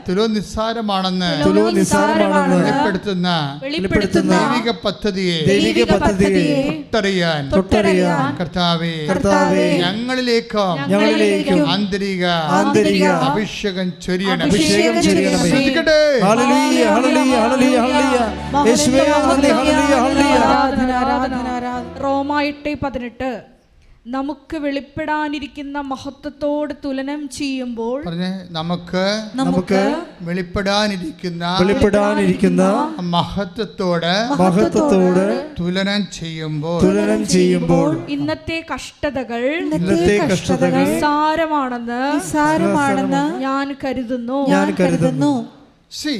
തുലോ നിസ്സാരമാണെന്ന് വെളിപ്പെടുത്തുന്ന ദൈവിക പദ്ധതിയെ തൊട്ടറിയാൻ കർത്താവേ ഞങ്ങളിലേക്കും ആന്തരിക അഭിഷേകം ചൊരിയണം. റോമ 8:18 നമുക്ക് വെളിപ്പെടാനിരിക്കുന്ന മഹത്വത്തോട് തുലനം ചെയ്യുമ്പോൾ, നമുക്ക് വെളിപ്പെടാനിരിക്കുന്ന മഹത്വത്തോട് തുലനം ചെയ്യുമ്പോൾ ഇന്നത്തെ കഷ്ടതകൾ നിസ്സാരമാണെന്ന് ഞാൻ കരുതുന്നു.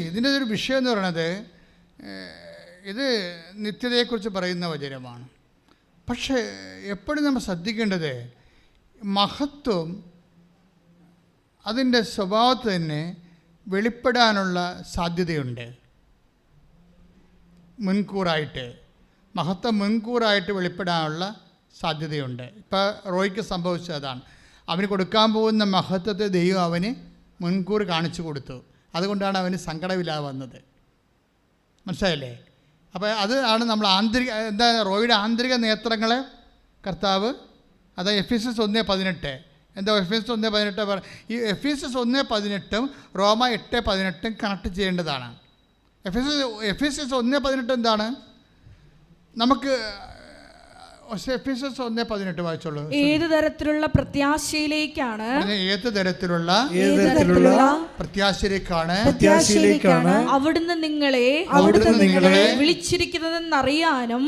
ഇതിൻ്റെ ഒരു വിഷയം എന്ന് പറയുന്നത്, ഇത് നിത്യതയെക്കുറിച്ച് പറയുന്ന വചനമാണ്. പക്ഷേ എപ്പോഴും നമ്മൾ ശ്രദ്ധിക്കേണ്ടത്, മഹത്വം അതിൻ്റെ സ്വഭാവത്തിൽ തന്നെ വെളിപ്പെടാനുള്ള സാധ്യതയുണ്ട്. മഹത്വം മുൻകൂറായിട്ട് വെളിപ്പെടാനുള്ള സാധ്യതയുണ്ട്. ഇപ്പോൾ റോയ്ക്ക് സംഭവിച്ചതാണ്. അവന് കൊടുക്കാൻ പോകുന്ന മഹത്വത്തെ ദൈവം അവന് മുൻകൂർ കാണിച്ചു കൊടുത്തു. അതുകൊണ്ടാണ് അവന് സങ്കടമില്ലാതെ വന്നത്. മനസ്സിലായില്ലേ? അപ്പോൾ അത് ആണ് നമ്മൾ റോയുടെ ആന്തരിക നേത്രങ്ങളെ കർത്താവ്, അത് എഫെസ്യസ് 1:18. എന്താ എഫെസ്യസ് 1:18 ഈ എഫെസ്യസ് 1:18 റോമ 8:18 കണക്ട് ചെയ്യേണ്ടതാണ്. എഫെസ്യസ് 1:18 എന്താണ്? നമുക്ക് എഫെസ്യസ് 1:18 വായിച്ചോളൂ. ഏത് തരത്തിലുള്ള പ്രത്യാശയിലേക്കാണ് പ്രത്യാശയിലേക്കാണ് അവിടുന്ന് നിങ്ങളെ വിളിച്ചിരിക്കുന്നതെന്നറിയാനും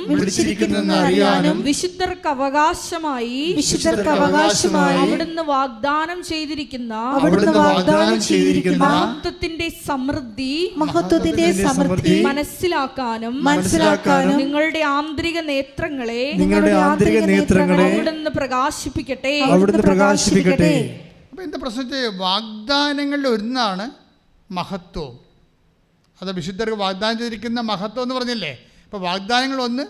വിശുദ്ധർക്ക് അവകാശമായി അവിടുന്ന് വാഗ്ദാനം ചെയ്തിരിക്കുന്ന മഹത്വത്തിന്റെ സമൃദ്ധി മനസ്സിലാക്കാനും നിങ്ങളുടെ ആന്തരിക നേത്രങ്ങളെ അവിടുന്ന് പ്രകാശിപ്പിക്കട്ടെ. അപ്പോൾ എന്താ പ്രശ്നത്തെ വാഗ്ദാനങ്ങളിൽ ഒന്നാണ് മഹത്വം. അത് വിശുദ്ധർക്ക് വാഗ്ദാനം ചെയ്തിരിക്കുന്ന മഹത്വം എന്ന് പറഞ്ഞില്ലേ. അപ്പോൾ വാഗ്ദാനങ്ങൾ ഒന്ന്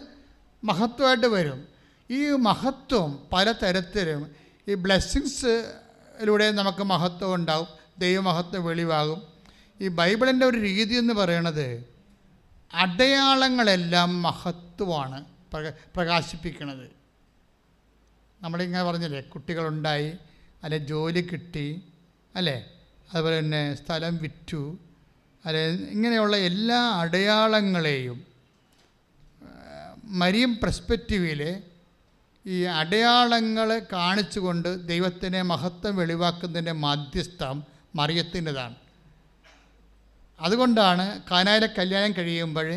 മഹത്വമായിട്ട് വരും. ഈ മഹത്വം പലതരത്തിലും ഈ ബ്ലെസ്സിങ്സിലൂടെ നമുക്ക് മഹത്വം ഉണ്ടാവും, ദൈവമഹത്വം വെളിവാകും. ഈ ബൈബിളിൻ്റെ ഒരു രീതി എന്ന് പറയണത് അടയാളങ്ങളെല്ലാം മഹത്വമാണ് പ്രകാശിപ്പിക്കുന്നത്. നമ്മളിങ്ങനെ പറഞ്ഞില്ലേ, കുട്ടികളുണ്ടായി, അല്ലെ ജോലി കിട്ടി, അല്ലേ, അതുപോലെ തന്നെ സ്ഥലം വിറ്റു, അല്ലെ, ഇങ്ങനെയുള്ള എല്ലാ അടയാളങ്ങളെയും മരിയം പെർസ്പെക്റ്റീവിൽ ഈ അടയാളങ്ങൾ കാണിച്ചുകൊണ്ട് ദൈവത്തിനെ മഹത്വം വെളിവാക്കുന്നതിൻ്റെ മാധ്യസ്ഥം മറിയത്തിൻ്റെതാണ്. അതുകൊണ്ടാണ് കാനായിലെ കല്യാണം കഴിയുമ്പോൾ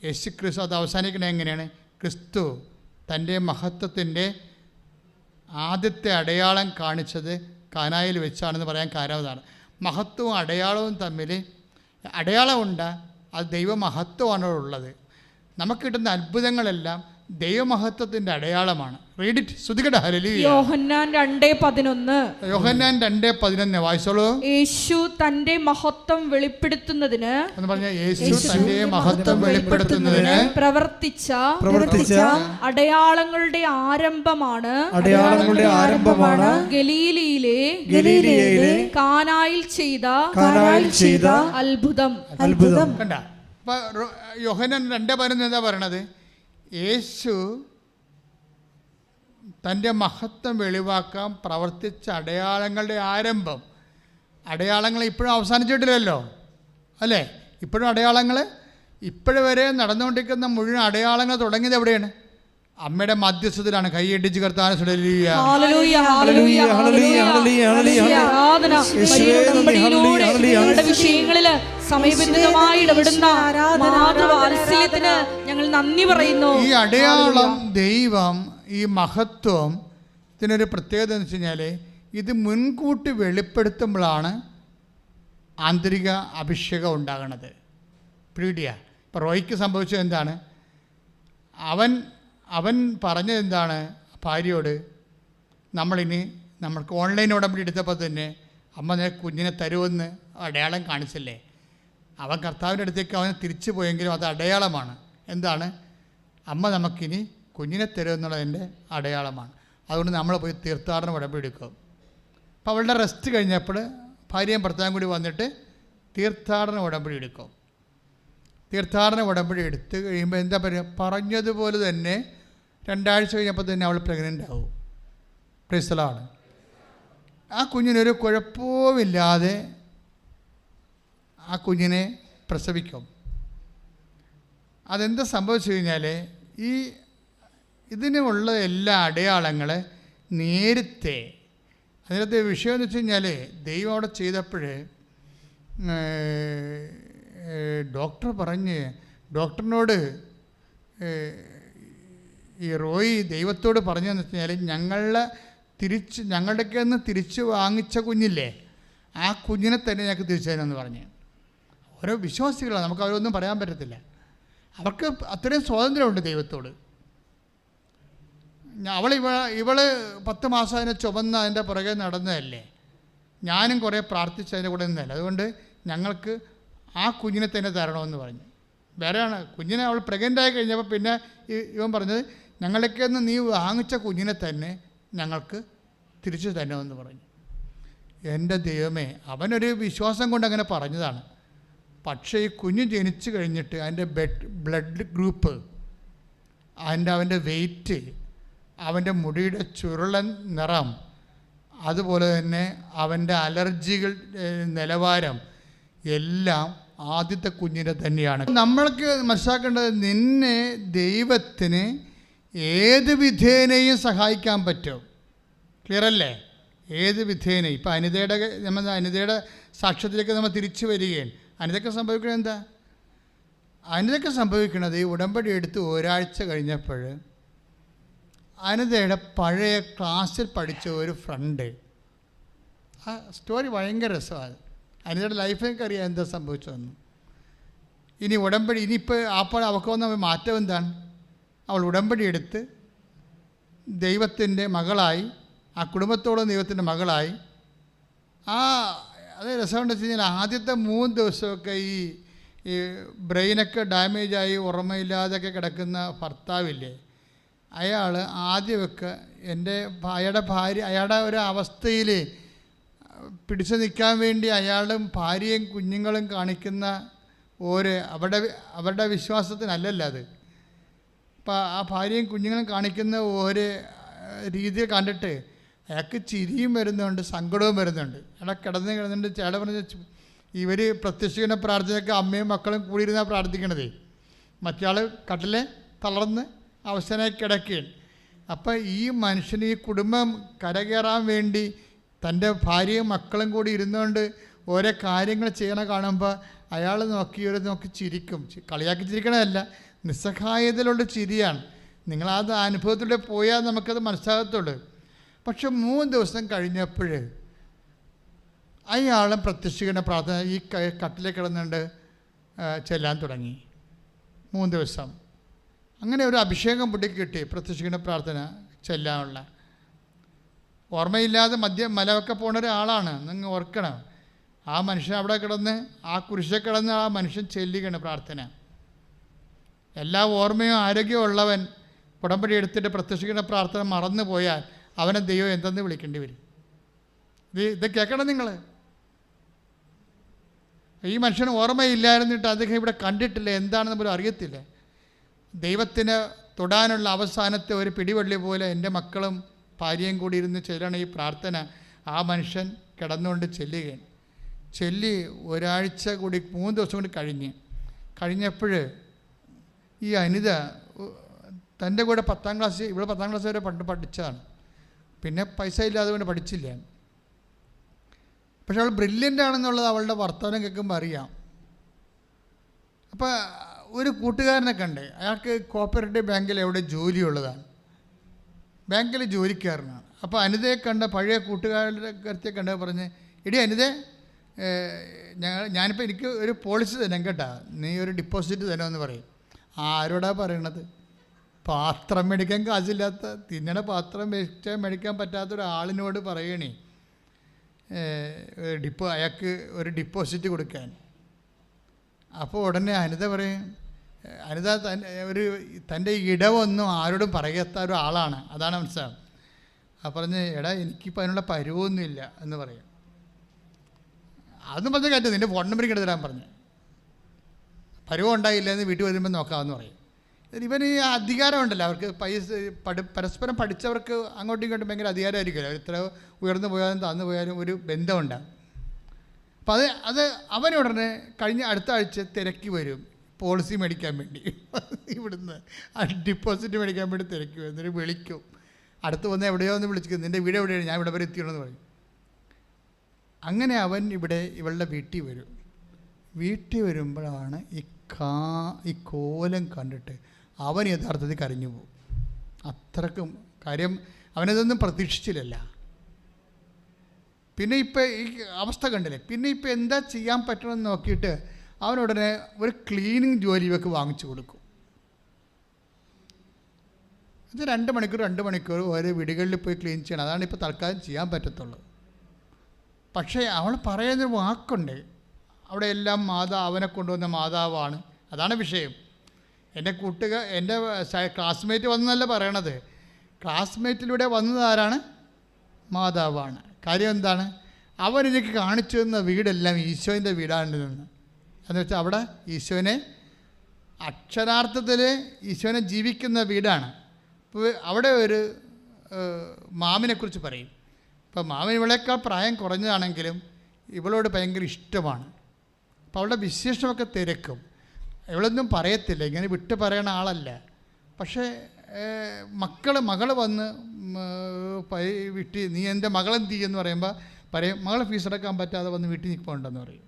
യേശു ക്രിസ്തു അത് അവസാനിക്കുന്നത് എങ്ങനെയാണ്? ക്രിസ്തു തൻ്റെ മഹത്വത്തിൻ്റെ ആദ്യത്തെ അടയാളം കാണിച്ചത് കാനായിൽ വെച്ചാണെന്ന് പറയാൻ കാരണം അതാണ്. മഹത്വവും അടയാളവും തമ്മിൽ അടയാളമുണ്ട്, അത് ദൈവമഹത്വമാണ് ഉള്ളത്. നമുക്ക് കിട്ടുന്ന അത്ഭുതങ്ങളെല്ലാം ദൈവമഹത്വത്തിൻ്റെ അടയാളമാണ്. റീഡ് ഇറ്റ്, ശ്രുതികട. ഹല്ലേലൂയ. യോഹന്നാൻ 2:11. യോഹന്നാൻ 2:11 വായിച്ചോളൂ. യേശു തന്റെ മഹത്വം വെളിപ്പെടുത്തുന്നതിന് എന്ന് പറഞ്ഞാൽ യേശു തന്റെ മഹത്വം വെളിപ്പെടുത്തുന്നതിന് പ്രവർത്തിച്ച അടയാളങ്ങളുടെ ആരംഭമാണ് ഗലീലയിലെ കാനായിൽ ചെയ്ത അത്ഭുതം. കണ്ട. അപ്പൊ യോഹന്നാൻ 2:11 എന്താ പറയണത്? യേശു തൻ്റെ മഹത്വം വെളിവാക്കാൻ പ്രവർത്തിച്ച അടയാളങ്ങളുടെ ആരംഭം. അടയാളങ്ങൾ ഇപ്പോഴും അവസാനിച്ചിട്ടില്ലല്ലോ, അല്ലേ? ഇപ്പോഴും അടയാളങ്ങൾ ഇപ്പോഴുവരെ നടന്നുകൊണ്ടിരിക്കുന്ന മുഴുവൻ അടയാളങ്ങൾ തുടങ്ങിയത് എവിടെയാണ്? അമ്മയുടെ മധ്യസ്ഥത്തിലാണ്. കൈയടിച്ച് കർത്താവിനെ സ്തുതിക്കുക. വിഷയങ്ങളില് സമയബന്ധിതമായി ഇടപെടുന്ന മാതൃവാത്സല്യത്തിന് ഞങ്ങൾ നന്ദി പറയുന്നു. ഈ അടയാളം ദൈവം, ഈ മഹത്വത്തിനൊരു പ്രത്യേകത എന്ന് വെച്ച് കഴിഞ്ഞാൽ ഇത് മുൻകൂട്ടി വെളിപ്പെടുത്തുമ്പോഴാണ് ആന്തരിക അഭിഷേകം ഉണ്ടാകണത്. പീഡിയ ഇപ്പോൾ റോയ്ക്ക് സംഭവിച്ചത് എന്താണ്? അവൻ പറഞ്ഞത് എന്താണ്? ഭാര്യയോട്, നമ്മൾക്ക് ഓൺലൈൻ ഉടമ്പടി എടുത്തപ്പോൾ തന്നെ അമ്മ കുഞ്ഞിനെ തരുമെന്ന് അടയാളം കാണിച്ചല്ലേ. അവൻ കർത്താവിൻ്റെ അടുത്തേക്ക് അവനെ തിരിച്ചു പോയെങ്കിലും അത് അടയാളമാണ്. എന്താണ്? അമ്മ നമുക്കിനി കുഞ്ഞിനെ തരുമെന്നുള്ളതിൻ്റെ അടയാളമാണ്. അതുകൊണ്ട് നമ്മൾ പോയി തീർത്ഥാടന ഉടമ്പടി എടുക്കും. അപ്പോൾ അവളുടെ റെസ്റ്റ് കഴിഞ്ഞപ്പോൾ ഭാര്യയും ഭർത്താവും കൂടി വന്നിട്ട് തീർത്ഥാടന ഉടമ്പടി എടുക്കും. തീർത്ഥാടന ഉടമ്പടി എടുത്ത് കഴിയുമ്പോൾ എന്താ പറയുക? പറഞ്ഞതുപോലെ തന്നെ 2 ആഴ്ച കഴിഞ്ഞപ്പോൾ തന്നെ അവൾ പ്രഗ്നൻ്റ് ആവും. ക്രിസ്തലാണ്. ആ കുഞ്ഞിനൊരു കുഴപ്പവുമില്ലാതെ ആ കുഞ്ഞിനെ പ്രസവിക്കും. അതെന്താ സംഭവിച്ചു കഴിഞ്ഞാൽ ഇതിനുള്ള എല്ലാ അടയാളങ്ങൾ നേരത്തെ, അതിനകത്ത് വിഷയം എന്ന് വെച്ച് കഴിഞ്ഞാൽ ദൈവം അവിടെ ചെയ്തപ്പോൾ ഡോക്ടറിനോട് ഈ റോയി ദൈവത്തോട് പറഞ്ഞതെന്ന് വെച്ച് കഴിഞ്ഞാൽ ഞങ്ങളുടെയൊക്കെ ഒന്ന് തിരിച്ച് വാങ്ങിച്ച കുഞ്ഞില്ലേ, ആ കുഞ്ഞിനെ തന്നെ ഞങ്ങൾക്ക് തിരിച്ചു തരാമെന്ന് പറഞ്ഞ്. ഓരോ വിശ്വാസികളാണ്, നമുക്ക് അവരൊന്നും പറയാൻ പറ്റത്തില്ല. അവർക്ക് അത്രയും സ്വാതന്ത്ര്യമുണ്ട് ദൈവത്തോട്. ഇവള് 10 മാസം അതിനെ ചുമന്ന് അതിൻ്റെ പുറകെ നടന്നതല്ലേ, ഞാനും കുറേ പ്രാർത്ഥിച്ച് അതിൻ്റെ കൂടെ നിന്നതല്ലേ, അതുകൊണ്ട് ഞങ്ങൾക്ക് ആ കുഞ്ഞിനെ തന്നെ തരണമെന്ന് പറഞ്ഞു. വേറെയാണ് കുഞ്ഞിനെ അവൾ പ്രഗ്നൻ്റായി കഴിഞ്ഞപ്പോൾ പിന്നെ ഇവൻ പറഞ്ഞത് ഞങ്ങളൊക്കെ ഒന്ന് നീ വാങ്ങിച്ച കുഞ്ഞിനെ തന്നെ ഞങ്ങൾക്ക് തിരിച്ചു തരണമെന്ന് പറഞ്ഞു. എൻ്റെ ദൈവമേ, അവനൊരു വിശ്വാസം കൊണ്ട് അങ്ങനെ പറഞ്ഞതാണ്. പക്ഷേ ഈ കുഞ്ഞ് ജനിച്ചു കഴിഞ്ഞിട്ട് അതിൻ്റെ ബ്ലഡ് ഗ്രൂപ്പ്, അവൻ്റെ വെയിറ്റ്, അവൻ്റെ മുടിയുടെ ചുരുളൻ നിറം, അതുപോലെ തന്നെ അവൻ്റെ അലർജികൾ നിലവാരം എല്ലാം ആദ്യത്തെ കുഞ്ഞിനെ തന്നെയാണ്. നമ്മൾക്ക് മനസ്സിലാക്കേണ്ടത്, നിന്നെ ദൈവത്തിന് ഏത് വിധേനയും സഹായിക്കാൻ പറ്റും. ക്ലിയർ അല്ലേ? ഏത് വിധേന. ഇപ്പം അനിതയുടെ സാക്ഷ്യത്തിലേക്ക് നമ്മൾ തിരിച്ചു വരികയാണ്. അനിതയ്ക്ക് സംഭവിക്കുന്നത് എന്താ? അനിതയ്ക്ക് സംഭവിക്കുന്നത് ഈ ഉടമ്പടി എടുത്ത് ഒരാഴ്ച കഴിഞ്ഞപ്പോൾ അനിതയുടെ പഴയ ക്ലാസ്സിൽ പഠിച്ച ഒരു ഫ്രണ്ട്, ആ സ്റ്റോറി ഭയങ്കര രസമാണ്. അനിതയുടെ ലൈഫിലേക്ക് അറിയാം എന്താ സംഭവിച്ചതെന്ന്. ഇനി ഉടമ്പടി ഇനിയിപ്പോൾ അപ്പോൾ അവൾക്ക് വന്ന മാറ്റം എന്താണ്? അവൾ ഉടമ്പടി എടുത്ത് ദൈവത്തിൻ്റെ മകളായി, ആ കുടുംബത്തോളം ദൈവത്തിൻ്റെ മകളായി. അത് രസമുണ്ടെന്ന് വെച്ച് കഴിഞ്ഞാൽ ആദ്യത്തെ 3 ദിവസമൊക്കെ ഈ ബ്രെയിനൊക്കെ ഡാമേജായി ഓർമ്മയില്ലാതൊക്കെ കിടക്കുന്ന ഭർത്താവില്ലേ, അയാൾ ആദ്യമൊക്കെ അയാളുടെ ഭാര്യ അയാളുടെ ഒരു അവസ്ഥയിൽ പിടിച്ചു നിൽക്കാൻ വേണ്ടി അയാളും ഭാര്യയും കുഞ്ഞുങ്ങളും കാണിക്കുന്ന അവരുടെ വിശ്വാസത്തിനല്ലല്ലോ അത്. അപ്പം ആ ഭാര്യയും കുഞ്ഞുങ്ങളും കാണിക്കുന്ന ഒരു രീതിയിൽ കണ്ടിട്ട് അയാൾക്ക് ചിരിയും വരുന്നുണ്ട്, സങ്കടവും വരുന്നുണ്ട്. അയാളെ കിടന്നുണ്ട്. ചേട്ടൻ പറഞ്ഞ ഇവർ പ്രത്യക്ഷീകരണ പ്രാർത്ഥനയൊക്കെ അമ്മയും മക്കളും കൂടിയിരുന്നാണ് പ്രാർത്ഥിക്കണതേ. മറ്റയാൾ കട്ടിലെ തളർന്ന് അവസാനമായി കിടക്കുകയാണ്. അപ്പം ഈ മനുഷ്യന് ഈ കുടുംബം കരകയറാൻ വേണ്ടി തൻ്റെ ഭാര്യയും മക്കളും കൂടി ഇരുന്നുകൊണ്ട് ഓരോ കാര്യങ്ങൾ ചെയ്യണ കാണുമ്പോൾ അയാൾ നോക്കി ചിരിക്കും. കളിയാക്കി ചിരിക്കണമല്ല, നിസ്സഹായതയിലുള്ള ചിരിയാണ്. നിങ്ങളത് അനുഭവത്തിലൂടെ പോയാൽ നമുക്കത് മനസ്സിലാകത്തുള്ളൂ. പക്ഷെ 3 ദിവസം കഴിഞ്ഞപ്പോൾ അയാളും പ്രത്യക്ഷീകരണ പ്രാർത്ഥന ഈ കട്ടിലേക്ക് കിടന്നുകൊണ്ട് ചെല്ലാൻ തുടങ്ങി. 3 ദിവസം അങ്ങനെ ഒരു അഭിഷേകം പുള്ളിക്ക് കിട്ടി. പ്രത്യക്ഷീകരണ പ്രാർത്ഥന ചെല്ലാനുള്ള ഓർമ്മയില്ലാതെ മലമൊക്കെ പോണ ഒരാളാണ്. നിങ്ങൾ ഓർക്കണം, ആ മനുഷ്യൻ അവിടെ കിടന്ന് ആ കുരിശെ കിടന്ന് ആ മനുഷ്യൻ ചെല്ലുകയാണ് പ്രാർത്ഥന. എല്ലാ ഓർമ്മയും ആരോഗ്യവും ഉള്ളവൻ ഉടമ്പടി എടുത്തിട്ട് പ്രത്യക്ഷീകരണ പ്രാർത്ഥന മറന്നു പോയാൽ അവനെ ദൈവം എന്തെന്ന് വിളിക്കേണ്ടി വരും. ഇത് കേൾക്കണം നിങ്ങൾ. ഈ മനുഷ്യന് ഓർമ്മയില്ലായിരുന്നിട്ട് അദ്ദേഹം ഇവിടെ കണ്ടിട്ടില്ല, എന്താണെന്ന് പോലും അറിയത്തില്ല. ദൈവത്തിന് തൊടാനുള്ള അവസാനത്തെ ഒരു പിടിവള്ളി പോലെ എൻ്റെ മക്കളും ഭാര്യയും കൂടി ഇരുന്ന് ചെല്ലണം ഈ പ്രാർത്ഥന. ആ മനുഷ്യൻ കിടന്നുകൊണ്ട് ചെല്ലുകയാണ്. ചെല്ലി ഒരാഴ്ച കൂടി 3 ദിവസം കൂടി കഴിഞ്ഞപ്പോൾ ഈ അനിത തൻ്റെ കൂടെ 10ാം ക്ലാസ്, ഇവിടെ 10ാം ക്ലാസ് വരെ പഠിച്ചതാണ്. പിന്നെ പൈസ ഇല്ലാതെ കൊണ്ട് പഠിച്ചില്ല. പക്ഷെ അവൾ ബ്രില്യൻ്റ് ആണെന്നുള്ളത് അവളുടെ വർത്തമാനം കേൾക്കുമ്പോൾ അറിയാം. അപ്പോൾ ഒരു കൂട്ടുകാരനെ കണ്ട്, അയാൾക്ക് കോപ്പറേറ്റീവ് ബാങ്കിൽ എവിടെ ജോലിയുള്ളതാണ്, ബാങ്കിൽ ജോലിക്കാരനാണ്. അപ്പോൾ അനിതയെ കണ്ട പഴയ കൂട്ടുകാരുടെ കരുത്തെ കണ്ട പറഞ്ഞ്, എടി അനിതേ, ഞാനിപ്പോൾ എനിക്ക് ഒരു പോളിസി തരാം കേട്ടാ, നീ ഒരു ഡിപ്പോസിറ്റ് തരാമെന്ന് പറയും. ആരോടാ പറയണത്? പാത്രം മേടിക്കാൻ കാശില്ലാത്ത, തിന്നണ പാത്രം മേടിക്കാൻ പറ്റാത്ത ഒരാളിനോട് പറയണേ അയാൾക്ക് ഒരു ഡിപ്പോസിറ്റ് കൊടുക്കാൻ. അപ്പോൾ ഉടനെ അനിത പറയും, അനിത തൻ്റെ ഇടവൊന്നും ആരോടും പറയാത്ത ഒരാളാണ്, അതാണ് മനസ്സിലാവും. ആ പറഞ്ഞ്, എടാ എനിക്കിപ്പോൾ അതിനുള്ള പരുവൊന്നുമില്ല എന്ന് പറയും. അതും പറഞ്ഞ കാര്യം നിൻ്റെ ഫോൺ നമ്പർ ഇങ്ങോട്ട് തരാൻ പറഞ്ഞു. പരുവം ഉണ്ടായില്ല എന്ന് വീട്ടിൽ വരുമ്പോൾ നോക്കാമെന്ന് പറയും. ഇവന് ഈ അധികാരമുണ്ടല്ലോ, അവർക്ക് പരസ്പരം പഠിച്ചവർക്ക് അങ്ങോട്ടും ഇങ്ങോട്ടും ഭയങ്കര അധികാരമായിരിക്കുമല്ലോ. അവർ ഇത്ര ഉയർന്നു പോയാലും താഴ്ന്നു പോയാലും ഒരു ബന്ധമുണ്ടാകും. അപ്പം അത് അവനുടനെ കഴിഞ്ഞ അടുത്ത ആഴ്ച തിരക്കി വരും പോളിസി മേടിക്കാൻ വേണ്ടി. ഇവിടുന്ന് ആ ഡിപ്പോസിറ്റ് മേടിക്കാൻ വേണ്ടി തിരക്കി വരും. എന്നിട്ട് വിളിക്കും, അടുത്ത് വന്ന് എവിടെയോ ഒന്ന് വിളിച്ചിരിക്കും, നിൻ്റെ വീട് എവിടെയാണ്, ഞാൻ ഇവിടെ വരെ എത്തിയണമെന്ന് പറയും. അങ്ങനെ അവൻ ഇവളുടെ വീട്ടിൽ വരും. വീട്ടിൽ വരുമ്പോഴാണ് ഈ കോലം കണ്ടിട്ട് അവൻ യഥാർത്ഥത്തിൽ കരഞ്ഞു പോകും. അത്രക്കും കാര്യം അവനതൊന്നും പ്രതീക്ഷിച്ചില്ലല്ല. പിന്നെ ഇപ്പം ഈ അവസ്ഥ കണ്ടില്ലേ, പിന്നെ ഇപ്പം എന്താ ചെയ്യാൻ പറ്റണമെന്ന് നോക്കിയിട്ട് അവനുടനെ ഒരു ക്ലീനിങ് ജോലി ഇവർക്ക് വാങ്ങിച്ചു കൊടുക്കും. ഇത് 2 മണിക്കൂർ ഓരോ വീടുകളിൽ പോയി ക്ലീൻ ചെയ്യണം. അതാണ് ഇപ്പോൾ തൽക്കാലം ചെയ്യാൻ പറ്റത്തുള്ളൂ. പക്ഷേ അവൾ പറയുന്നൊരു വാക്കുണ്ട്, അവിടെ എല്ലാം അവനെ കൊണ്ടുവന്ന മാതാവാണ്. അതാണ് വിഷയം. എൻ്റെ ക്ലാസ്മേറ്റ് വന്നതല്ല പറയണത്, ക്ലാസ്മേറ്റിലൂടെ വന്നത് ആരാണ്? മാതാവാണ്. കാര്യം എന്താണ്? അവരെനിക്ക് കാണിച്ചു തന്ന വീടെല്ലാം ഈശോൻ്റെ വീടാണ് നിന്ന്. എന്ന് വെച്ചാൽ അവിടെ ഈശോനെ അക്ഷരാർത്ഥത്തിൽ ഈശോനെ ജീവിക്കുന്ന വീടാണ്. ഇപ്പോൾ അവിടെ ഒരു മാമിനെക്കുറിച്ച് പറയും. ഇപ്പോൾ മാമൻ ഇവളേക്കാൾ പ്രായം കുറഞ്ഞതാണെങ്കിലും ഇവളോട് ഭയങ്കര ഇഷ്ടമാണ്. അപ്പോൾ അവളുടെ വിശേഷമൊക്കെ തിരക്കും. ഇവളൊന്നും പറയത്തില്ല, ഇങ്ങനെ വിട്ട് പറയണ ആളല്ല. പക്ഷേ മകൾ വന്ന് വീട്ടിൽ നീ എൻ്റെ മകളെന്ത് ചെയ്യുമെന്ന് പറയുമ്പോൾ പറയും മകളെ ഫീസ് അടക്കാൻ പറ്റാതെ വന്ന് വീട്ടിൽ നിൽപ്പുണ്ടെന്ന് പറയും.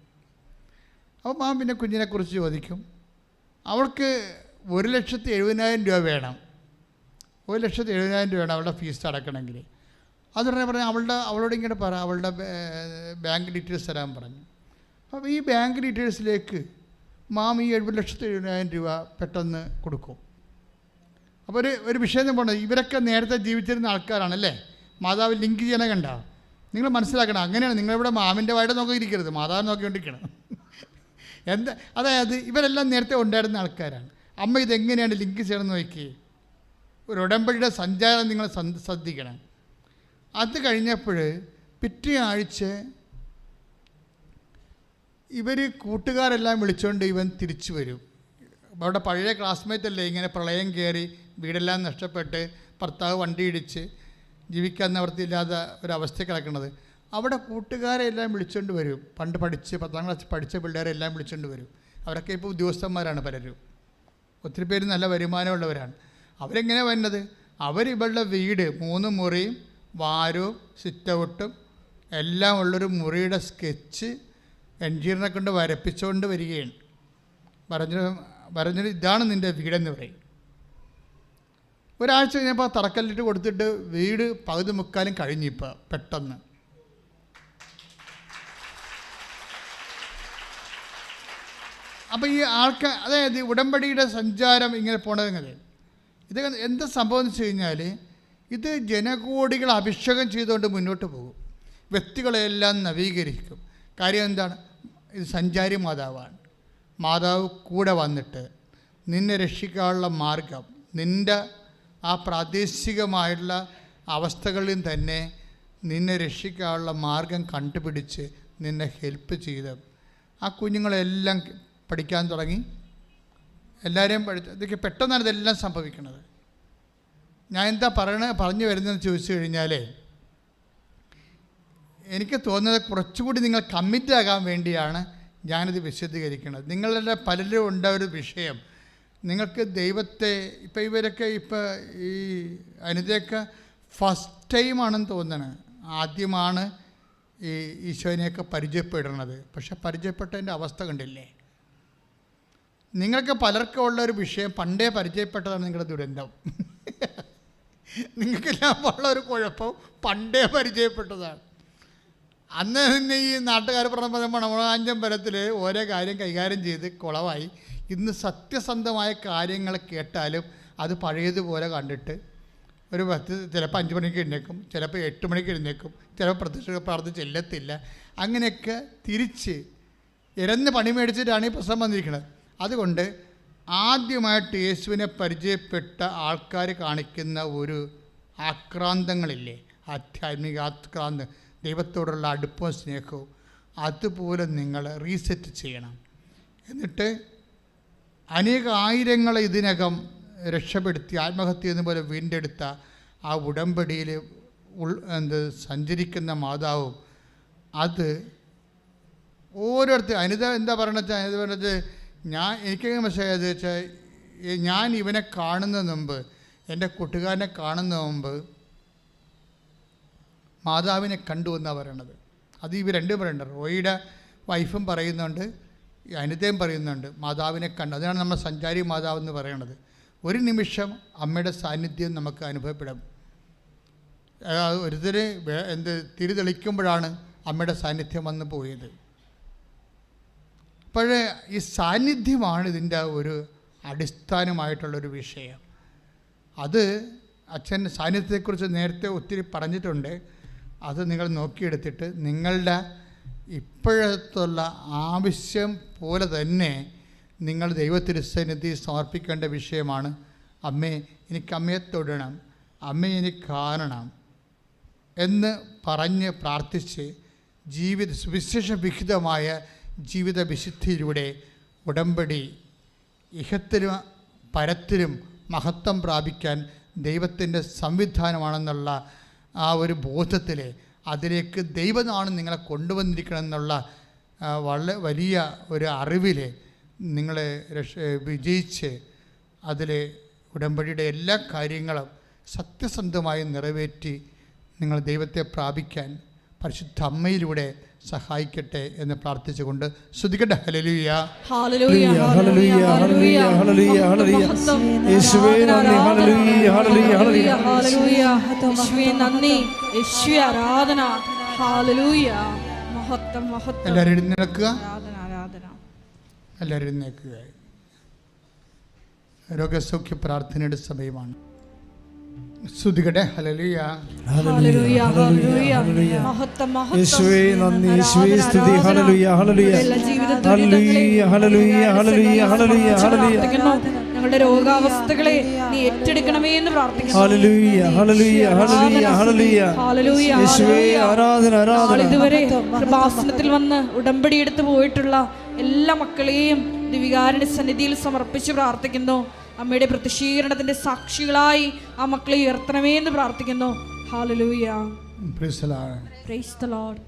അപ്പോൾ മാം പിന്നെ കുഞ്ഞിനെക്കുറിച്ച് ചോദിക്കും. അവൾക്ക് 1,70,000 രൂപ വേണം, 1,70,000 രൂപ വേണം അവളുടെ ഫീസ് അടക്കണമെങ്കിൽ. അതുടനെ പറഞ്ഞാൽ അവളോട് ഇങ്ങനെ പറ, അവളുടെ ബാങ്ക് ഡീറ്റെയിൽസ് തരാൻ പറഞ്ഞു. അപ്പോൾ ഈ ബാങ്ക് ഡീറ്റെയിൽസിലേക്ക് മാം ഈ 70,70,000 രൂപ പെട്ടെന്ന് കൊടുക്കും. അപ്പോൾ ഒരു വിഷയം പോകണത്, ഇവരൊക്കെ നേരത്തെ ജീവിച്ചിരുന്ന ആൾക്കാരാണല്ലേ. മാതാവ് ലിങ്ക് ചെയ്യണ കണ്ട നിങ്ങൾ മനസ്സിലാക്കണം. അങ്ങനെയാണ് നിങ്ങളിവിടെ മാമിൻ്റെ വായിട്ട് നോക്കിയിരിക്കരുത്, മാതാവ് നോക്കിക്കൊണ്ടിരിക്കണം. അതായത് ഇവരെല്ലാം നേരത്തെ ഉണ്ടായിരുന്ന ആൾക്കാരാണ്. അമ്മ ഇതെങ്ങനെയാണ് ലിങ്ക് ചെയ്യണമെന്ന് നോക്കി. ഒരു ഉടമ്പടിയുടെ സഞ്ചാരം നിങ്ങൾ ശ്രദ്ധിക്കണം. അത് കഴിഞ്ഞപ്പോൾ പിറ്റേ ആഴ്ച ഇവർ കൂട്ടുകാരെല്ലാം വിളിച്ചുകൊണ്ട് ഇവൻ തിരിച്ചു വരും. അവിടെ പഴയ ക്ലാസ്മേറ്റ് അല്ലേ, ഇങ്ങനെ പ്രളയം കയറി വീടെല്ലാം നഷ്ടപ്പെട്ട് ഭർത്താവ് വണ്ടി ഇടിച്ച് ജീവിക്കാൻ നിവൃത്തിയില്ലാത്ത ഒരവസ്ഥ കിടക്കുന്നത്. അവിടെ കൂട്ടുകാരെ എല്ലാം വിളിച്ചുകൊണ്ട് വരും. പണ്ട് 10ാം ക്ലാസ് പഠിച്ച പിള്ളേരെല്ലാം വിളിച്ചുകൊണ്ട് വരും. അവരൊക്കെ ഇപ്പോൾ ഉദ്യോഗസ്ഥന്മാരാണ് പലരും, ഒത്തിരി പേര് നല്ല വരുമാനമുള്ളവരാണ്. അവരെങ്ങനെ വരുന്നത്? അവരിവളുടെ വീട് 3 മുറിയും വാരവും സിറ്റൗട്ടും എല്ലാം ഉള്ളൊരു മുറിയുടെ സ്കെച്ച് എൻജിനീയറിനെ കൊണ്ട് വരപ്പിച്ചുകൊണ്ട് വരികയാണ്. പറഞ്ഞത് ഇതാണ് നിൻ്റെ വീടെന്ന് പറയും. ഒരാഴ്ച കഴിഞ്ഞപ്പോൾ തറക്കല്ലിട്ട് കൊടുത്തിട്ട് വീട് പകുതി മുക്കാലും കഴിഞ്ഞിപ്പോൾ പെട്ടെന്ന്. അപ്പോൾ ഈ ആൾക്കാർ, അതായത് ഉടമ്പടിയുടെ സഞ്ചാരം ഇങ്ങനെ പോണതെങ്ങനെ, ഇത് എന്താ സംഭവം എന്ന് വെച്ച് കഴിഞ്ഞാൽ ഇത് ജനകോടികൾ അഭിഷേകം ചെയ്തുകൊണ്ട് മുന്നോട്ട് പോകും, വ്യക്തികളെല്ലാം നവീകരിക്കും. കാര്യം എന്താണ്? ഇത് സഞ്ചാരി മാതാവാണ്. മാതാവ് കൂടെ വന്നിട്ട് നിന്നെ രക്ഷിക്കാനുള്ള മാർഗം, നിൻ്റെ ആ പ്രാദേശികമായിട്ടുള്ള അവസ്ഥകളിൽ തന്നെ നിന്നെ രക്ഷിക്കാനുള്ള മാർഗം കണ്ടുപിടിച്ച് നിന്നെ ഹെൽപ്പ് ചെയ്ത് ആ കുഞ്ഞുങ്ങളെല്ലാം പഠിക്കാൻ തുടങ്ങി. എല്ലാവരെയും ഇതൊക്കെ പെട്ടെന്നാണ് ഇതെല്ലാം സംഭവിക്കുന്നത്. ഞാൻ എന്താ പറഞ്ഞു വരുന്നതെന്ന് ചോദിച്ചു കഴിഞ്ഞാൽ, എനിക്ക് തോന്നുന്നത് കുറച്ചുകൂടി നിങ്ങൾ കമ്മിറ്റ് ആകാൻ വേണ്ടിയാണ് ഞാനിത് വിശദീകരിക്കുന്നത്. നിങ്ങളുടെ പലരും ഉണ്ട ഒരു വിഷയം, നിങ്ങൾക്ക് ദൈവത്തെ ഇവരൊക്കെ ഈ അനിതയൊക്കെ ഫസ്റ്റ് ടൈമാണെന്ന് തോന്നണത്, ആദ്യമാണ് ഈ ഈശോനെയൊക്കെ പരിചയപ്പെടുന്നത്. പക്ഷെ പരിചയപ്പെട്ടതിൻ്റെ അവസ്ഥ കണ്ടില്ലേ? നിങ്ങൾക്ക് പലർക്കും ഉള്ളൊരു വിഷയം പണ്ടേ പരിചയപ്പെട്ടതാണ് നിങ്ങളുടെ ദുരന്തം. നിങ്ങൾക്കെല്ലാം ഉള്ളൊരു കുഴപ്പം പണ്ടേ പരിചയപ്പെട്ടതാണ്. അന്ന് തന്നെ ഈ നാട്ടുകാർ പറഞ്ഞ മണമളാഞ്ചമ്പലത്തിൽ ഓരോ കാര്യം കൈകാര്യം ചെയ്ത് കുളമായി. ഇന്ന് സത്യസന്ധമായ കാര്യങ്ങൾ കേട്ടാലും അത് പഴയതുപോലെ കണ്ടിട്ട് ഒരു ചിലപ്പോൾ 5 മണിക്ക് എഴുന്നേക്കും, ചിലപ്പോൾ 8 മണിക്ക് എഴുന്നേക്കും, ചിലപ്പോൾ പ്രത്യക്ഷ പ്രാർത്ഥന ചെല്ലത്തില്ല. അങ്ങനെയൊക്കെ തിരിച്ച് ഇരന്ന് പണി മേടിച്ചിട്ടാണ് ഈ പ്രശ്നം വന്നിരിക്കുന്നത്. അതുകൊണ്ട് ആദ്യമായിട്ട് യേശുവിനെ പരിചയപ്പെട്ട ആൾക്കാർ കാണിക്കുന്ന ഒരു ആക്രാന്തങ്ങളില്ലേ, ആധ്യാത്മിക ആക്രാന്തം, ദൈവത്തോടുള്ള അടുപ്പവും സ്നേഹവും, അതുപോലെ നിങ്ങൾ റീസെറ്റ് ചെയ്യണം. എന്നിട്ട് അനേക ആയിരങ്ങളെ ഇതിനകം രക്ഷപ്പെടുത്തി ആത്മഹത്യ എന്നപോലെ വീണ്ടെടുത്ത ആ ഉടമ്പടിയിൽ സഞ്ചരിക്കുന്ന മാതാവും, അത് ഓരോരുത്തർ അനിത എന്താ പറയണത് എനിക്കെങ്ങനെ മനസ്സിലായത് വെച്ചാൽ, ഞാൻ ഇവനെ കാണുന്നതിന് മുമ്പ്, എൻ്റെ കൂട്ടുകാരനെ കാണുന്നതിന് മുമ്പ് മാതാവിനെ കണ്ടു എന്നാണ് പറയണത്. അത് ഇവർ രണ്ടും പറയുന്നുണ്ട്. റോയിയുടെ വൈഫും പറയുന്നുണ്ട്, അനിതയും പറയുന്നുണ്ട് മാതാവിനെ കണ്ടു. അതിനാണ് നമ്മൾ സഞ്ചാരി മാതാവ് എന്ന് പറയണത്. ഒരു നിമിഷം അമ്മയുടെ സാന്നിധ്യം നമുക്ക് അനുഭവപ്പെടും. ഒരുത്തർ തിരി തെളിക്കുമ്പോഴാണ് അമ്മയുടെ സാന്നിധ്യം വന്നു പോയത്. അപ്പോഴേ ഈ സാന്നിധ്യമാണ് ഇതിൻ്റെ ഒരു അടിസ്ഥാനമായിട്ടുള്ളൊരു വിഷയം. അത് അച്ഛൻ സാന്നിധ്യത്തെക്കുറിച്ച് നേരത്തെ ഒത്തിരി പറഞ്ഞിട്ടുണ്ട്. അത് നിങ്ങൾ നോക്കിയെടുത്തിട്ട് നിങ്ങളുടെ ഇപ്പോഴത്തുള്ള ആവശ്യം പോലെ തന്നെ നിങ്ങൾ ദൈവത്തിരുസന്നിധി സമർപ്പിക്കേണ്ട വിഷയമാണ്. അമ്മേ, എനിക്ക് അമ്മയെ തൊടണം, അമ്മയെ എനിക്ക് കാണണം എന്ന് പറഞ്ഞ് പ്രാർത്ഥിച്ച് സുവിശേഷ വിഹിതമായ ജീവിത വിശുദ്ധിയിലൂടെ ഉടമ്പടി ഇഹത്തിലും പരത്തിലും മഹത്വം പ്രാപിക്കാൻ ദൈവത്തിൻ്റെ സംവിധാനമാണെന്നുള്ള ആ ഒരു ബോധത്തിൽ അതിലേക്ക് ദൈവമാണ് നിങ്ങളെ കൊണ്ടുവന്നിരിക്കണം എന്നുള്ള വളരെ വലിയ ഒരു അറിവിൽ നിങ്ങൾ വിജയിച്ച് അതിൽ ഉടമ്പടിയുടെ എല്ലാ കാര്യങ്ങളും സത്യസന്ധമായി നിറവേറ്റി നിങ്ങൾ ദൈവത്തെ പ്രാപിക്കാൻ പരിശുദ്ധ അമ്മയിലൂടെ സഹായിക്കട്ടെ എന്ന് പ്രാർത്ഥിച്ചുകൊണ്ട് സ്തുതിക്കട്ടെ. ഹല്ലേലൂയ, ഹല്ലേലൂയ, ഹല്ലേലൂയ, ഹല്ലേലൂയ, ഹല്ലേലൂയ, ഹല്ലേലൂയ. യേശുവേ നന്ദി, ഹല്ലേലൂയ, ഹല്ലേലൂയ, ഹല്ലേലൂയ. ഹല്ലേലൂയ. യേശുവേ നന്ദി, യേശുവേ ആരാധന. ഹല്ലേലൂയ, മഹത്വം, മഹത്വം. എല്ലാവരും എഴുന്നേൽക്കുക, ആരാധന, ആരാധന. എല്ലാവരും എഴുന്നേൽക്കുക. രോഗസൗഖ്യ പ്രാർത്ഥനയുടെ സമയമാണ്. സ്തുതിക്കട്ടെ. ഹല്ലേലൂയ, ഹല്ലേലൂയ, ഹല്ലേലൂയ. മഹത്വം, മഹത്വം. യേശുവേ നന്ദി, യേശുവേ സ്തുതി. ഹല്ലേലൂയ, ഹല്ലേലൂയ, എല്ലാ ജീവിത ഹല്ലേലൂയ, ഹല്ലേലൂയ, ഹല്ലേലൂയ, ഹല്ലേലൂയ, ഹല്ലേലൂയ. ഞങ്ങളുടെ രോഗാവസ്ഥകളെ നീ ഏറ്റെടുക്കണമേ എന്ന് പ്രാർത്ഥിക്കുന്നു. ഹല്ലേലൂയ, ഹല്ലേലൂയ, ഹല്ലേലൂയ, ഹല്ലേലൂയ. ഹല്ലേലൂയ, യേശുവേ ആരാധന, ആരാധന. ഇതുവരെ കൃപാസനത്തിൽ വന്ന് ഉടമ്പടി എടുത്തു പോയിട്ടുള്ള എല്ലാ മക്കളെയും ദിവികാരുടെ സന്നിധിയിൽ സമർപ്പിച്ച് പ്രാർത്ഥിക്കുന്നു. അമ്മയുടെ പ്രത്യക്ഷീകരണത്തിന്റെ സാക്ഷികളായി ആ മക്കളെ ഉയർത്തണമേ എന്ന് പ്രാർത്ഥിക്കുന്നു. Hallelujah, price the Lord. Price the Lord.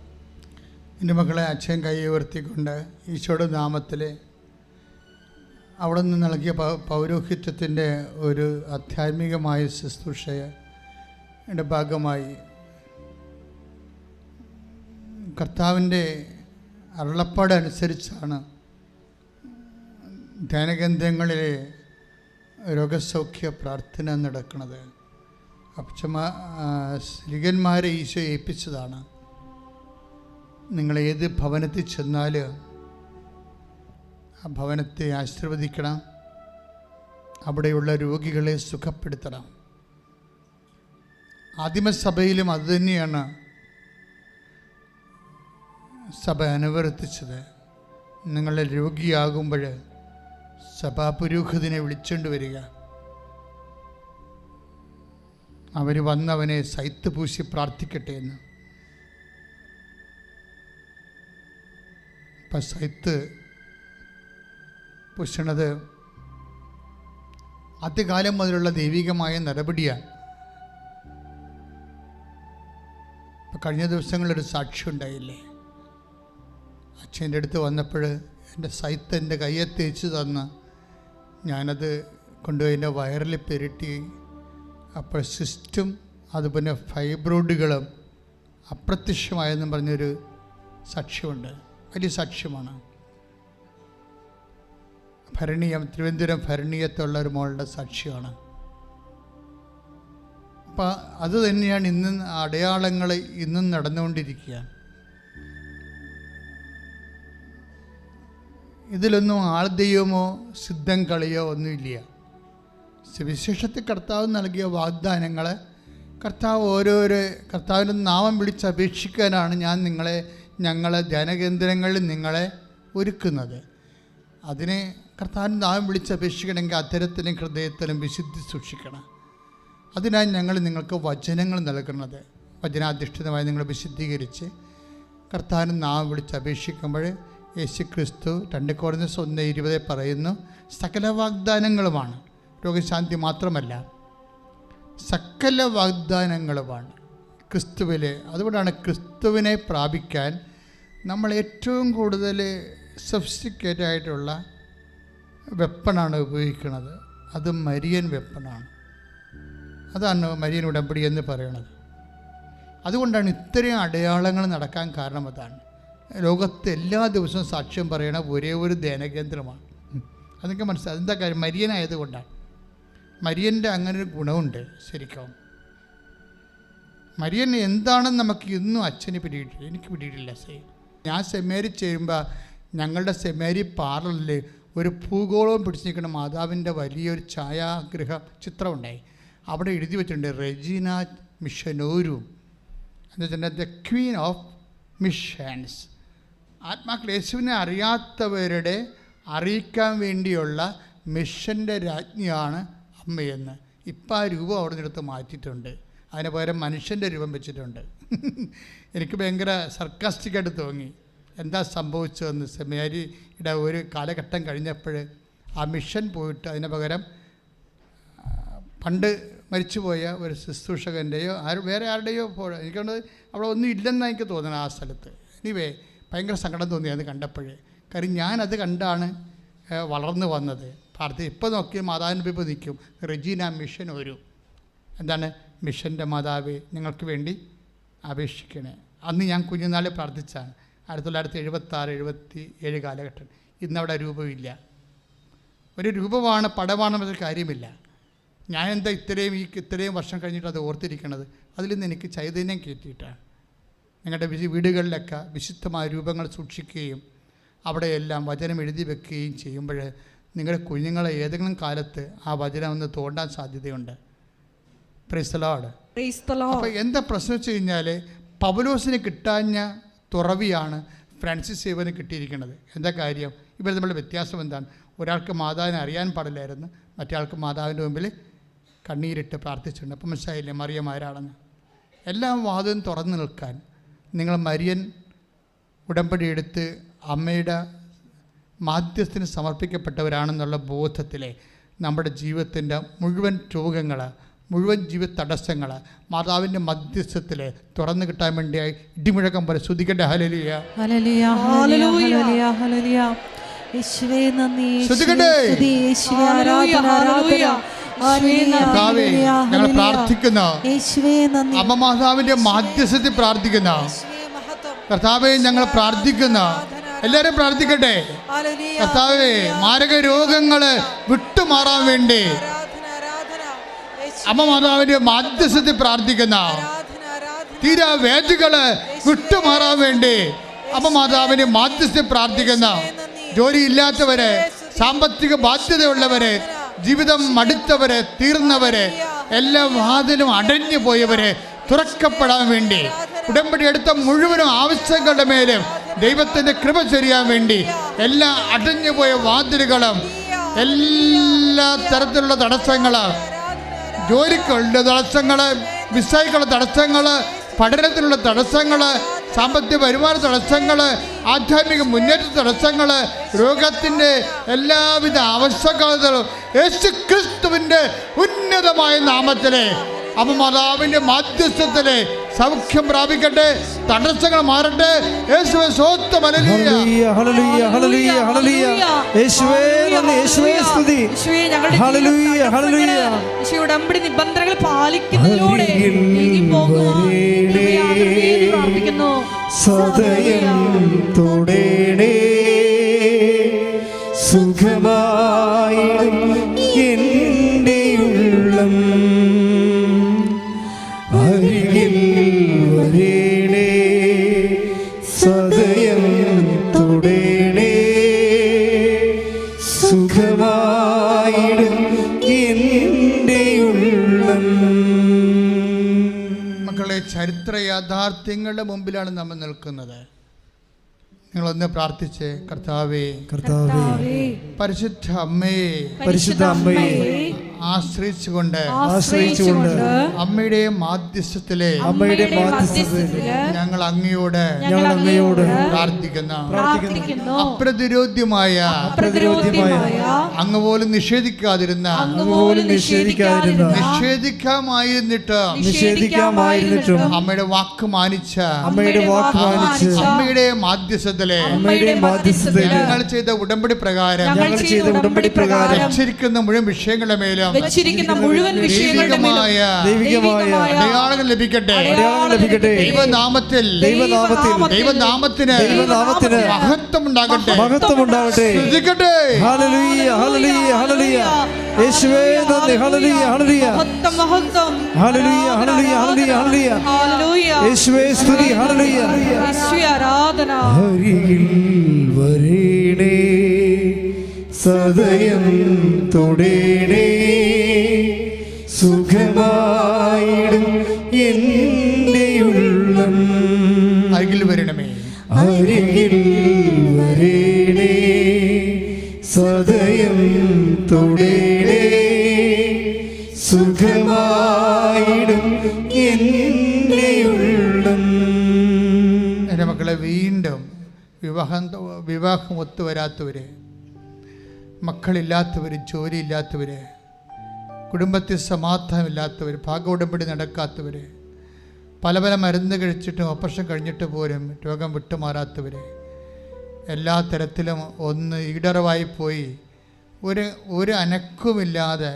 എൻ്റെ മക്കളെ അച്ഛൻ കൈ ഉയർത്തിക്കൊണ്ട് ഈശോയുടെ നാമത്തിൽ അവിടെ നിന്ന് നൽകിയ പൗരോഹിത്യത്തിൻ്റെ ഒരു ആധ്യാത്മികമായ ശുശ്രൂഷയുടെ ഭാഗമായി കർത്താവിൻ്റെ അരുളപ്പാടനുസരിച്ചാണ് ധ്യാനകേന്ദ്രങ്ങളിലെ രോഗസൗഖ്യ പ്രാർത്ഥന നടക്കുന്നത്. സ്ത്രീകന്മാരെ ഈശോ ഏൽപ്പിച്ചതാണ്. നിങ്ങൾ ഏത് ഭവനത്തിൽ ചെന്നാൽ ആ ഭവനത്തെ ആശീർവദിക്കണം, അവിടെയുള്ള രോഗികളെ സുഖപ്പെടുത്തണം. ആദിമസഭയിലും അതുതന്നെയാണ് സഭ അനുവർത്തിച്ചത്. നിങ്ങൾ രോഗിയാകുമ്പോൾ സഭാപുരോഹിതനെ വിളിച്ചുകൊണ്ട് വരിക, അവർ വന്നവനെ സൈത്ത് പൂശി പ്രാർത്ഥിക്കട്ടെ എന്ന്. ഇപ്പം സൈത്ത് പൂശണത് ആദ്യകാലം മുതലുള്ള ദൈവികമായ നടപടിയാണ്. ഇപ്പം കഴിഞ്ഞ ദിവസങ്ങളൊരു സാക്ഷ്യം ഉണ്ടായില്ലേ, അച്ഛൻ്റെ അടുത്ത് വന്നപ്പോൾ എൻ്റെ സൈത്ത് എൻ്റെ കയ്യെ തേച്ച് തന്ന് ഞാനത് കൊണ്ടുപോയി എൻ്റെ വയറിൽ പെരട്ടി. അപ്പോൾ സിസ്റ്റും അതുപോലെ ഫൈബ്രോയിഡുകളും അപ്രത്യക്ഷമായെന്നും പറഞ്ഞൊരു സാക്ഷ്യമുണ്ട്. വലിയ സാക്ഷ്യമാണ്. ഭരണീയം, തിരുവനന്തപുരം ഭരണീയത്തുള്ള ഒരു മോളുടെ സാക്ഷ്യമാണ്. അപ്പം അത് തന്നെയാണ് ഇന്നും അടയാളങ്ങൾ ഇന്നും നടന്നുകൊണ്ടിരിക്കുകയാണ്. ഇതിലൊന്നും ആൾ ദൈവമോ സിദ്ധം കളിയോ ഒന്നുമില്ല. സുവിശേഷത്തിൽ കർത്താവ് നൽകിയ വാഗ്ദാനങ്ങൾ കർത്താവിൻ്റെ നാമം വിളിച്ചപേക്ഷിക്കാനാണ് ഞങ്ങളെ ധ്യാനകേന്ദ്രങ്ങളിൽ നിങ്ങളെ ഒരുക്കുന്നത്. അതിനെ കർത്താവിൻ്റെ നാമം വിളിച്ചപേക്ഷിക്കണമെങ്കിൽ അത്തരത്തിലും ഹൃദയത്തിലും വിശുദ്ധി സൂക്ഷിക്കണം. അതിനായി ഞങ്ങൾ നിങ്ങൾക്ക് വചനങ്ങൾ നൽകുന്നത്. വചനാധിഷ്ഠിതമായി നിങ്ങൾ വിശുദ്ധീകരിച്ച് കർത്താവിൻ്റെ നാമം വിളിച്ചപേക്ഷിക്കുമ്പോൾ യേശു ക്രിസ്തു 2 കൊരിന്ത്യർ 1:20 പറയുന്നു, സകല വാഗ്ദാനങ്ങളുമാണ്, രോഗശാന്തി മാത്രമല്ല, സകല വാഗ്ദാനങ്ങളുമാണ് ക്രിസ്തുവിൽ. അതുകൊണ്ടാണ് ക്രിസ്തുവിനെ പ്രാപിക്കാൻ നമ്മൾ ഏറ്റവും കൂടുതൽ സഫിസ്റ്റിക്കേറ്റഡ് ആയിട്ടുള്ള വെപ്പണാണ് ഉപയോഗിക്കുന്നത്. അത് മരിയൻ വെപ്പണാണ്. അതാണ് മരിയൻ ഉടമ്പടി എന്ന് പറയുന്നത്. അതുകൊണ്ടാണ് ഇത്രയും അടയാളങ്ങൾ നടക്കാൻ കാരണം. അതാണ് ലോകത്ത് എല്ലാ ദിവസവും സാക്ഷ്യം പറയണ ഒരേ ഒരു ധ്യാനകേന്ദ്രമാണ്. അതൊക്കെ മനസ്സിലായി. എന്താ കാര്യം? മരിയനായതുകൊണ്ടാണ്. മരിയൻ്റെ അങ്ങനൊരു ഗുണമുണ്ട്. ശരിക്കും മരിയൻ എന്താണെന്ന് നമുക്ക് ഇന്നും അച്ഛന് പിടിയിട്ടില്ല, എനിക്ക് പിടിയിട്ടില്ല. ഞാൻ സെമിനാരി ചെയ്യുമ്പോൾ ഞങ്ങളുടെ സെമിനാരി പാർലറിൽ ഒരു ഭൂഗോളവും പിടിച്ച് നിൽക്കുന്ന മാതാവിൻ്റെ വലിയൊരു ഛായാഗ്രഹ ചിത്രം ഉണ്ടായി. അവിടെ എഴുതി വെച്ചിട്ടുണ്ട് റെജീന മിഷനോരും എന്ന് വെച്ചിട്ടുണ്ടെങ്കിൽ ദ ക്വീൻ ഓഫ് മിഷൻസ്. ആത്മാക്കൾ യേശുവിനെ അറിയാത്തവരുടെ അറിയിക്കാൻ വേണ്ടിയുള്ള മിഷൻ്റെ രാജ്ഞിയാണ് അമ്മയെന്ന്. ഇപ്പം ആ രൂപം അവിടെ നിന്നെടുത്ത് മാറ്റിയിട്ടുണ്ട്. അതിന് പകരം മനുഷ്യൻ്റെ രൂപം വെച്ചിട്ടുണ്ട്. എനിക്ക് ഭയങ്കര സർക്കാസ്റ്റിക്കായിട്ട് തോന്നി. എന്താ സംഭവിച്ചതെന്ന്. സെമിനാരിയുടെ ഒരു കാലഘട്ടം കഴിഞ്ഞപ്പോൾ ആ മിഷൻ പോയിട്ട് അതിന് പകരം പണ്ട് മരിച്ചുപോയ ഒരു ശുശ്രൂഷകൻ്റെയോ വേറെ ആരുടെയോ എനിക്കൊണ്ട് അവിടെ ഒന്നും ഇല്ലെന്നാണ് എനിക്ക് തോന്നുന്നത് ആ സ്ഥലത്ത്. എനിവേ ഭയങ്കര സങ്കടം തോന്നി അത് കണ്ടപ്പോഴേ. കാര്യം ഞാനത് കണ്ടാണ് വളർന്നു വന്നത്. ഇപ്പോൾ നോക്കി മാതാവിൻ്റെ ഇപ്പോൾ നിൽക്കും റെജീന മിഷൻ ഒരു എന്താണ്? മിഷൻ്റെ മാതാവേ ഞങ്ങൾക്ക് വേണ്ടി അപേക്ഷിക്കണേ. അന്ന് ഞാൻ കുഞ്ഞുനാളിൽ പ്രാർത്ഥിച്ചാണ്. 1976-77 കാലഘട്ടം. ഇന്നവിടെ രൂപമില്ല. ഒരു രൂപമാണ്, പടമാണെന്നൊരു കാര്യമില്ല. ഞാൻ എന്താ ഇത്രയും വർഷം കഴിഞ്ഞിട്ട് അത് ഓർത്തിരിക്കണത്? അതിൽ നിന്ന് എനിക്ക് ചൈതന്യം കയറ്റിയിട്ടാണ്. നിങ്ങളുടെ വീടുകളിലൊക്കെ വിശുദ്ധമായ രൂപങ്ങൾ സൂക്ഷിക്കുകയും അവിടെയെല്ലാം വചനം എഴുതി വെക്കുകയും ചെയ്യുമ്പോൾ നിങ്ങളുടെ കുഞ്ഞുങ്ങളെ ഏതെങ്കിലും കാലത്ത് ആ വചനം ഒന്ന് തോണ്ടാൻ സാധ്യതയുണ്ട്. Price the Lord. അപ്പോൾ എന്താ പ്രശ്നം വെച്ച് കഴിഞ്ഞാൽ, പൗലോസിന് കിട്ടാഞ്ഞ തുറവിയാണ് ഫ്രാൻസിസ് സേവന് കിട്ടിയിരിക്കുന്നത്. എന്താ കാര്യം? ഇവർ തമ്മിലുള്ള വ്യത്യാസം എന്താണ്? ഒരാൾക്ക് മാതാവിനെ അറിയാൻ പാടില്ലായിരുന്നു, മറ്റേ ആൾക്ക് മാതാവിൻ്റെ മുമ്പിൽ കണ്ണീരിട്ട് പ്രാർത്ഥിച്ചിട്ടുണ്ട്. അപ്പം മനസ്സിലായില്ലേ മറിയം ആരാണെന്ന്? എല്ലാം വാതിലും തുറന്നു നിൽക്കാൻ നിങ്ങൾ മരിയൻ ഉടമ്പടി എടുത്ത് അമ്മയുടെ മാധ്യസ്ഥന് സമർപ്പിക്കപ്പെട്ടവരാണെന്നുള്ള ബോധത്തിലെ നമ്മുടെ ജീവിതത്തിൻ്റെ മുഴുവൻ രോഗങ്ങൾ, മുഴുവൻ ജീവിത തടസ്സങ്ങൾ മാതാവിൻ്റെ മധ്യസ്ഥത്തിൽ തുറന്നു കിട്ടാൻ വേണ്ടിയായി ഇടിമുഴക്കം പോലെ സ്തുതിക്കട്ടെ. ഹല്ലേലൂയ, ഹല്ലേലൂയ, ഹല്ലേലൂയ, ഹല്ലേലൂയ. യേശുവേ നന്ദി, സ്തുതിക്കട്ടെ. യേശുവേ ആരാധന, ആരാധന. കർത്താവേ, ഞങ്ങൾ പ്രാർത്ഥിക്കുന്ന യേശുവേ നന്ദി, അമ്മ മാതാവിൻ്റെ മാധ്യസ്ഥത്തിൽ പ്രാർത്ഥിക്കുന്ന കർത്താവേ, ഞങ്ങൾ പ്രാർത്ഥിക്കുന്ന എല്ലാവരും പ്രാർത്ഥിക്കട്ടെ. കർത്താവേ, മാരക രോഗങ്ങൾ വിട്ടുമാറാൻ വേണ്ടി അമ്മ മാതാവിൻ്റെ മാധ്യസ്ഥത്തിൽ പ്രാർത്ഥിക്കുന്ന തീരാ വേദികള് വിട്ടുമാറാൻ വേണ്ടി അമ്മ മാതാവിൻ്റെ മാധ്യസ്ഥത്തിൽ പ്രാർത്ഥിക്കുന്ന ജോലിയില്ലാത്തവരെ, സാമ്പത്തിക ബാധ്യതയുള്ളവരെ, ജീവിതം മടുത്തവരെ, തീർന്നവരെ, എല്ലാ വാതിലും അടഞ്ഞു പോയവരെ തുറക്കപ്പെടാൻ വേണ്ടി ഉടമ്പടി എടുത്ത മുഴുവനും ആവശ്യങ്ങളുടെ മേലും ദൈവത്തിൻ്റെ കൃപ ചൊരിയാൻ വേണ്ടി എല്ലാ അടഞ്ഞുപോയ വാതിലുകളും, എല്ലാ തരത്തിലുള്ള തടസ്സങ്ങൾ, ജോലിക്കുള്ള തടസ്സങ്ങൾ, വിസയ്ക്കുള്ള തടസ്സങ്ങൾ, പഠനത്തിനുള്ള തടസ്സങ്ങൾ, സാമ്പത്തിക വരുമാന തടസ്സങ്ങൾ, ആധ്യാത്മിക മുന്നേറ്റ തടസ്സങ്ങൾ, രോഗത്തിൻ്റെ എല്ലാവിധ ആവശ്യകതകളും യേശു ക്രിസ്തുവിൻ്റെ ഉന്നതമായ നാമത്തിലെ അമ്മ മാതാവിൻ്റെ മാധ്യസ്ഥത്തിലെ സൗഖ്യം പ്രാപിക്കട്ടെ, തടസ്സങ്ങൾ മാറട്ടെ. യേശുവേ സ്തോത്രം. ഹല്ലേലൂയ, ഹല്ലേലൂയ, ഹല്ലേലൂയ, ഹല്ലേലൂയ. യേശുവേ നന്ദി, യേശുവേ സ്തുതി. Hallelujah, hallelujah. യേശു ഉടമ്പടി നിബന്ധനകൾ പാലിക്കുന്നതിലൂടെ പ്രാർത്ഥിക്കുന്നു. സദയം തൊടേണേ, സുഖമായി എൻ്റെ ഉള്ളം, അരികിൽ വരേണേ, സദയം തൊടേണേ, സുഖമായിടും എൻ്റെ ഉള്ളം. മക്കളെ, ചരിത്ര യാഥാർത്ഥ്യങ്ങളുടെ മുമ്പിലാണ് നമ്മൾ നിൽക്കുന്നത്. നിങ്ങളൊന്ന് പ്രാർത്ഥിച്ച്, കർത്താവേ, കർത്താവേ, പരിശുദ്ധ അമ്മേ, പരിശുദ്ധ അമ്മയെ ആശ്രയിച്ചുകൊണ്ട് അമ്മയുടെ മാധ്യസ്ഥത്തിലെ ഞങ്ങൾ അങ്ങയോട് പ്രാർത്ഥിക്കുന്ന അപ്രതിരോധ്യമായ അങ്ങ് പോലും നിഷേധിക്കാതിരുന്ന നിഷേധിക്കാമായിരുന്നിട്ടും അമ്മയുടെ വാക്ക് മാനിച്ച അമ്മയുടെ മാധ്യസ്ഥത്തിലെ ഞങ്ങൾ ചെയ്ത ഉടമ്പടി പ്രകാരം വെച്ചിരിക്കുന്ന മുഴുവൻ വിഷയങ്ങളുടെ മേലും ദൈവികമായ അടയാളങ്ങൾ ലഭിക്കട്ടെ. ദൈവനാമത്തിൽ മഹത്വം ഉണ്ടാകട്ടെ. ശ്രദ്ധിക്കട്ടെ. ഹല്ലേലൂയ, ഹല്ലേലൂയ, ഹല്ലേലൂയ. യേശുവേ നന്ദി. ഹല്ലേലൂയ, ഹല്ലേലൂയ, ഹല്ലേലൂയ, ഹല്ലേലൂയ, ഹല്ലേലൂയ. യേശുവേ സ്തുതി. ഹല്ലേലൂയ, ആരാധന. അരികിൽ വരേണേ, സദയം തൊടേണേ, സുഖമായിടും എൻ്റെ ഉള്ളം. അരികിൽ വരണമേ, അരികിൽ വരേണേ, സദയം തൊടേണേ, സുഖമായിടും എൻ്റെ ഉള്ളം. എൻ്റെ മക്കളെ, വീണ്ടും വിവാഹം ഒത്തുവരാത്തവര്, മക്കളില്ലാത്തവർ, ജോലിയില്ലാത്തവർ, കുടുംബത്തിൽ സമാധാനമില്ലാത്തവർ, ഭാഗോടമ്പടി നടക്കാത്തവർ, പല പല മരുന്ന് കഴിച്ചിട്ടും ഓപ്പറേഷൻ കഴിഞ്ഞിട്ട് പോലും രോഗം വിട്ടുമാറാത്തവർ, എല്ലാ തരത്തിലും ഈടറവായി പോയി ഒരു അനക്കവുമില്ലാതെ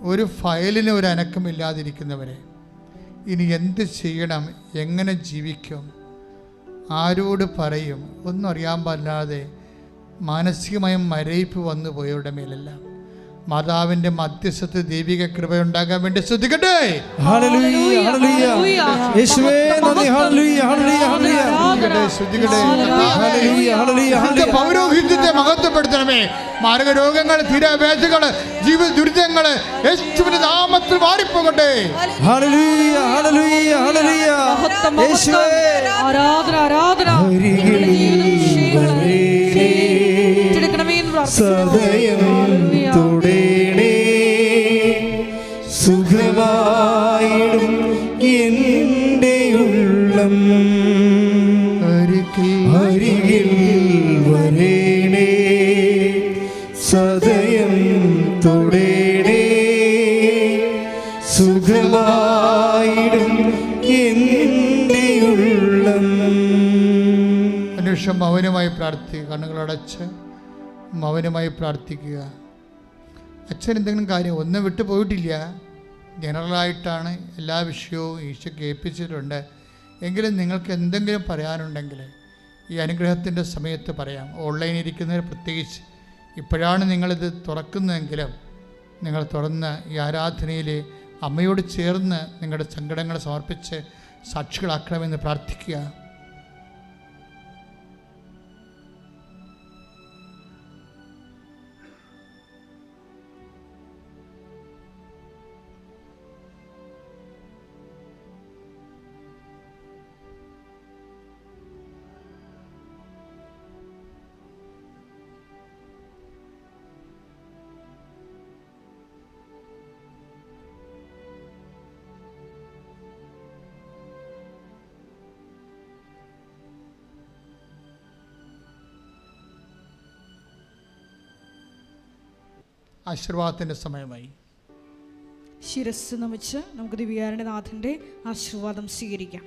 ഒരു ഫയലിന് ഒരു അനക്കമില്ലാതിരിക്കുന്നവരെ ഇനി എന്ത് ചെയ്യണം, എങ്ങനെ ജീവിക്കും, ആരോട് പറയും ഒന്നും അറിയാൻ പാടില്ലാതെ മാനസികമായും മരയിപ്പ് വന്നു പോയവരുടെ മേലെല്ലാം മാതാവിന്റെ മധ്യസ്ഥത്തിൽ ദൈവിക കൃപയുണ്ടാകാൻ വേണ്ടി ശ്രദ്ധിക്കട്ടെ. പൗരോഹിത്യത്തെ മഹത്വപ്പെടുത്തണമേ. മാരകരോഗങ്ങൾ, തീരാവേദകൾ, ജീവിത ദുരിതങ്ങൾ യേശുവിന്റെ നാമത്തിൽ മാറിപ്പോകട്ടെ. സുഖമായിടും എൻ്റെ ഉള്ളം അരികിൽ വരേണേ, സദയം തൊടേണേ, സുഖമായിടും എൻ്റെ ഉള്ളം. അന്വേഷണം മൗനമായി പ്രാർത്ഥിക്കുക. കണ്ണുകളടച്ച് മൗനമായി പ്രാർത്ഥിക്കുക. അച്ഛൻ എന്തെങ്കിലും കാര്യം ഒന്നും വിട്ടു പോയിട്ടില്ല. ജനറലായിട്ടാണ് എല്ലാ വിഷയവും ഈശോയ്ക്ക് ഏൽപ്പിച്ചിട്ടുണ്ട്. എങ്കിലും നിങ്ങൾക്ക് എന്തെങ്കിലും പറയാനുണ്ടെങ്കിൽ ഈ അനുഗ്രഹത്തിൻ്റെ സമയത്ത് പറയാം. ഓൺലൈനിൽ ഇരിക്കുന്നവർ പ്രത്യേകിച്ച് ഇപ്പോഴാണ് നിങ്ങളിത് തുറക്കുന്നതെങ്കിലും നിങ്ങൾ തുറന്ന് ഈ ആരാധനയിൽ അമ്മയോട് ചേർന്ന് നിങ്ങളുടെ സങ്കടങ്ങൾ സമർപ്പിച്ച് സാക്ഷികളാക്കണമെന്ന് പ്രാർത്ഥിക്കുക. ആശീർവാദത്തിൻ്റെ സമയമായി. ശിരസ് നമിച്ച് നമുക്ക് ദിവ്യകാരുണ്യനാഥൻ്റെ ആശീർവാദം സ്വീകരിക്കാം.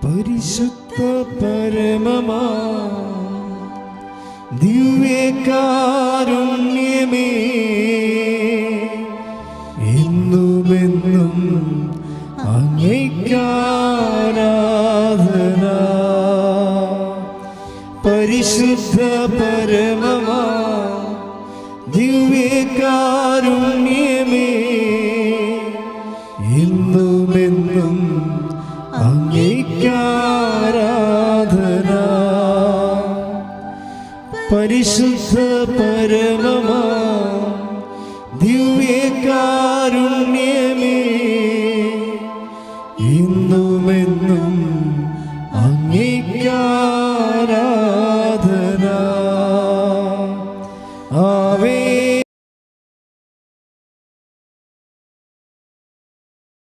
പരിശുദ്ധ പരമമാ ദിവ്യകാരുണ്യമേ, എന്നുമെന്നും അങ്ങേയ്ക്കാരാധന. പരിശുദ്ധ പരമമാ ദിവ്യകാരുണ്യമേ, എന്നുമെന്നും അങ്ങേയ്ക്കാരാധന. പരിശുദ്ധ പരമമാ ദിവ്യകാരുണ്യമേ,